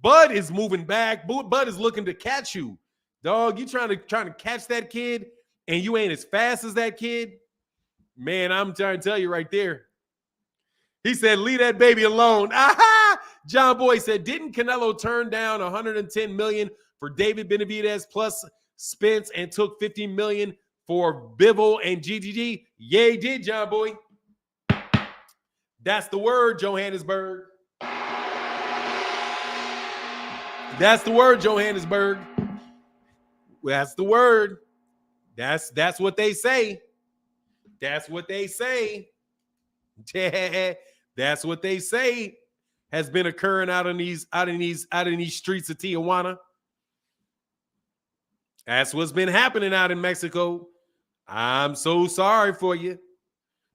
Bud is moving back. Bud is looking to catch you. Dog, you trying to catch that kid, and you ain't as fast as that kid. Man, I'm trying to tell you right there. He said, leave that baby alone. Aha! John Boy said, didn't Canelo turn down $110 million for David Benavidez plus Spence and took $50 million for Bivol and GGG? Yeah, he did, John Boy. That's the word, Johannesburg. That's the word, Johannesburg. That's the word. That's what they say. That's what they say. That's what they say has been occurring out in these streets of Tijuana. That's what's been happening out in Mexico. I'm so sorry for you.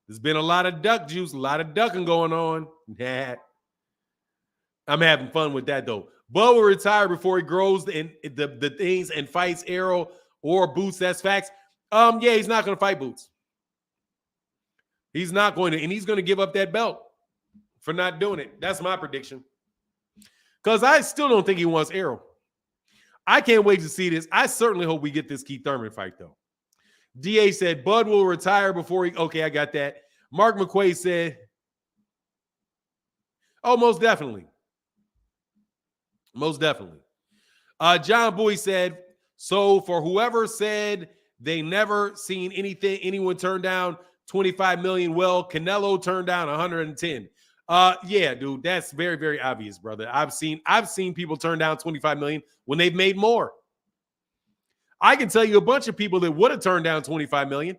There's been a lot of duck juice, a lot of ducking going on. I'm having fun with that though. Bud will retire before he grows the things and fights Arrow or Boots. That's facts. Yeah, he's not going to fight Boots. He's not going to, and he's going to give up that belt for not doing it. That's my prediction. Because I still don't think he wants Arrow. I can't wait to see this. I certainly hope we get this Keith Thurman fight, though. DA said, Bud will retire before he... Okay, I got that. Mark McQuaid said, Oh, most definitely. Most definitely. John Boy said, so for whoever said they never seen anyone turn down 25 million, well, Canelo turned down 110. Yeah, dude, that's very, very obvious, brother. I've seen people turn down 25 million when they've made more. I can tell you a bunch of people that would have turned down 25 million.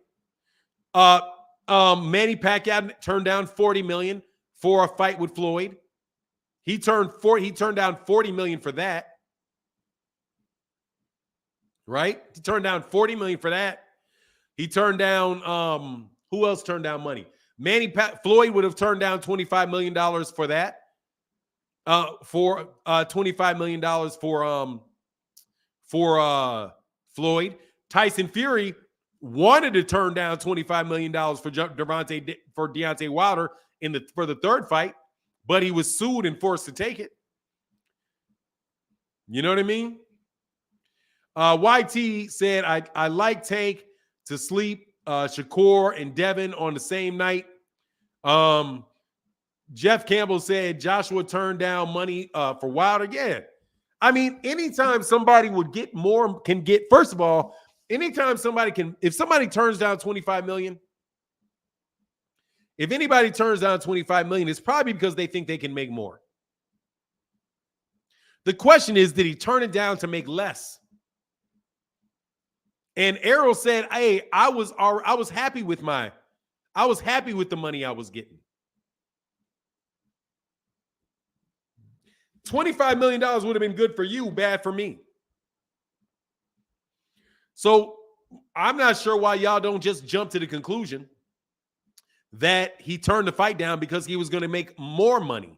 Manny Pacquiao turned down 40 million for a fight with Floyd. He turned down 40 million for that. Right? He turned down 40 million for that. He turned down who else turned down money? Floyd would have turned down $25 million for that. For $25 million for Floyd. Tyson Fury wanted to turn down $25 million for Deontay Wilder for the third fight, but he was sued and forced to take it. You know what I mean? YT said, I like take to sleep Shakur and Devin on the same night. Jeff Campbell said Joshua turned down money for Wilder. Yeah. I mean, anytime somebody first of all, anytime if somebody turns down 25 million, if anybody turns down 25 million, it's probably because they think they can make more. The question is, did he turn it down to make less? And Errol said, hey, I was happy with the money I was getting. $25 million would have been good for you, bad for me. So I'm not sure why y'all don't just jump to the conclusion that he turned the fight down because he was going to make more money.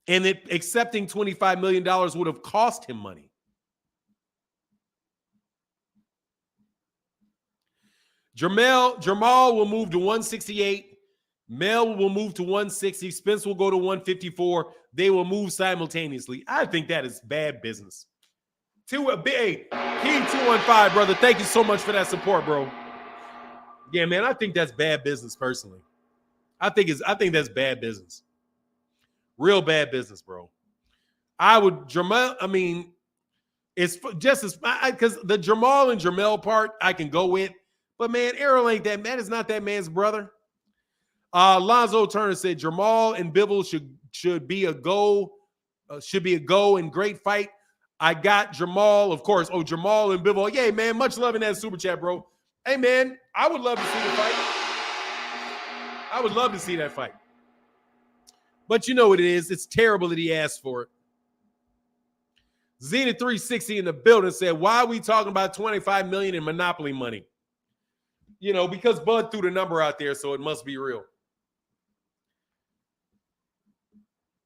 And that accepting $25 million would have cost him money. Jermall will move to 168. Mel will move to 160. Spence will go to 154. They will move simultaneously. I think that is bad business. Key 215, brother. Thank you so much for that support, bro. Yeah, man, I think that's bad business personally. I think that's bad business. Real bad business, bro. It's just as because the Jermall and Jermell part I can go with, but man, Errol ain't that. That is not that man's brother. Lonzo Turner said Jermall and Bivol should be a go and great fight. I got Jermall, of course. Oh, Jermall and Bivol. Yeah, man, much love in that super chat, bro. Hey, man, I would love to see the fight. I would love to see that fight. But you know what it is. It's terrible that he asked for it. Zenith 360 in the building said, why are we talking about 25 million in Monopoly money? You know, because Bud threw the number out there, so it must be real.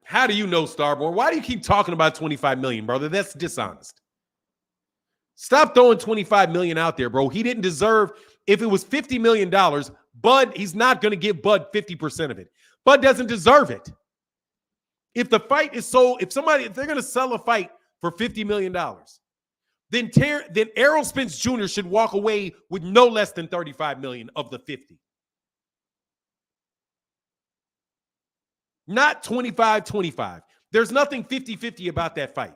How do you know, Starborn? Why do you keep talking about 25 million, brother? That's dishonest. Stop throwing 25 million out there, bro. He didn't deserve, if it was $50 million, Bud, he's not going to give Bud 50% of it. Bud doesn't deserve it. If the fight is sold, if they're going to sell a fight for $50 million, then Errol Spence Jr. should walk away with no less than 35 million of the 50. Not 25-25. There's nothing 50-50 about that fight.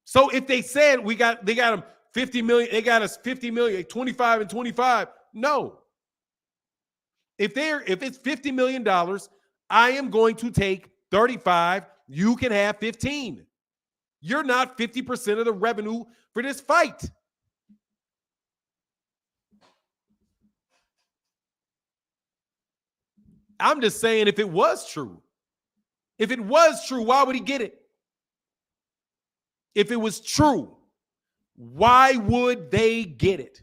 So if they said they got him 50 million, they got us 50 million, 25 and 25. No. If it's $50 million, I am going to take 35. You can have 15. You're not 50% of the revenue for this fight. I'm just saying, if it was true, why would he get it? If it was true, why would they get it?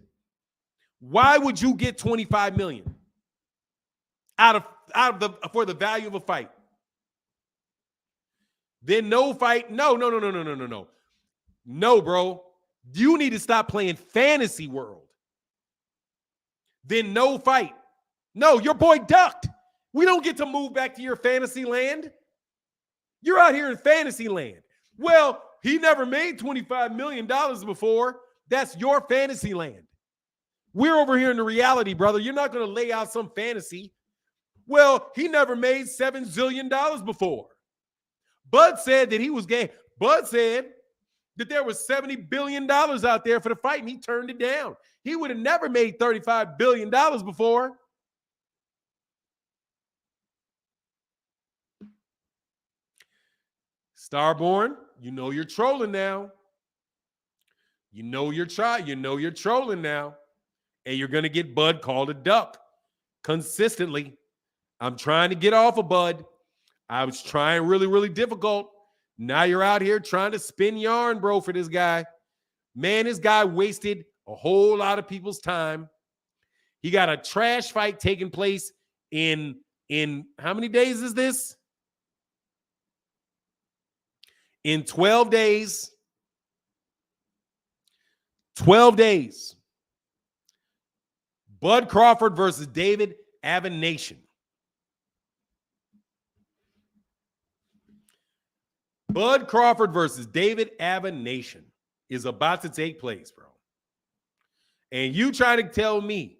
Why would you get 25 million for the value of a fight? Then no fight. No. No, bro. You need to stop playing fantasy world. Then no fight. No, your boy ducked. We don't get to move back to your fantasy land. You're out here in fantasy land. Well, he never made $25 million before. That's your fantasy land. We're over here in the reality, brother. You're not going to lay out some fantasy. Well, he never made $7 zillion before. Bud said that he was gay. Bud said that there was $70 billion out there for the fight, and he turned it down. He would have never made $35 billion before. Starborn, you know you're trolling now. You know you're trolling now. And you're going to get Bud called a duck consistently. I'm trying to get off of Bud. I was trying really, really difficult. Now you're out here trying to spin yarn, bro, for this guy. Man, this guy wasted a whole lot of people's time. He got a trash fight taking place in how many days is this? In 12 days. 12 days. Bud Crawford versus David Avenation. Bud Crawford versus David Avenation is about to take place, bro. And you try to tell me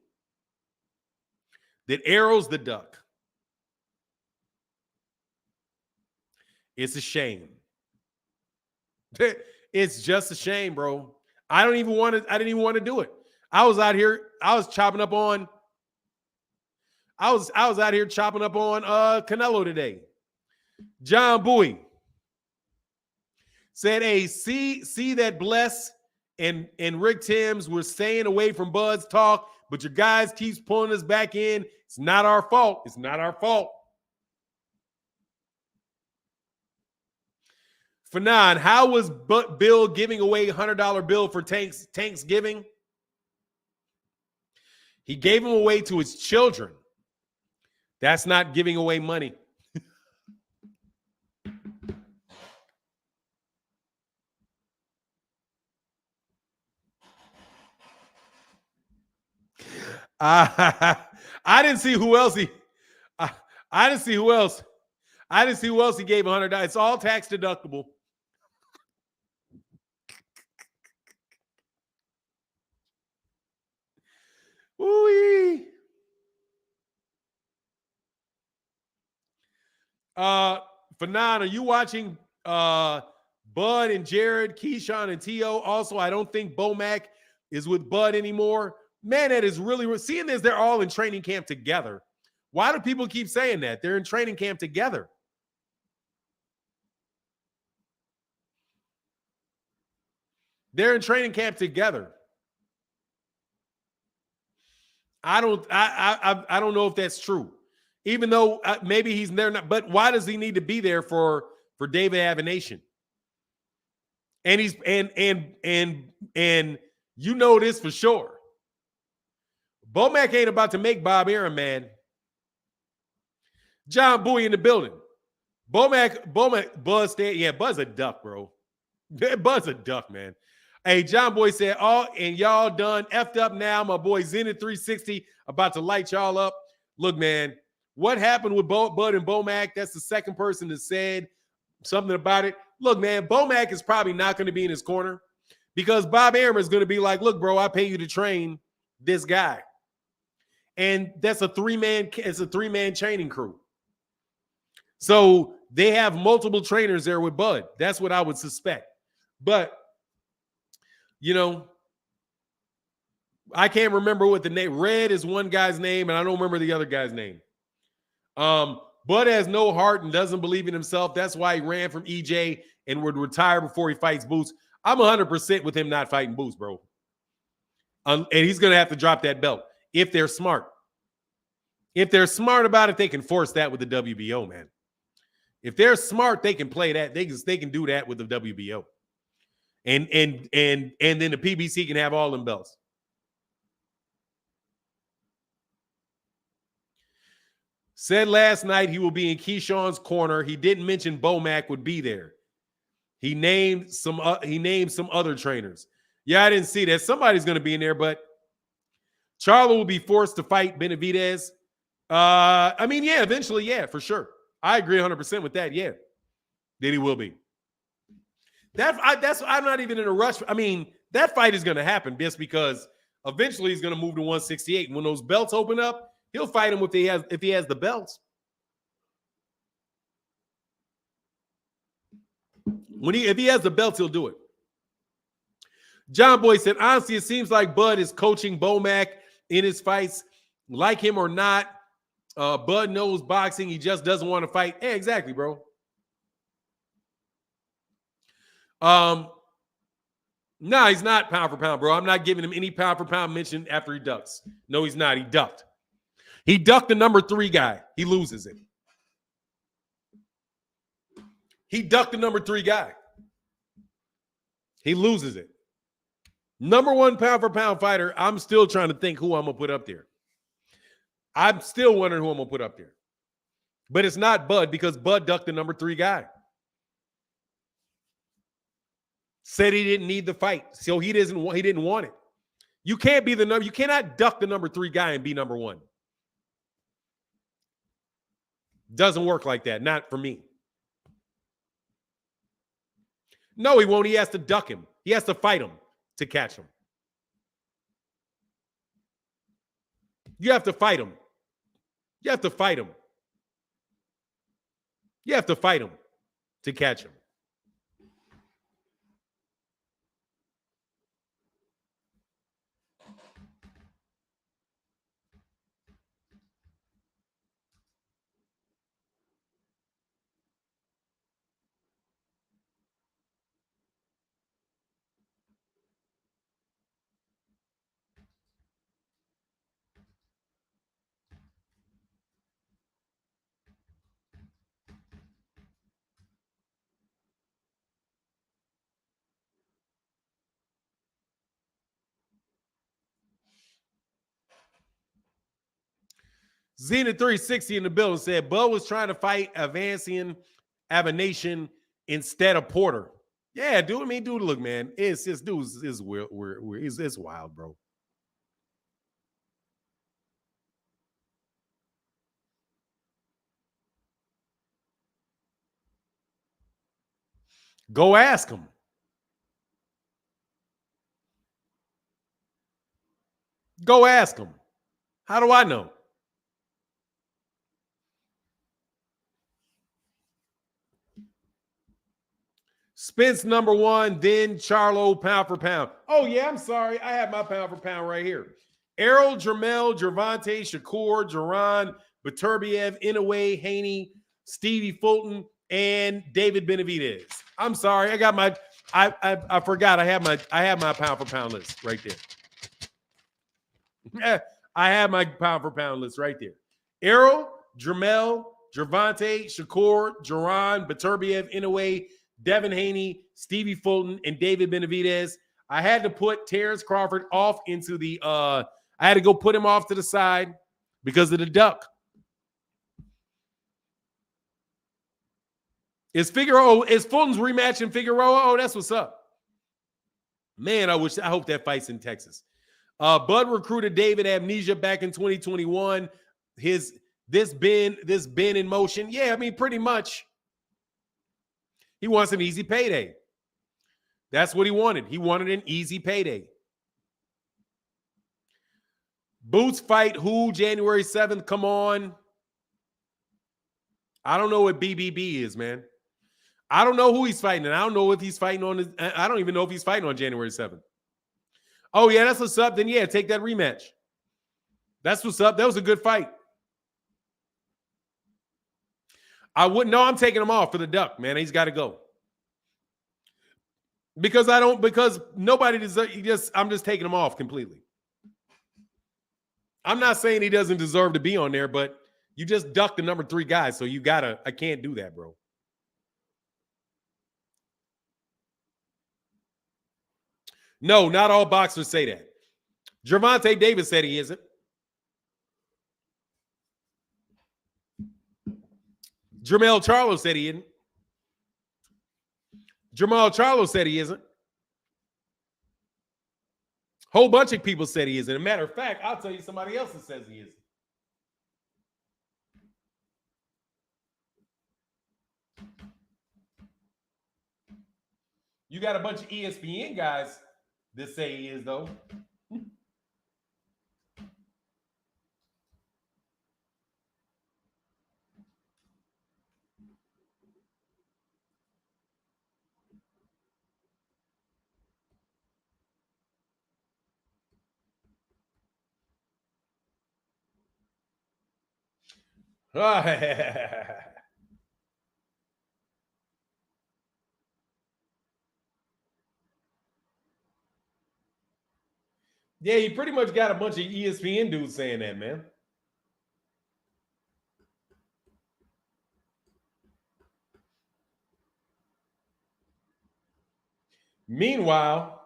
that Arrow's the duck. It's a shame. It's just a shame, bro. I didn't even want to do it. I was out here chopping up on Canelo today. John Bowie said, hey, see that Bless and Rick Timms were staying away from Bud's talk, but your guys keeps pulling us back in. It's not our fault. It's not our fault. Fanon, how was Bill giving away $100 bill for Tank's giving? He gave them away to his children. That's not giving away money. I didn't see who else I didn't see who else. I didn't see who else he gave $100. It's all tax deductible. Ooh-wee. Fanon, are you watching Bud and Jared, Keyshawn and Tszyu? Also, I don't think Bomac is with Bud anymore. Man, that is really seeing this. They're all in training camp together. Why do people keep saying that? They're in training camp together. They're in training camp together. I don't know if that's true. Even though maybe he's there not, but why does he need to be there for David Avenation? And he's and you know this for sure. Bomac ain't about to make Bob Arum, man. John Bowie in the building. Bomac, Buzz, yeah, Buzz a duck, bro. Buzz a duck, man. Hey, John Boy said, oh, and y'all done effed up now. My boy Zenith 360 about to light y'all up. Look, man, what happened with Bud and Bomac? That's the second person that said something about it. Look, man, Bomac is probably not going to be in his corner because Bob Arum is going to be like, look, bro, I pay you to train this guy. And that's a three-man training crew. So they have multiple trainers there with Bud. That's what I would suspect. But, you know, I can't remember what the name. Red is one guy's name, and I don't remember the other guy's name. Bud has no heart and doesn't believe in himself. That's why he ran from EJ and would retire before he fights Boots. I'm 100% with him not fighting Boots, bro. And he's going to have to drop that belt if they're smart. If they're smart about it, they can force that with the WBO, man. If they're smart, they can play that. They can do that with the WBO. And then the PBC can have all them belts. Said last night he will be in Keyshawn's corner. He didn't mention Bomac would be there. He named some other trainers. Yeah, I didn't see that. Somebody's going to be in there, but Charlo will be forced to fight Benavidez. I mean, yeah, eventually, yeah, for sure. I agree 100% with that. Yeah, that he will be. I'm not even in a rush. I mean, that fight is going to happen just because Eventually, he's going to move to 168. And when those belts open up, he'll fight him if he has the belts. If he has the belts, he'll do it. John Boy said, honestly, it seems like Bud is coaching Bomac in his fights. Like him or not, Bud knows boxing. He just doesn't want to fight. Yeah, exactly, bro. No, he's not pound for pound, bro. I'm not giving him any pound for pound mention after he ducks. No, he's not. He ducked. He ducked the number 3 guy. He loses it. He ducked the number 3 guy. He loses it. Number 1 pound for pound fighter. I'm still trying to think who I'm going to put up there. I'm still wondering who I'm going to put up there. But it's not Bud because Bud ducked the number 3 guy. Said he didn't need the fight, so he didn't want it. You can't be you cannot duck the number 3 guy and be number 1. Doesn't work like that. Not for me. No, he won't. He has to duck him. He has to fight him to catch him. You have to fight him. You have to fight him. You have to fight him to catch him. Zenith 360 in the building said Bud was trying to fight Avanation instead of Porter. Yeah, dude. I mean, dude, look, man, it's weird. It's wild, bro. Go ask him. Go ask him. How do I know? Spence number 1, then Charlo pound for pound. Oh, yeah, I'm sorry. I have my pound for pound right here. Errol, Jermell, Gervonta, Shakur, Duran, Beterbiev, Inoue, Haney, Stevie Fulton, and David Benavidez. I'm sorry. I got my I forgot I have my pound for pound list right there. I have my pound for pound list right there. Errol, Jermell, Gervonta, Shakur, Duran, Beterbiev, Inoue, Devin Haney, Stevie Fulton, and David Benavidez. I had to put Terence Crawford off into the I had to go put him off to the side because of the duck. Is Fulton's rematch in Figueroa? Oh, that's what's up. Man, I hope that fight's in Texas. Bud recruited David Amnesia back in 2021. This been in motion. Yeah, I mean, pretty much. He wants an easy payday. That's what he wanted. He wanted an easy payday. Boots fight who January 7th? Come on. I don't know what BBB is, man. I don't know who he's fighting. And I don't know if he's fighting on I don't even know if he's fighting on January 7th. Oh, yeah, that's what's up. Then, yeah, take that rematch. That's what's up. That was a good fight. I'm taking him off for the duck, man. He's got to go. Because nobody deserves, I'm just taking him off completely. I'm not saying he doesn't deserve to be on there, but you just ducked the number 3 guy, so I can't do that, bro. No, not all boxers say that. Gervonta Davis said he isn't. Jermell Charlo said he isn't. Jermall Charlo said he isn't. Whole bunch of people said he isn't. As a matter of fact, I'll tell you somebody else that says he isn't. You got a bunch of ESPN guys that say he is, though. Yeah, you pretty much got a bunch of ESPN dudes saying that, man. Meanwhile,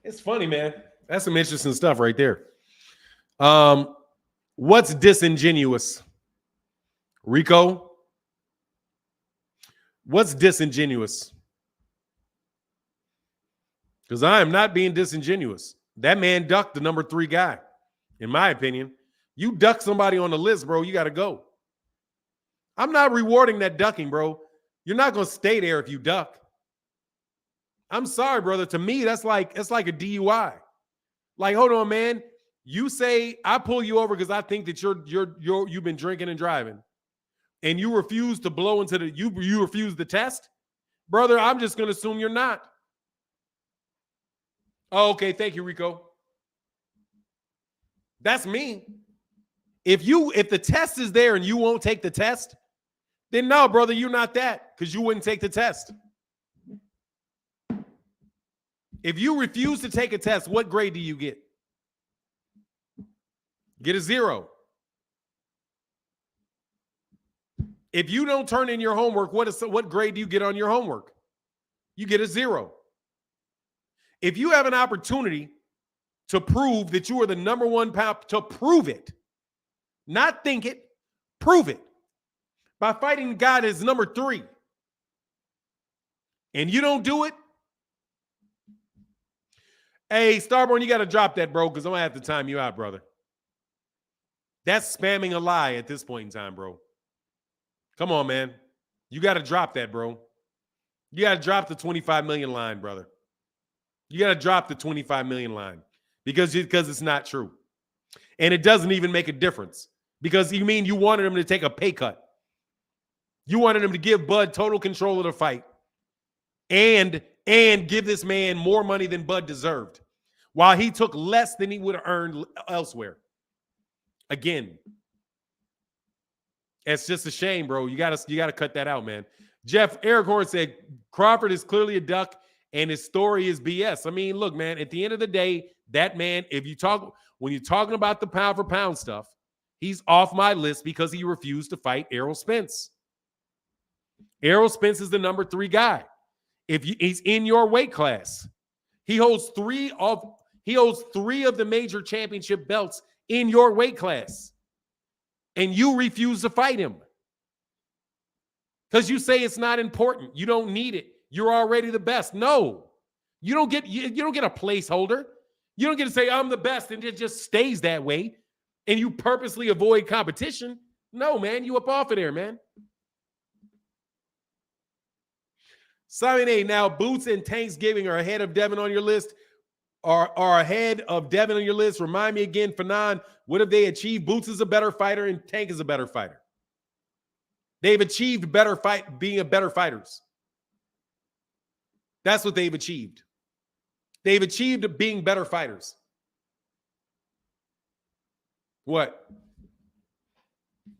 it's funny, man. That's some interesting stuff right there. What's disingenuous? Rico? What's disingenuous? Because I am not being disingenuous. That man ducked the number 3 guy, in my opinion. You duck somebody on the list, bro, you got to go. I'm not rewarding that ducking, bro. You're not going to stay there if you duck. I'm sorry, brother. To me, it's like a DUI. Like, hold on, man. You say I pull you over because I think that you've been drinking and driving, and you refuse to blow into the you refuse the test, brother. I'm just going to assume you're not. Oh, okay, thank you, Rico. That's me. If the test is there and you won't take the test, then no, brother, you're not that because you wouldn't take the test. If you refuse to take a test, what grade do you get? Get a 0. If you don't turn in your homework, what grade do you get on your homework? You get a 0. If you have an opportunity to prove that you are the number 1 pound, to prove it, not think it, prove it, by fighting the guy that's number 3, and you don't do it, hey, Starborn, you got to drop that, bro, because I'm going to have to time you out, brother. That's spamming a lie at this point in time, bro. Come on, man. You got to drop that, bro. You got to drop the 25 million line, brother. You got to drop the 25 million line because it's not true. And it doesn't even make a difference because you mean you wanted him to take a pay cut. You wanted him to give Bud total control of the fight and give this man more money than Bud deserved while he took less than he would have earned elsewhere. Again, it's just a shame, bro. You gotta cut that out, man. Jeff Eric Horn said Crawford is clearly a duck and his story is BS. I mean, look, man, at the end of the day, that man, when you're talking about the pound for pound stuff, he's off my list because he refused to fight Errol Spence. Errol Spence is the number 3 guy. He's in your weight class, he holds 3 of the major championship belts in your weight class, and you refuse to fight him because you say it's not important. You don't need it. You're already the best. No, you don't get a placeholder. You don't get to say I'm the best and it just stays that way, and you purposely avoid competition. No, man, you up off of there, man. Simon A. Now, Boots and Thanksgiving are ahead of Devin on your list. Are ahead of Devin on your list. Remind me again, Fanon, what have they achieved? Boots is a better fighter and Tank is a better fighter. They've achieved being better fighters. That's what they've achieved. They've achieved being better fighters. What?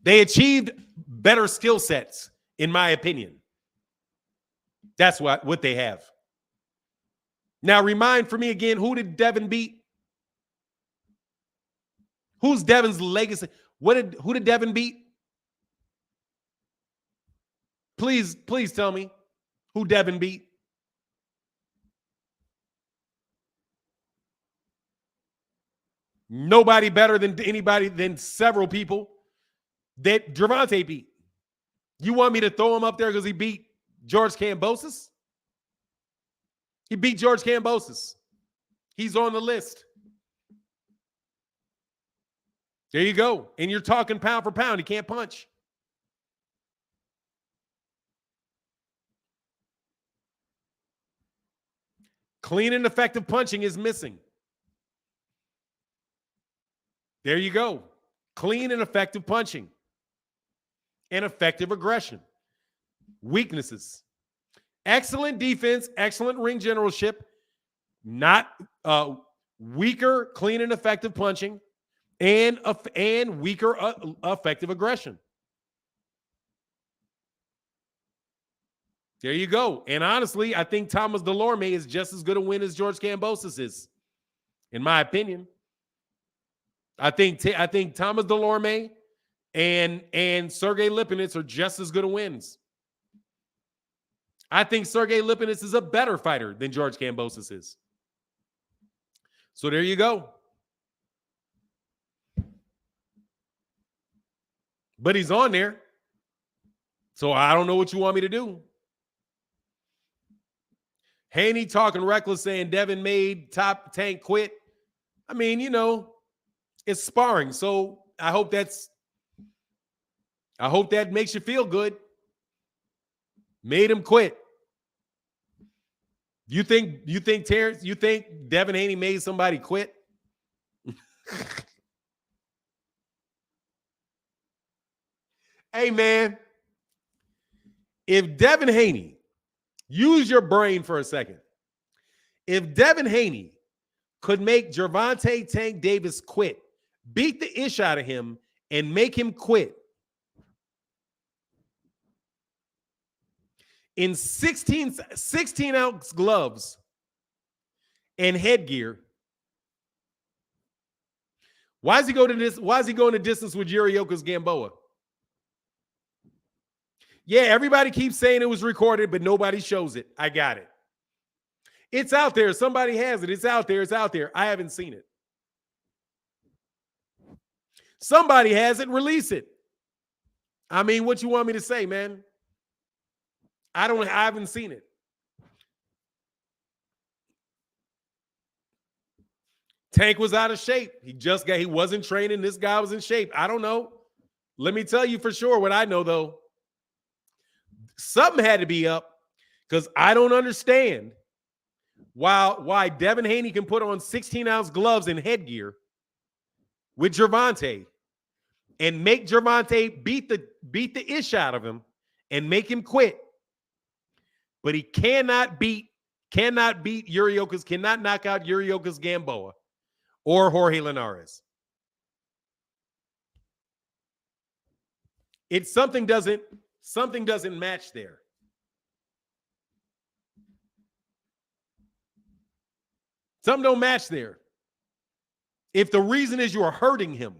They achieved better skill sets, in my opinion. That's what they have. Now, remind for me again, who did Devin beat? Who's Devin's legacy? Who did Devin beat? Please tell me who Devin beat. Nobody better than several people that Gervonta beat. You want me to throw him up there because he beat George Kambosos? He beat George Kambosos. He's on the list. There you go. And you're talking pound for pound. He can't punch. Clean and effective punching is missing. There you go. Clean and effective punching and effective aggression. Weaknesses. Excellent defense, excellent ring generalship, not weaker, clean and effective punching, and weaker effective aggression. There you go. And honestly, I think Thomas Delorme is just as good a win as George Kambosos is, in my opinion. I think Thomas Delorme and Sergey Lipinets are just as good a wins. I think Sergey Lipinets is a better fighter than George Kambosos is. So there you go. But he's on there. So I don't know what you want me to do. Haney talking reckless, saying Devin made top tank quit. I mean, you know, it's sparring. So I hope that makes you feel good. Made him quit. You think Devin Haney made somebody quit? Hey, man, if Devin Haney, use your brain for a second. If Devin Haney could make Gervonta Tank Davis quit, beat the ish out of him, and make him quit in 16-ounce gloves and headgear, why is he going to distance with Yuriokas Gamboa? Yeah, everybody keeps saying it was recorded, but nobody shows it. I got it. It's out there. Somebody has it. It's out there. It's out there. I haven't seen it. Somebody has it. Release it. I mean, what you want me to say, man? I haven't seen it. Tank was out of shape. He wasn't training. This guy was in shape. I don't know. Let me tell you for sure what I know, though. Something had to be up, because I don't understand why Devin Haney can put on 16-ounce gloves and headgear with Gervonta and make Gervonta beat the ish out of him and make him quit. But he cannot beat Yuriokas, cannot knock out Yuriokas Gamboa or Jorge Linares. It's something doesn't match there. Something don't match there. If the reason is you are hurting him,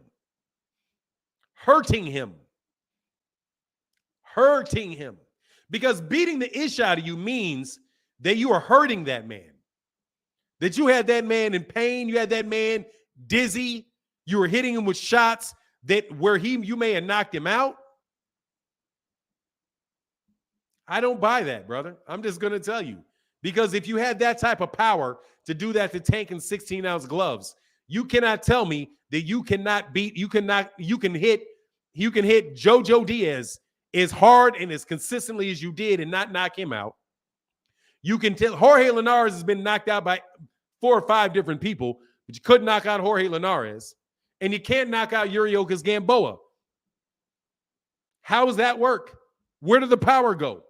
because beating the ish out of you means that you are hurting that man, that you had that man in pain, you had that man dizzy, you were hitting him with shots where you may have knocked him out. I don't buy that, brother. I'm just going to tell you. Because if you had that type of power to do that to Tank in 16-ounce gloves, you cannot tell me that you can hit Jojo Diaz as hard and as consistently as you did and not knock him out. You can tell Jorge Linares has been knocked out by 4 or 5 different people, but you couldn't knock out Jorge Linares. And you can't knock out Yuriokas Gamboa. How does that work? Where did the power go?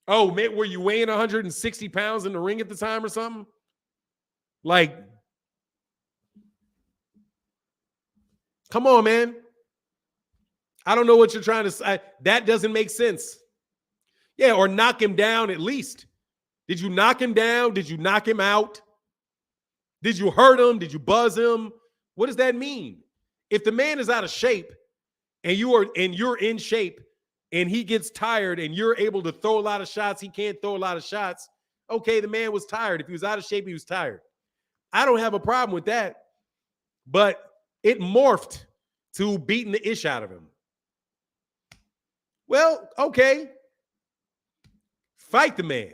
Oh, man, were you weighing 160 pounds in the ring at the time or something? Like, come on, man. I don't know what you're trying to say. That doesn't make sense. Yeah, or knock him down at least. Did you knock him down? Did you knock him out? Did you hurt him? Did you buzz him? What does that mean? If the man is out of shape and you're in shape, and he gets tired and you're able to throw a lot of shots, he can't throw a lot of shots. Okay, the man was tired. If he was out of shape, he was tired. I don't have a problem with that. But it morphed to beating the ish out of him. Well, okay. Fight the man.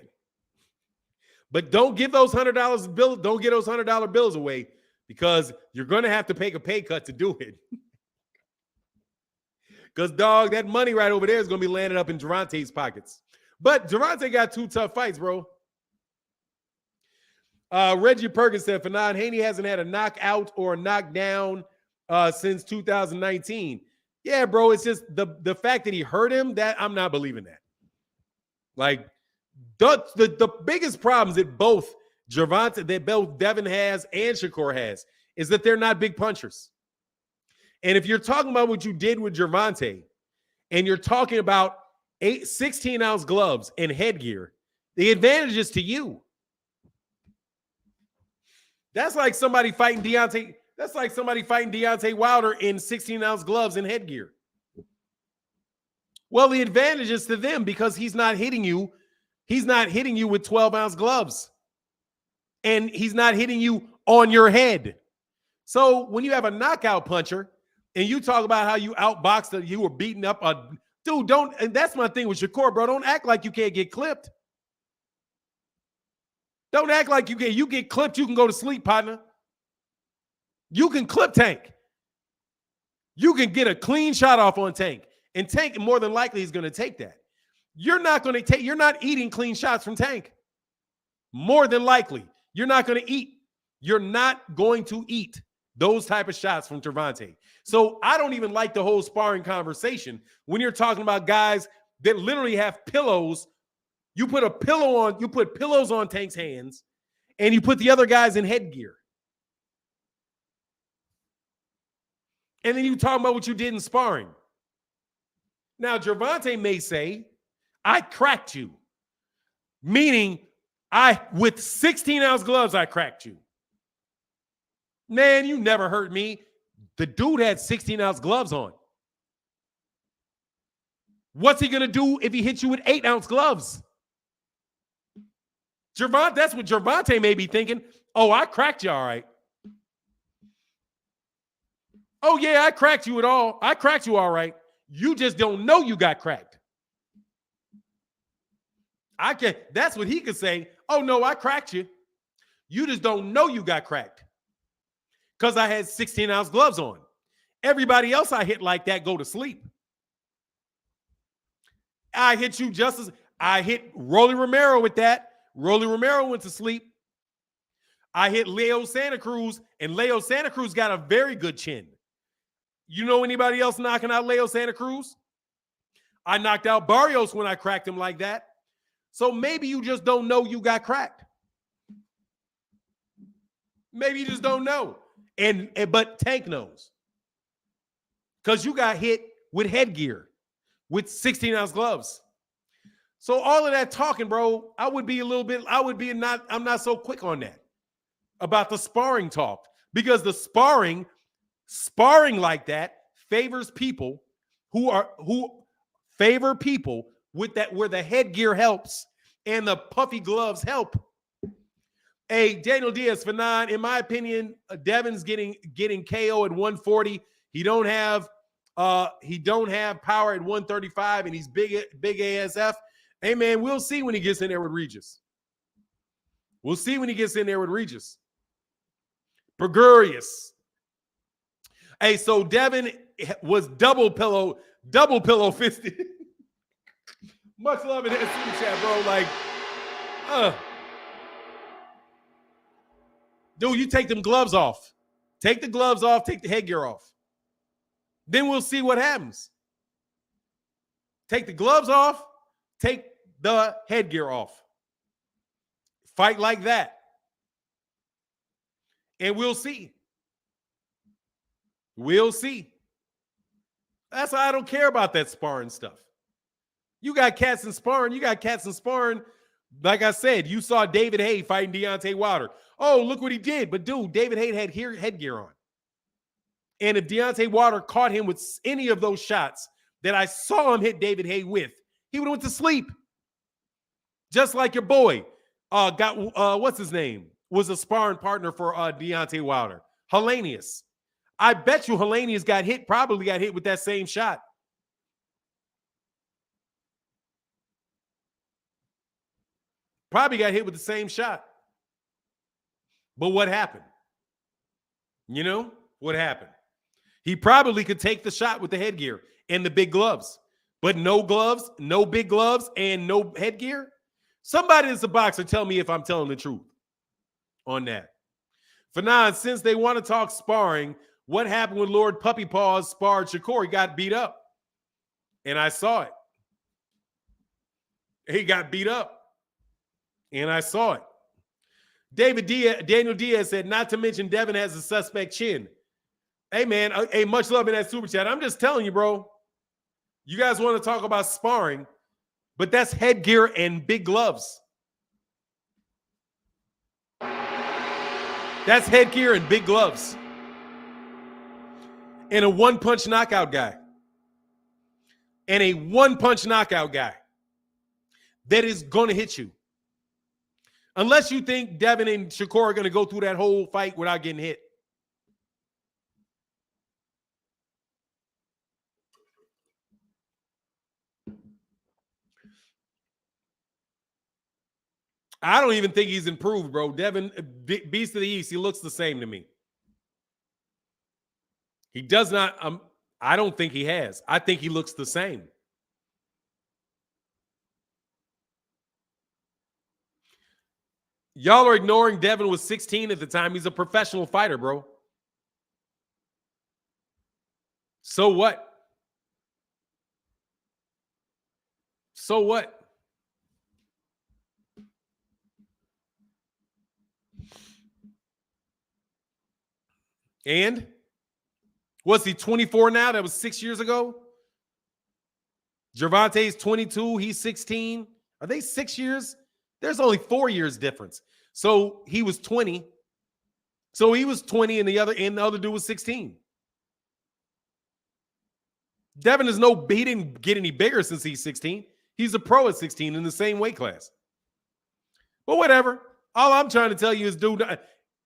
But don't give those $100 bills, don't get those $100 bills away, because you're going to have to take a pay cut to do it. Because, dog, that money right over there is going to be landing up in Gervonta's pockets. But Gervonta got 2 tough fights, bro. Reggie Perkins said, Fanon, Haney hasn't had a knockout or a knockdown since 2019. Yeah, bro, it's just the fact that he hurt him, that I'm not believing that. Like, the biggest problems that both Gervonta, that both Devin has and Shakur has, is that they're not big punchers. And if you're talking about what you did with Gervonta, and you're talking about 16-ounce gloves and headgear, the advantage is to you. That's like somebody fighting Deontay. That's like somebody fighting Deontay Wilder in 16-ounce gloves and headgear. Well, the advantage is to them because he's not hitting you. He's not hitting you with 12-ounce gloves. And he's not hitting you on your head. So when you have a knockout puncher and you talk about how you outboxed, you were beating up a dude, and that's my thing with Shakur, bro. Don't act like you can't get clipped. Don't act like you can. You get clipped, you can go to sleep, partner. You can clip Tank. You can get a clean shot off on Tank. And Tank, more than likely, is going to take that. You're not eating clean shots from Tank. More than likely. You're not going to eat. You're not going to eat those type of shots from Gervonta. So I don't even like the whole sparring conversation when you're talking about guys that literally have pillows. You put a pillow on, you put pillows on Tank's hands, and you put the other guys in headgear. And then you talk about what you did in sparring. Now, Gervonta may say, I cracked you. Meaning, with 16-ounce gloves, I cracked you. Man, you never hurt me. The dude had 16-ounce gloves on. What's he going to do if he hits you with 8-ounce gloves? That's what Gervonta may be thinking. Oh, I cracked you all right. Oh, yeah, I cracked you I cracked you all right. You just don't know you got cracked. That's what he could say. Oh, no, I cracked you. You just don't know you got cracked. Because I had 16-ounce gloves on. Everybody else I hit like that go to sleep. I hit you just as I hit Rolly Romero with that. Rolly Romero went to sleep. I hit Leo Santa Cruz, and Leo Santa Cruz got a very good chin. You know anybody else knocking out Leo Santa Cruz? I knocked out Barrios when I cracked him like that. So maybe you just don't know you got cracked. Maybe you just don't know. But Tank knows. Because you got hit with headgear, with 16-ounce gloves. So all of that talking, bro, I'm not so quick on that about the sparring talk, because the sparring like that favors people who favor people with that, where the headgear helps and the puffy gloves help. Hey, Daniel Diaz for 9. In my opinion, Devin's getting KO at 140. He don't have power at 135, and he's big ASF. Hey, man, we'll see when he gets in there with Regis. We'll see when he gets in there with Regis. Prograis. Hey, so Devin was double pillow fisted. Much love in that super chat, bro. Like, dude, you take them gloves off. Take the gloves off, take the headgear off. Then we'll see what happens. Take the gloves off, take the headgear off. Fight like that. And we'll see. We'll see. That's why I don't care about that sparring stuff. You got cats in sparring. Like I said, you saw David Haye fighting Deontay Wilder. Oh, look what he did. But, dude, David Haye had headgear on. And if Deontay Wilder caught him with any of those shots that I saw him hit David Haye with, he would have went to sleep. Just like your boy what's his name? Was a sparring partner for Deontay Wilder. Helenius. I bet you Helenius probably got hit with that same shot. Probably got hit with the same shot. But what happened? You know, what happened? He probably could take the shot with the headgear and the big gloves. But no gloves, no big gloves, and no headgear? Somebody that's a boxer tell me if I'm telling the truth. on that. Fanon, since they want to talk sparring, what happened when Lord Puppy Paws sparred Shakur? He got beat up. And I saw it. He got beat up. And I saw it. Daniel Diaz said, not to mention Devin has a suspect chin. Hey, man, hey, much love in that super chat. I'm just telling you, bro. You guys want to talk about sparring, but that's headgear and big gloves. That's headgear and big gloves. And a one-punch knockout guy. And a one-punch knockout guy that is going to hit you. Unless you think Devin and Shakur are going to go through that whole fight without getting hit. I don't even think he's improved, bro. Devin, Beast of the East, he looks the same to me. He does not, I don't think he has. I think he looks the same. Y'all are ignoring Devin was 16 at the time. He's a professional fighter, bro. So what? So what? And was he 24 now? That was 6 years ago. Gervonta's 22. He's 16. Are they 6 years? There's only 4 years difference. So he was 20. So he was 20 and the other dude was 16. Devin is he didn't get any bigger since he's 16. He's a pro at 16 in the same weight class. But whatever. All I'm trying to tell you is, dude,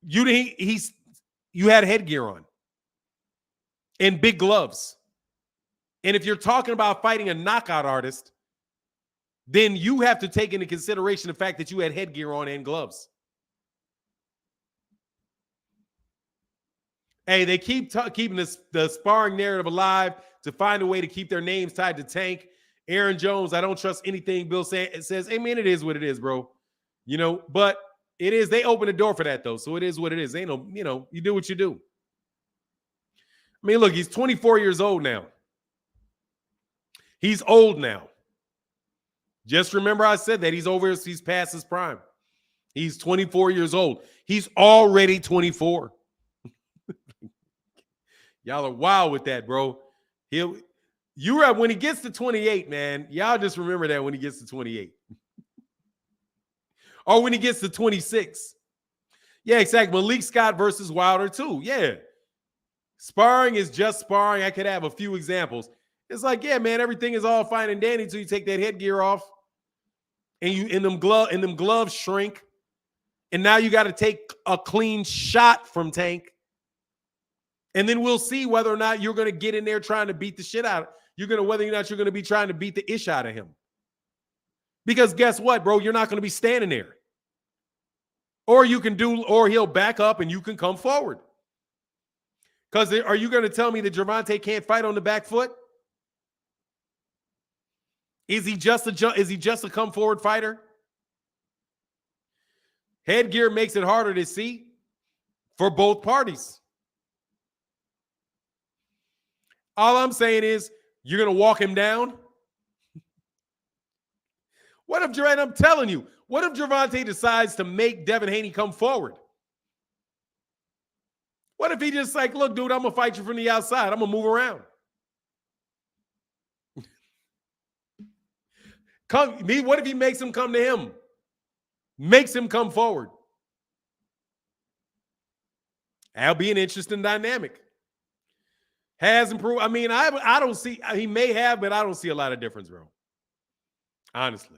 you had headgear on and big gloves. And if you're talking about fighting a knockout artist, then you have to take into consideration the fact that you had headgear on and gloves. Hey, they keep keeping the sparring narrative alive to find a way to keep their names tied to Tank. Aaron Jones, I don't trust anything Bill says. Hey, man, it is what it is, bro. You know, but it is. They open the door for that, though. So it is what it is. Ain't no, you know, you do what you do. I mean, look, he's 24 years old now. He's old now. Just remember I said that he's past his prime. He's 24 years old. He's already 24. Y'all are wild with that, bro. When he gets to 28, man, y'all just remember that when he gets to 28. Or when he gets to 26. Yeah, exactly. Malik Scott versus Wilder too. Yeah. Sparring is just sparring. I could have a few examples. It's like, yeah, man, everything is all fine and dandy until you take that headgear off. And them gloves shrink. And now you got to take a clean shot from Tank. And then we'll see whether or not you're going to get in there trying to beat the shit out. Whether or not you're going to be trying to beat the ish out of him. Because guess what, bro? You're not going to be standing there. Or he'll back up and you can come forward. Because are you going to tell me that Gervonta can't fight on the back foot? Is he just a come forward fighter? Headgear makes it harder to see for both parties. All I'm saying is you're going to walk him down. I'm telling you, what if Gervonta decides to make Devin Haney come forward? What if he just like, look, dude, I'm going to fight you from the outside. I'm going to move around. What if he makes him come to him? Makes him come forward. That'll be an interesting dynamic. Has improved. I mean, I don't see, he may have, but I don't see a lot of difference, bro. Honestly.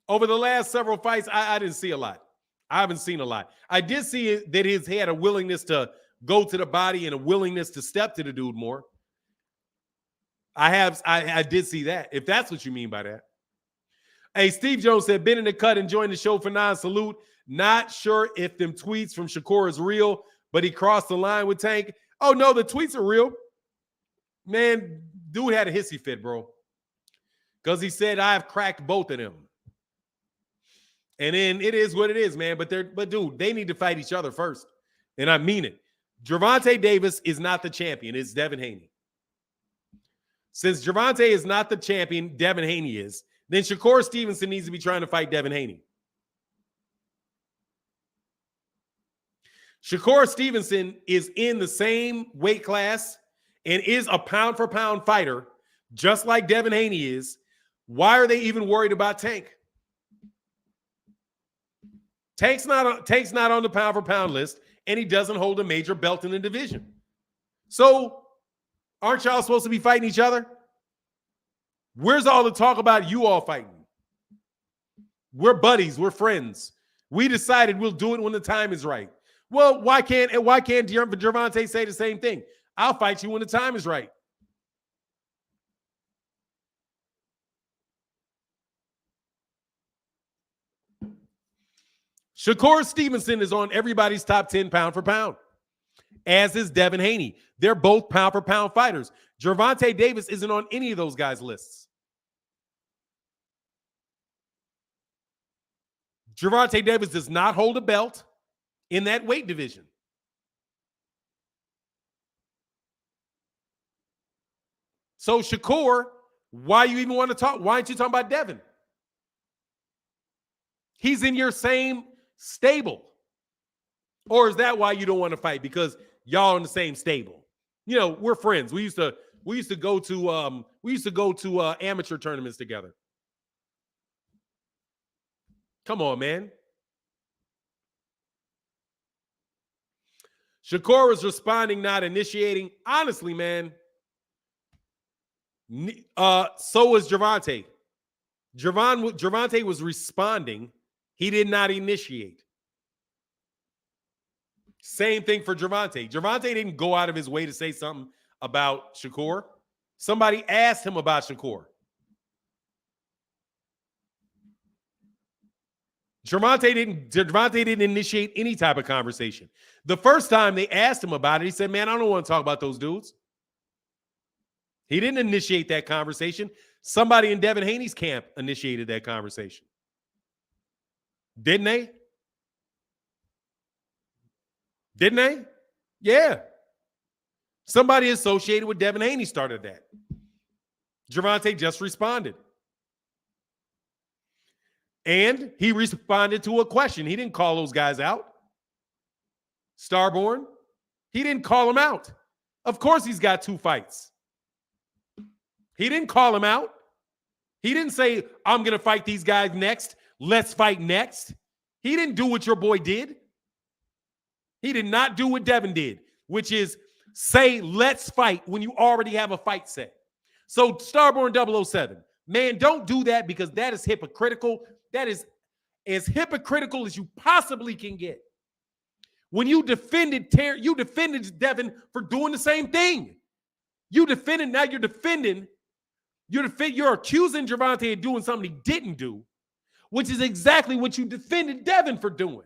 Over the last several fights, I didn't see a lot. I haven't seen a lot. I did see that he had a willingness to go to the body and a willingness to step to the dude more. I did see that, if that's what you mean by that. Hey, Steve Jones said, been in the cut, enjoying the show for non-salute. Not sure if them tweets from Shakur is real, but he crossed the line with Tank. Oh, no, the tweets are real. Man, dude had a hissy fit, bro. Because he said, I have cracked both of them. And then it is what it is, man. But dude, they need to fight each other first. And I mean it. Gervonta Davis is not the champion. It's Devin Haney. Since Gervonta is not the champion, Devin Haney is, then Shakur Stevenson needs to be trying to fight Devin Haney. Shakur Stevenson is in the same weight class and is a pound-for-pound fighter, just like Devin Haney is. Why are they even worried about Tank? Tank's not on the pound-for-pound list, and he doesn't hold a major belt in the division. So, aren't y'all supposed to be fighting each other? Where's all the talk about you all fighting? We're buddies. We're friends. We decided we'll do it when the time is right. Well, why can't Gervonta say the same thing? I'll fight you when the time is right. Shakur Stevenson is on everybody's top 10 pound for pound, as is Devin Haney. They're both pound for pound fighters. Gervonta Davis isn't on any of those guys' lists. Gervonta Davis does not hold a belt in that weight division. So Shakur, why you even want to talk? Why aren't you talking about Devin? He's in your same stable. Or is that why you don't want to fight? Because y'all in the same stable. You know, we're friends. We used to go to amateur tournaments together. Come on, man. Shakur was responding, not initiating. Honestly, man, so was Gervonta. Gervonta was responding. He did not initiate. Same thing for Gervonta. Gervonta didn't go out of his way to say something about Shakur. Somebody asked him about Shakur. Gervonta didn't initiate any type of conversation. The first time they asked him about it, he said, man, I don't want to talk about those dudes. He didn't initiate that conversation. Somebody in Devin Haney's camp initiated that conversation. Didn't they? Didn't they? Yeah. Somebody associated with Devin Haney started that. Gervonta just responded. And he responded to a question. He didn't call those guys out. Starborn, he didn't call them out. Of course he's got 2 fights. He didn't call him out. He didn't say, I'm going to fight these guys next. Let's fight next. He didn't do what your boy did. He did not do what Devin did, which is say, let's fight when you already have a fight set. So Starborn 007, man, don't do that because that is hypocritical. That is as hypocritical as you possibly can get. When you defended Devin for doing the same thing. You're accusing Gervonta of doing something he didn't do, which is exactly what you defended Devin for doing.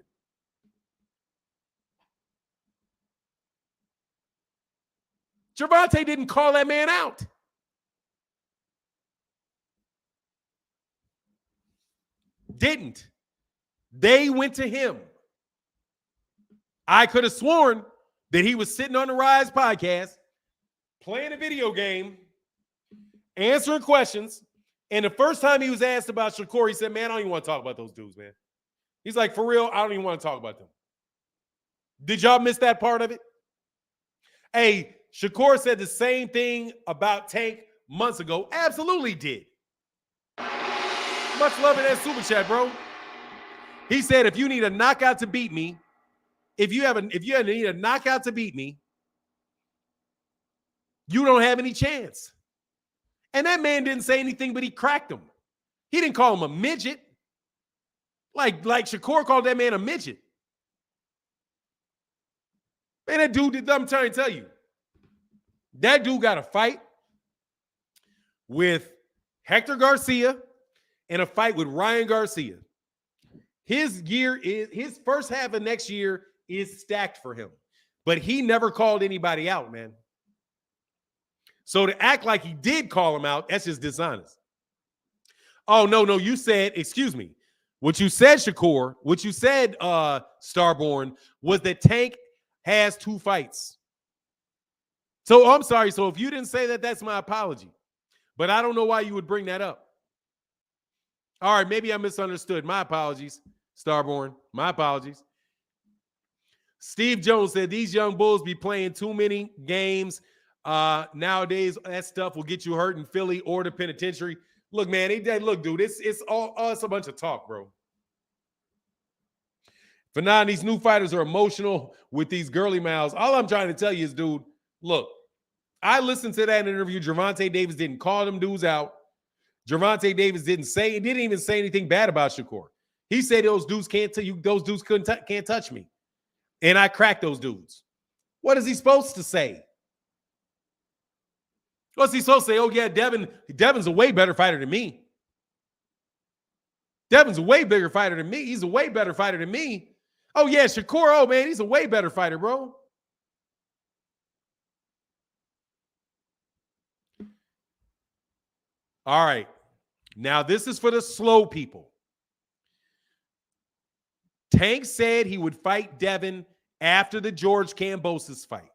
Gervonta didn't call that man out. Didn't. They went to him. I could have sworn that he was sitting on the Rise podcast, playing a video game, answering questions, and the first time he was asked about Shakur, he said, man, I don't even want to talk about those dudes, man. He's like, for real, I don't even want to talk about them. Did y'all miss that part of it? Hey, Shakur said the same thing about Tank months ago. Absolutely did. Much love in that super chat, bro. He said, if you need a knockout to beat me, if you need a knockout to beat me, you don't have any chance. And that man didn't say anything, but he cracked him. He didn't call him a midget. Like Shakur called that man a midget. Man, that dude, I'm trying to tell you, that dude got a fight with Hector Garcia and a fight with Ryan Garcia. His first half of next year is stacked for him. But he never called anybody out, man. So to act like he did call him out, that's just dishonest. Oh, no, you said, excuse me. What you said, Shakur, what you said, Starborn, was that Tank has 2 fights. So I'm sorry. So if you didn't say that, that's my apology. But I don't know why you would bring that up. All right, maybe I misunderstood. My apologies, Starborn. My apologies. Steve Jones said these young bulls be playing too many games. Nowadays, that stuff will get you hurt in Philly or the penitentiary. Look, man, look, dude, it's a bunch of talk, bro. For now, these new fighters are emotional with these girly mouths. All I'm trying to tell you is, dude, look, I listened to that interview. Gervonta Davis didn't call them dudes out. Gervonta Davis didn't even say anything bad about Shakur. He said those dudes can't touch me. And I cracked those dudes. What is he supposed to say? What's he supposed to say? Oh, yeah, Devin's a way better fighter than me. Devin's a way bigger fighter than me. He's a way better fighter than me. Oh, yeah, Shakur, oh, man, he's a way better fighter, bro. All right. Now, this is for the slow people. Tank said he would fight Devin after the George Kambosos fight.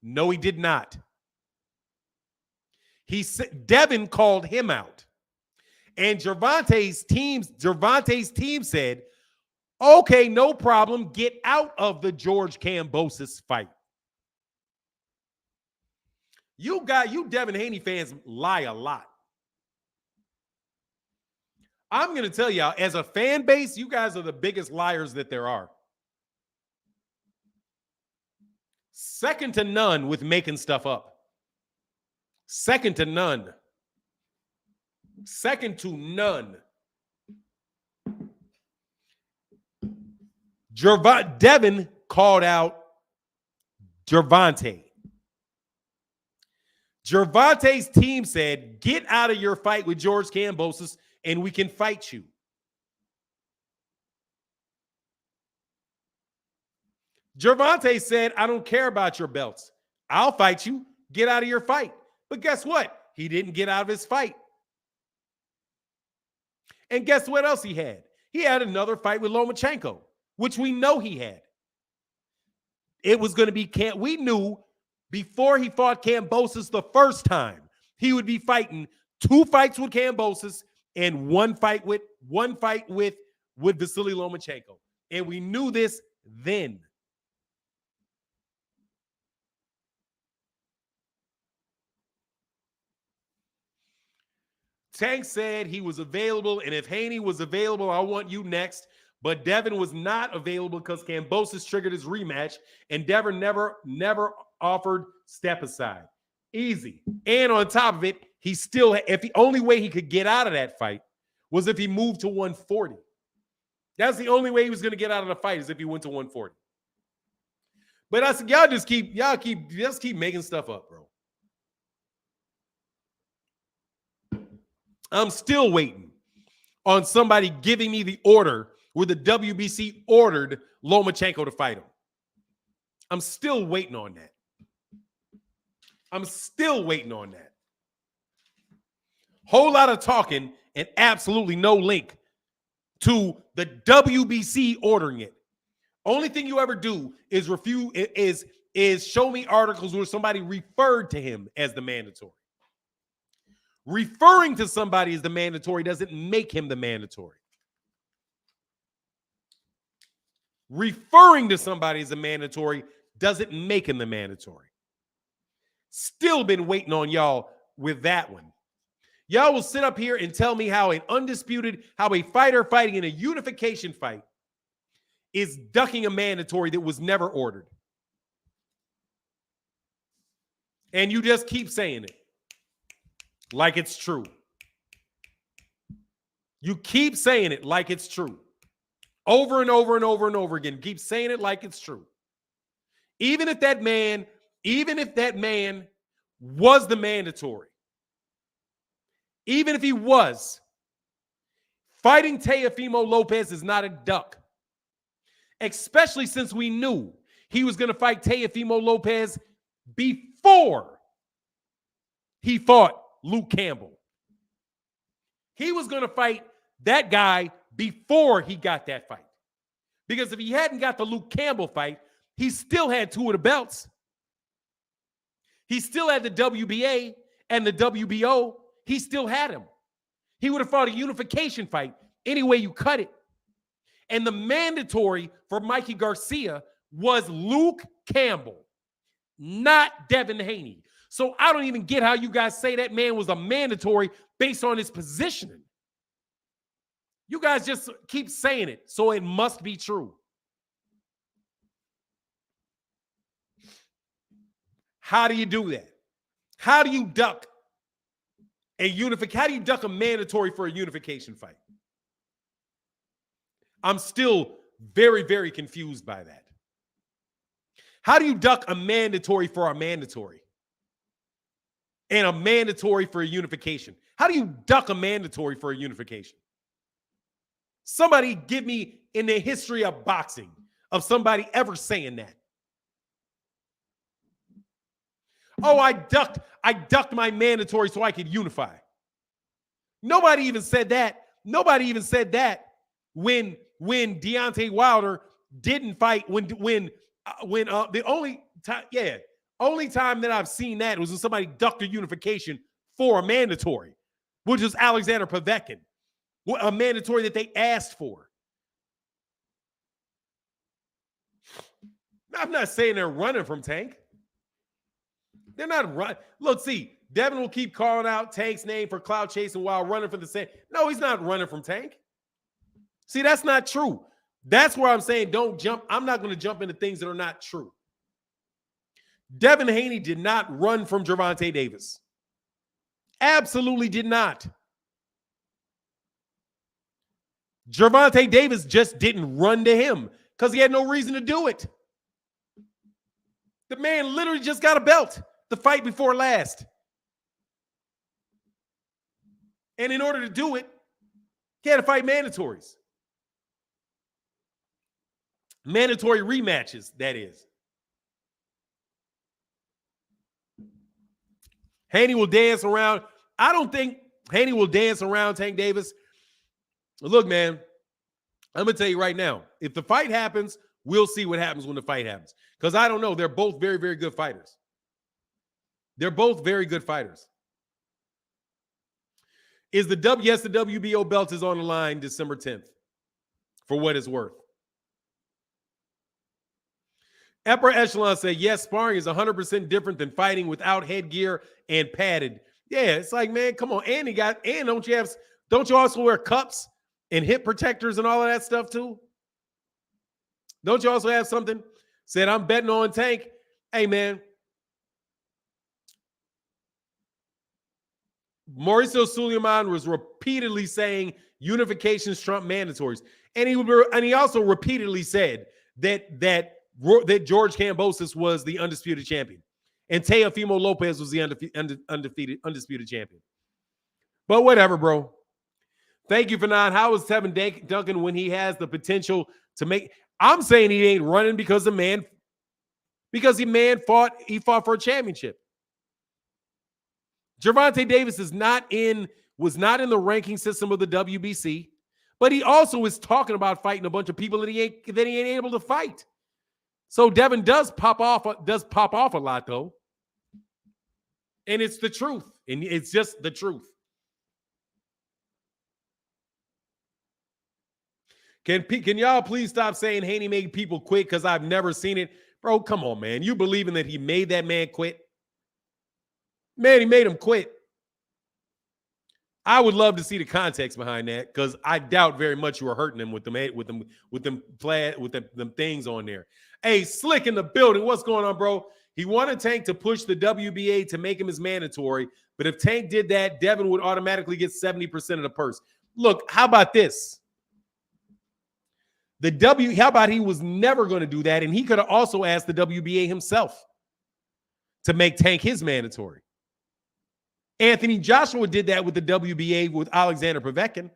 No, he did not. He said Devin called him out. And Gervonta's team said, okay, no problem. Get out of the George Kambosos fight. You Devin Haney fans lie a lot. I'm going to tell y'all, as a fan base, you guys are the biggest liars that there are. Second to none with making stuff up. Second to none. Second to none. Devin called out Gervonta. Gervonta's team said, get out of your fight with George Kambosos and we can fight you. Gervonta said, I don't care about your belts. I'll fight you. Get out of your fight. But guess what? He didn't get out of his fight. And guess what else he had? He had another fight with Lomachenko, which we know he had. It was going to be we knew before he fought Kambosos the first time, he would be fighting 2 fights with Kambosos and one fight with Vasily Lomachenko. And we knew this then. Tank said he was available, and if Haney was available, I want you next. But Devin was not available because Kambosos triggered his rematch, and Devin never offered step aside. Easy. And on top of it, the only way he could get out of that fight was if he moved to 140. That's the only way he was going to get out of the fight, is if he went to 140. But I said, y'all just keep making stuff up, bro. I'm still waiting on somebody giving me the order where the WBC ordered Lomachenko to fight him. I'm still waiting on that. Whole lot of talking and absolutely no link to the WBC ordering it. Only thing you ever do is show me articles where somebody referred to him as the mandatory. Referring to somebody as the mandatory doesn't make him the mandatory. Referring to somebody as a mandatory doesn't make him the mandatory. Still been waiting on y'all with that one. Y'all will sit up here and tell me how a fighter fighting in a unification fight is ducking a mandatory that was never ordered. And you just keep saying it like it's true. You keep saying it like it's true. Over and over and over and over again. Keep saying it like it's true. Even if that man was the mandatory, even if he was, fighting Teofimo Lopez is not a duck. Especially since we knew he was going to fight Teofimo Lopez before he fought Luke Campbell. He was going to fight that guy before he got that fight. Because if he hadn't got the Luke Campbell fight, he still had 2 of the belts. He still had the WBA and the WBO. He still had him. He would have fought a unification fight any way you cut it. And the mandatory for Mikey Garcia was Luke Campbell, not Devin Haney. So I don't even get how you guys say that man was a mandatory based on his positioning. You guys just keep saying it, so it must be true. How do you do that? How do you duck how do you duck a mandatory for a unification fight? I'm still very, very confused by that. How do you duck a mandatory for a mandatory? And a mandatory for a unification? How do you duck a mandatory for a unification? Somebody give me in the history of boxing of somebody ever saying that. Oh, I ducked my mandatory so I could unify. Nobody even said that. Nobody even said that when Deontay Wilder didn't fight. The only time that I've seen that was when somebody ducked a unification for a mandatory, which was Alexander Povetkin, a mandatory that they asked for. I'm not saying they're running from Tank. They're not running. Look, see, Devin will keep calling out Tank's name for clout chasing while running for the same. No, he's not running from Tank. See, that's not true. That's where I'm saying don't jump. I'm not going to jump into things that are not true. Devin Haney did not run from Gervonta Davis. Absolutely did not. Gervonta Davis just didn't run to him because he had no reason to do it. The man literally just got a belt the fight before last. And in order to do it, he had to fight mandatories. Mandatory rematches, that is. Haney will dance around. I don't think Haney will dance around Tank Davis. Look, man, I'm going to tell you right now, if the fight happens, we'll see what happens when the fight happens. Because I don't know. They're both very, very good fighters. They're both very good fighters. Yes, the WBO belt is on the line December 10th, for what it's worth. Upper Echelon said, yes, sparring is 100% different than fighting without headgear and padded. Yeah, it's like, man, come on. And don't you also wear cups and hip protectors and all of that stuff too? Don't you also have something? Said, I'm betting on Tank. Hey, man. Mauricio Suleiman was repeatedly saying unifications trump mandatories. And he also repeatedly said that George Kambosos was the undisputed champion. And Teofimo Lopez was the undisputed champion. But whatever, bro. Thank you for not. How is Tevin Duncan when he has the potential to make? I'm saying he ain't running because he fought for a championship. Gervonta Davis was not in the ranking system of the WBC, but he also is talking about fighting a bunch of people that he ain't able to fight. So Devin does pop off a lot though. And it's the truth. And it's just the truth. Can y'all please stop saying Haney made people quit because I've never seen it? Bro, come on, man. You believing that he made that man quit? Man, he made him quit. I would love to see the context behind that because I doubt very much you were hurting him with them things on there. Hey, Slick in the building. What's going on, bro? He wanted Tank to push the WBA to make him his mandatory, but if Tank did that, Devin would automatically get 70% of the purse. Look, how about this? How about he was never going to do that, and he could have also asked the WBA himself to make Tank his mandatory. Anthony Joshua did that with the WBA with Alexander Povetkin.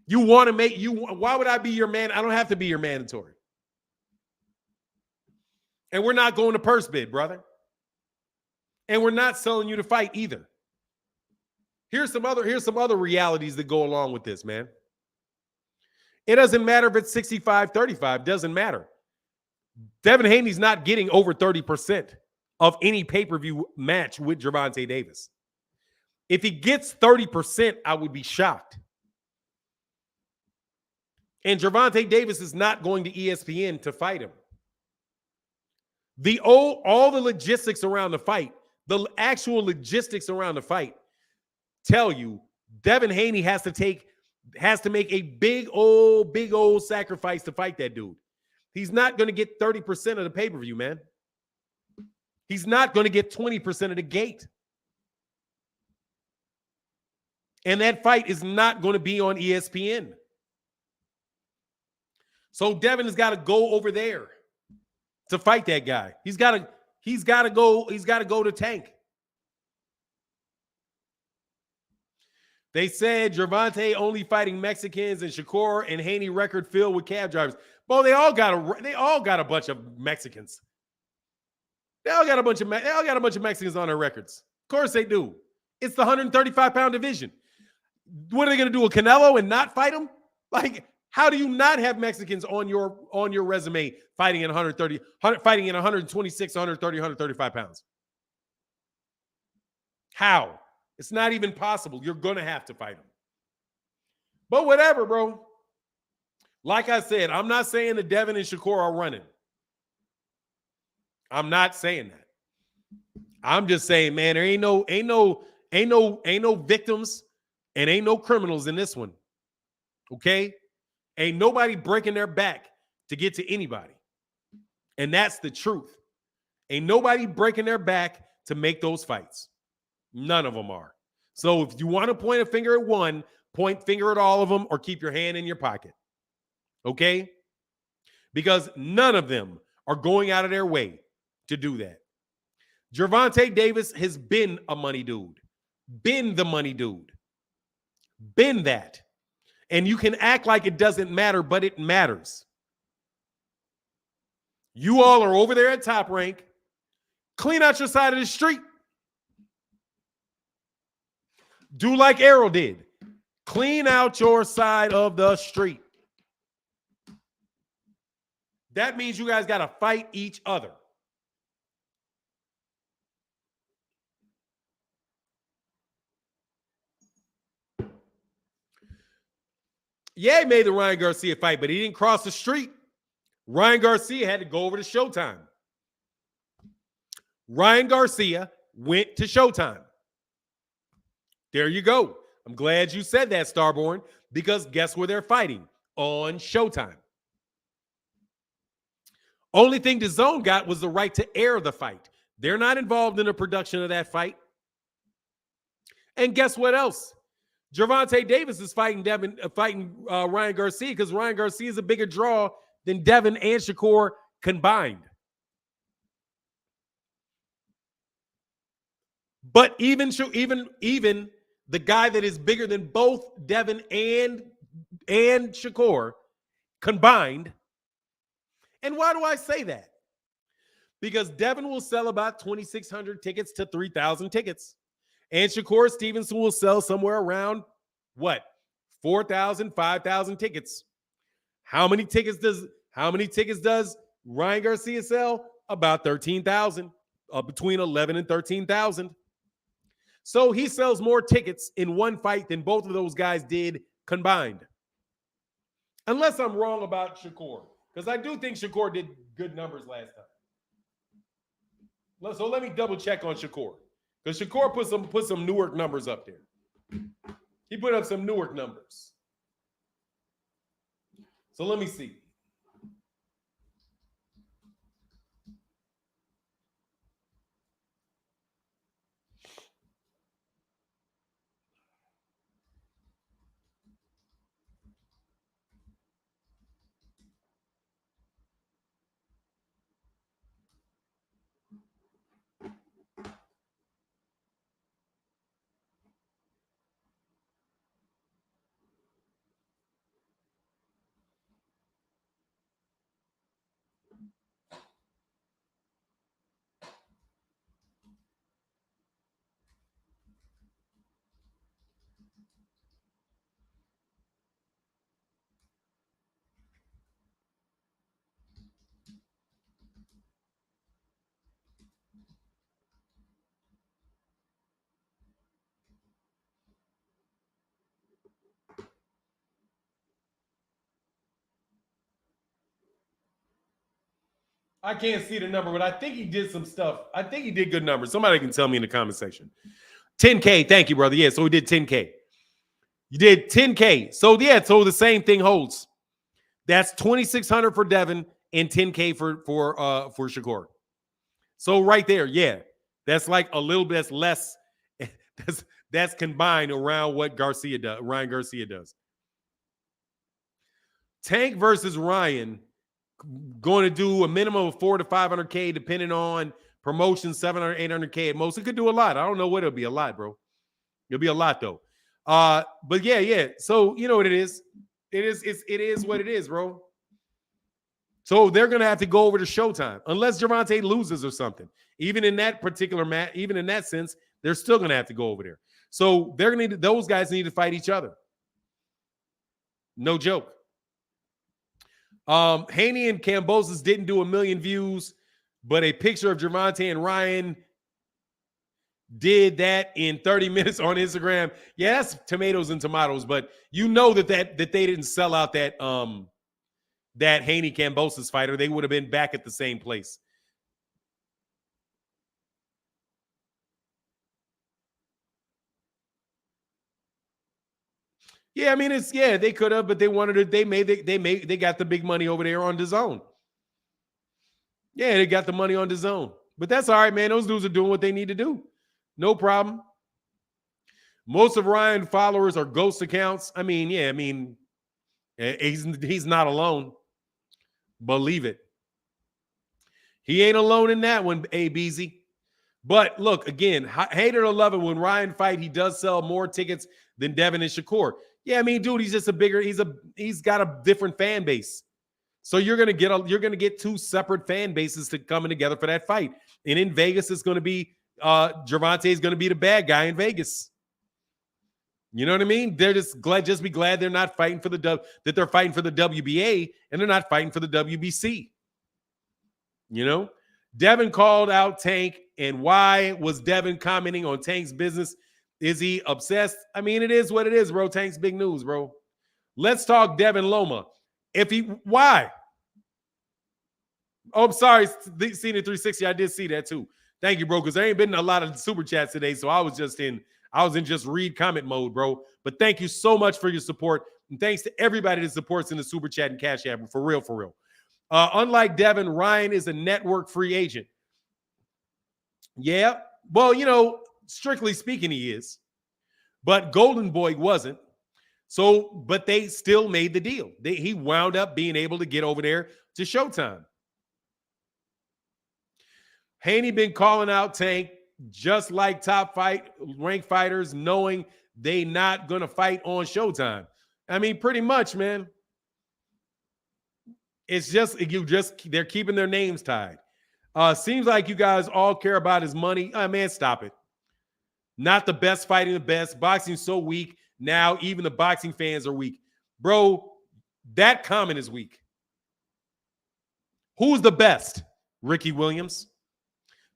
Why would I be your man? I don't have to be your mandatory. And we're not going to purse bid, brother. And we're not selling you to fight either. Here's some other realities that go along with this, man. It doesn't matter if it's 65-35. Doesn't matter. Devin Haney's not getting over 30% of any pay-per-view match with Gervonta Davis. If he gets 30%, I would be shocked. And Gervonta Davis is not going to ESPN to fight him. All the logistics around the fight, the actual logistics around the fight, tell you Devin Haney has to make a big old sacrifice to fight that dude. He's not going to get 30% of the pay-per-view, man. He's not going to get 20% of the gate. And that fight is not going to be on ESPN. So Devin has got to go over there to fight that guy. He's got to go to Tank. They said Gervonta only fighting Mexicans and Shakur and Haney record filled with cab drivers. Well, they all got a bunch of Mexicans. They all got a bunch of Mexicans on their records. Of course they do. It's the 135-pound division. What are they going to do with Canelo and not fight him? Like, how do you not have Mexicans on your resume fighting in 126, 130, 135 pounds? How? It's not even possible. You're going to have to fight him. But whatever, bro. Like I said, I'm not saying that Devin and Shakur are running. I'm not saying that. I'm just saying, man, there ain't no victims and ain't no criminals in this one. Okay? Ain't nobody breaking their back to get to anybody. And that's the truth. Ain't nobody breaking their back to make those fights. None of them are. So if you want to point a finger at one, point finger at all of them or keep your hand in your pocket. Okay? Because none of them are going out of their way to do that. Gervonta Davis has been a money dude. Been the money dude. Been that. And you can act like it doesn't matter, but it matters. You all are over there at Top Rank. Clean out your side of the street. Do like Errol did. Clean out your side of the street. That means you guys got to fight each other. Yeah, he made the Ryan Garcia fight, but he didn't cross the street. Ryan Garcia had to go over to Showtime. Ryan Garcia went to Showtime. There you go. I'm glad you said that, Starborn, because guess where they're fighting? On Showtime. Only thing DAZN got was the right to air the fight. They're not involved in the production of that fight. And guess what else? Gervonta Davis is fighting Ryan Garcia because Ryan Garcia is a bigger draw than Devin and Shakur combined. But even the guy that is bigger than both Devin and Shakur combined. And why do I say that? Because Devin will sell about 2,600 tickets to 3,000 tickets. And Shakur Stevenson will sell somewhere around, 4,000, 5,000 tickets. How many tickets does Ryan Garcia sell? About 13,000, between 11 and 13,000. So he sells more tickets in one fight than both of those guys did combined. Unless I'm wrong about Shakur, because I do think Shakur did good numbers last time. So let me double check on Shakur. Because Shakur put some Newark numbers up there. He put up some Newark numbers. So let me see. I can't see the number, but I think he did some stuff. I think he did good numbers. Somebody can tell me in the comment section. 10K. Thank you, brother. Yeah, so we did 10K. You did 10K. So yeah, so the same thing holds. That's 2,600 for Devin and 10K for Shakur. So right there, yeah, that's like a little bit less. That's combined around what Ryan Garcia does. Tank versus Ryan, going to do a minimum of 400 to 500K, depending on promotion, 700, 800K at most. It could do a lot. I don't know what it'll be. A lot, bro. It'll be a lot though. But yeah. So you know what it is. It is what it is, bro. So they're gonna have to go over to Showtime unless Gervonta loses or something. Even in that particular match, even in that sense, they're still gonna have to go over there. So they're gonna need those guys need to fight each other. No joke. Haney and Kambosos didn't do 1 million views, but a picture of Gervonta and Ryan did that in 30 minutes on Instagram. Yeah, that's tomatoes and tomatoes, but you know that they didn't sell out that Haney Kambosos fighter. They would have been back at the same place. Yeah, I mean they could have, but they wanted it. They got the big money over there on DAZN. Yeah, they got the money on DAZN. But that's all right, man. Those dudes are doing what they need to do. No problem. Most of Ryan's followers are ghost accounts. I mean, he's not alone. Believe it. He ain't alone in that one, ABZ. But look, again, hate it or love it, when Ryan fight, he does sell more tickets than Devin and Shakur. Yeah, I mean, dude, he's just he's got a different fan base. So you're gonna get two separate fan bases coming together for that fight. And in Vegas, it's gonna be Gervonta is gonna be the bad guy in Vegas. You know what I mean? They're just be glad they're not fighting for that they're fighting for the WBA and they're not fighting for the WBC. You know, Devin called out Tank, and why was Devin commenting on Tank's business? Is he obsessed? I mean, it is what it is, bro. Tank's big news, bro. Let's talk Devin Loma. Why? Oh, I'm sorry, Senior 360. I did see that too. Thank you, bro, because there ain't been a lot of super chats today, so I was in just read comment mode, bro. But thank you so much for your support, and thanks to everybody that supports in the super chat and cash app. For real, for real. Unlike Devin, Ryan is a network free agent. Yeah, well, you know, strictly speaking, he is, but Golden Boy wasn't. So, but they still made the deal. He wound up being able to get over there to Showtime. Haney been calling out Tank just like top ranked fighters, knowing they not going to fight on Showtime. I mean, pretty much, man. It's just they're keeping their names tied. Seems like you guys all care about his money. Man, stop it. Not the best fighting the best. Boxing's so weak. Now even the boxing fans are weak. Bro, that comment is weak. Who's the best? Ricky Williams.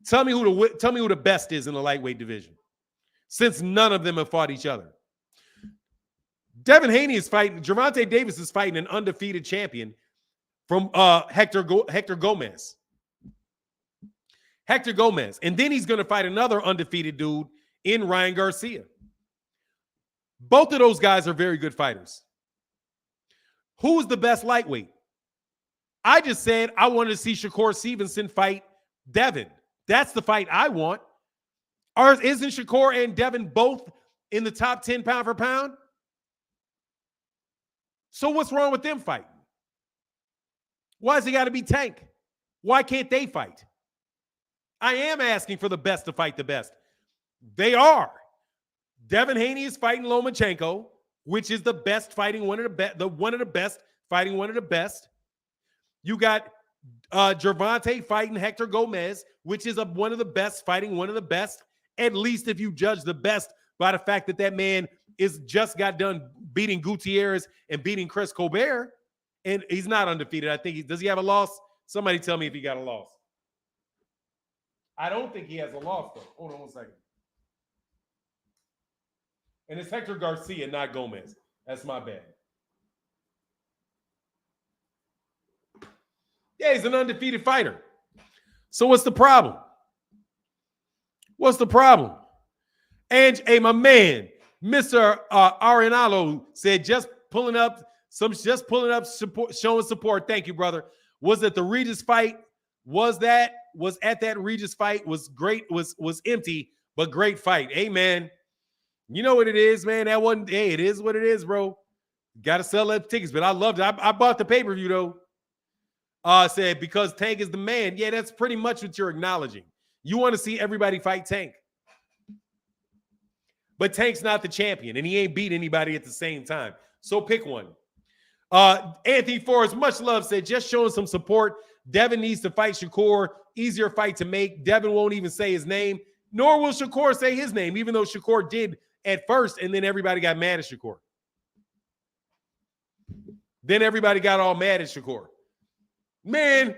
Tell me who the best is in the lightweight division, since none of them have fought each other. Devin Haney is fighting. Gervonta Davis is fighting an undefeated champion from Hector Gomez. Hector Gomez. And then he's going to fight another undefeated dude in Ryan Garcia. Both of those guys are very good fighters. Who's the best lightweight? I just said I wanted to see Shakur Stevenson fight Devin. That's the fight I want. Or isn't Shakur and Devin both in the top 10 pound for pound? So what's wrong with them fighting? Why has it got to be Tank? Why can't they fight? I am asking for the best to fight the best. They are. Devin Haney is fighting Lomachenko, which is the best fighting one of the best fighting one of the best. You got Gervonta fighting Hector Gomez, which is one of the best fighting one of the best. At least if you judge the best by the fact that man is just got done beating Gutierrez and beating Chris Colbert, and he's not undefeated. I think does he have a loss? Somebody tell me if he got a loss. I don't think he has a loss though. Hold on 1 second. And it's Hector Garcia, not Gomez. That's my bad. Yeah, he's an undefeated fighter. So what's the problem? What's the problem? And hey, my man, Mr. Arenalo said just pulling up support, showing support. Thank you, brother. Was it the Regis fight? Was at that Regis fight? Was great, was empty, but great fight. Hey, man. You know what it is, man. That wasn't, hey, it is what it is, bro. Gotta sell that tickets, but I loved it. I bought the pay-per-view though. Said because Tank is the man. Yeah, that's pretty much what you're acknowledging. You want to see everybody fight Tank. But Tank's not the champion, and he ain't beat anybody at the same time. So pick one. Anthony Forrest, much love, said, just showing some support. Devin needs to fight Shakur. Easier fight to make. Devin won't even say his name, nor will Shakur say his name, even though Shakur did at first, and then everybody got mad at Shakur. Then everybody got all mad at Shakur. Man,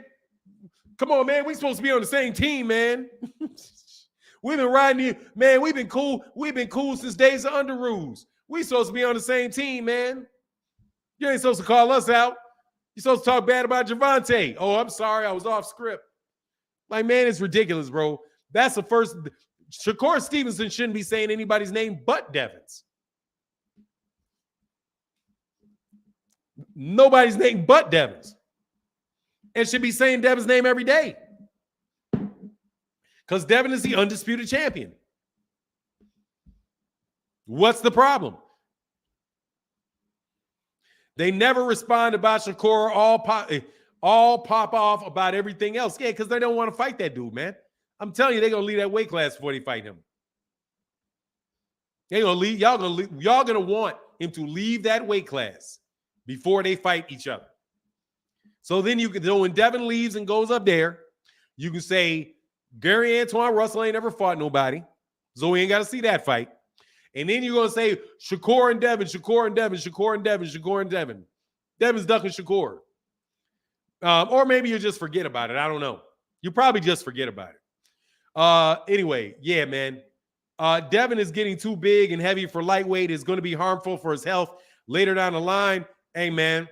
come on, man. We supposed to be on the same team, man. We've been riding you, man. We've been cool. We've been cool since days of Under Rules. We supposed to be on the same team, man. You ain't supposed to call us out. You're supposed to talk bad about Gervonta. Oh, I'm sorry. I was off script. Like, man, it's ridiculous, bro. That's the first. Shakur Stevenson shouldn't be saying anybody's name but Devin's. Nobody's name but Devin's. And should be saying Devin's name every day. Because Devin is the undisputed champion. What's the problem? They never respond about Shakur, all pop off about everything else. Yeah, because they don't want to fight that dude, man. I'm telling you, they're gonna leave that weight class before they fight him. They're gonna leave, y'all gonna want him to leave that weight class before they fight each other. So then you can, so when Devin leaves and goes up there, you can say Gary Antoine Russell ain't ever fought nobody, so we ain't got to see that fight. And then you're going to say Shakur and Devin, Shakur and Devin, Shakur and Devin, Shakur and Devin. Devin's ducking Shakur. Or maybe you just forget about it. I don't know. You probably just forget about it. Anyway, yeah, man. Devin is getting too big and heavy for lightweight. It's going to be harmful for his health later down the line. Hey, man.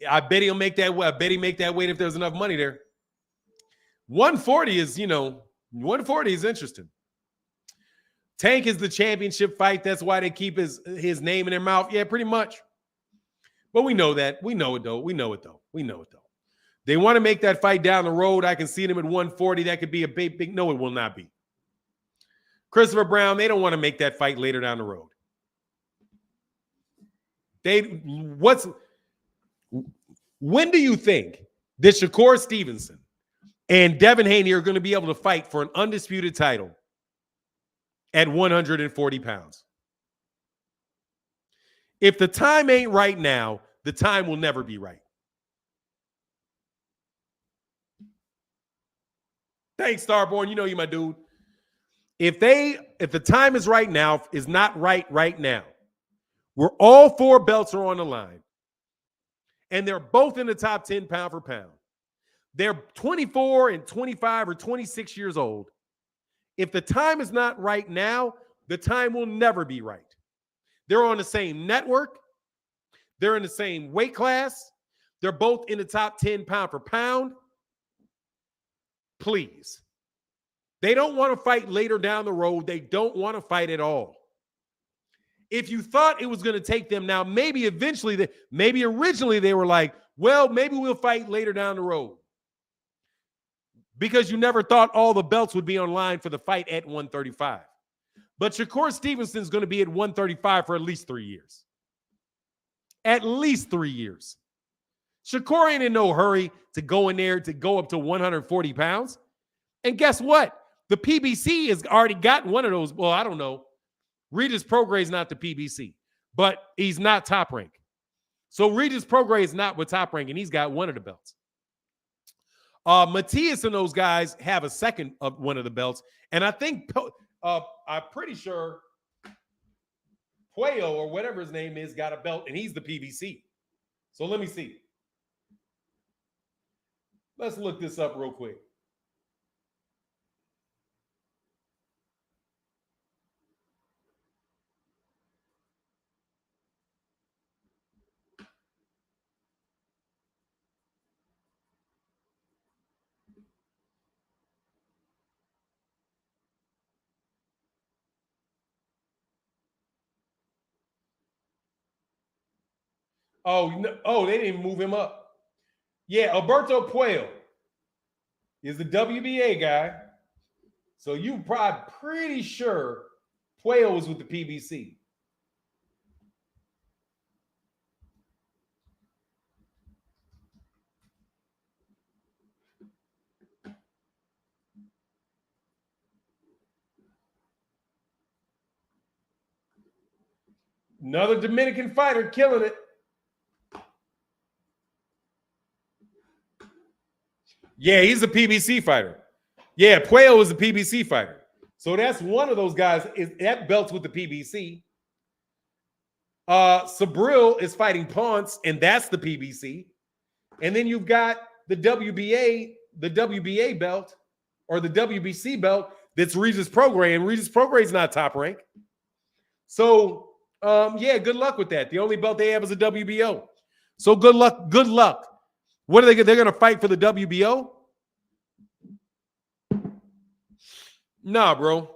I bet he'll make that. I bet he make that weight if there's enough money there. 140 is, 140 is interesting. Tank is the championship fight. That's why they keep his name in their mouth. Yeah, pretty much. But we know that. We know it, though. We know it, though. They want to make that fight down the road. I can see them at 140. That could be a big. No, it will not be. Christopher Brown, they don't want to make that fight later down the road. When do you think that Shakur Stevenson and Devin Haney are going to be able to fight for an undisputed title at 140 pounds? If the time ain't right now, the time will never be right. Thanks, Starborn. You know you my dude. If the time is right now, is not right now, where all four belts are on the line, and they're both in the top 10 pound for pound. They're 24 and 25 or 26 years old. If the time is not right now, the time will never be right. They're on the same network. They're in the same weight class. They're both in the top 10 pound for pound. Please. They don't want to fight later down the road. They don't want to fight at all. If you thought it was going to take them now, maybe originally they were like, well, maybe we'll fight later down the road. Because you never thought all the belts would be online for the fight at 135. But Shakur Stevenson's going to be at 135 for at least 3 years. At least 3 years. Shakur ain't in no hurry to go in there to go up to 140 pounds. And guess what? The PBC has already gotten one of those. Well, I don't know. Regis Prograis is not the PBC, but he's not top rank. So Regis Prograis is not with top rank, and he's got one of the belts. Matias and those guys have a second of one of the belts. And I think, I'm pretty sure Puello or whatever his name is got a belt, and he's the PBC. So let me see. Let's look this up real quick. Oh, no, oh, they didn't move him up. Yeah, Alberto Puello is the WBA guy. So you probably pretty sure Puello was with the PBC. Another Dominican fighter killing it. Yeah, he's a PBC fighter. Yeah, Puello is a PBC fighter. So that's one of those guys. That belts with the PBC. Sabril is fighting Ponce, and that's the PBC. And then you've got the WBA belt, or the WBC belt, that's Regis Prograis, and Regis Prograis is not top rank. So, yeah, good luck with that. The only belt they have is a WBO. So good luck. Good luck. What are they? They're going to fight for the WBO? Nah, bro.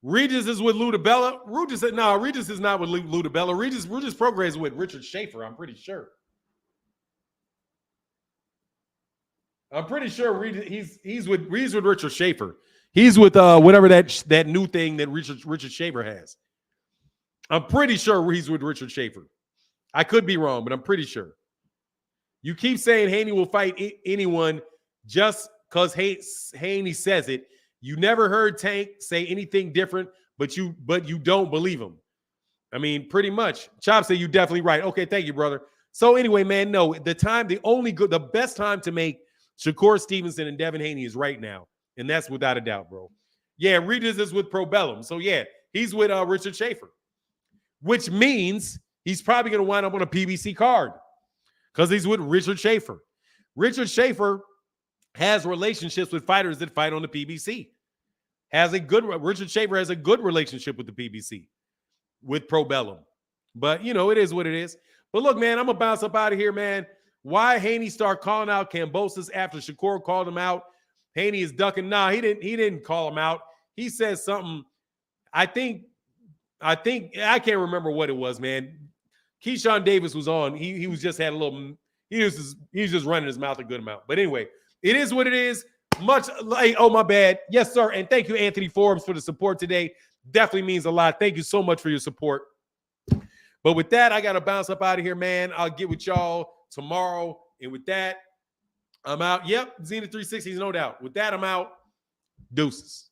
Regis is with Ludabella. Regis is not with Ludabella. Regis Prograis is with Richard Schaefer, I'm pretty sure. I'm pretty sure he's with Richard Schaefer. He's with whatever that new thing that Richard Schaefer has. I'm pretty sure he's with Richard Schaefer. I could be wrong, but I'm pretty sure. You keep saying Haney will fight anyone just because Haney says it. You never heard Tank say anything different, but you don't believe him. I mean, pretty much. Chop said you're definitely right. Okay, thank you, brother. So anyway, man, no, the best time to make Shakur Stevenson and Devin Haney is right now, and that's without a doubt, bro. Yeah, Regis is with Probellum, so yeah, he's with Richard Schaefer, which means he's probably going to wind up on a PBC card because he's with Richard Schaefer. Richard Schaefer has relationships with fighters that fight on the PBC. Richard Schaefer has a good relationship with the PBC, with Probellum. But, it is what it is. But look, man, I'm going to bounce up out of here, man. Why Haney start calling out Kambosos after Shakur called him out? Haney is ducking. Nah, he didn't call him out. He said something. I think I can't remember what it was, man. Keyshawn Davis was on. He was just had a little. He was just running his mouth a good amount. But anyway, it is what it is. Much like, oh, my bad. Yes, sir. And thank you, Anthony Forbes, for the support today. Definitely means a lot. Thank you so much for your support. But with that, I got to bounce up out of here, man. I'll get with y'all tomorrow. And with that, I'm out. Yep, Zenith 360s, no doubt. With that, I'm out. Deuces.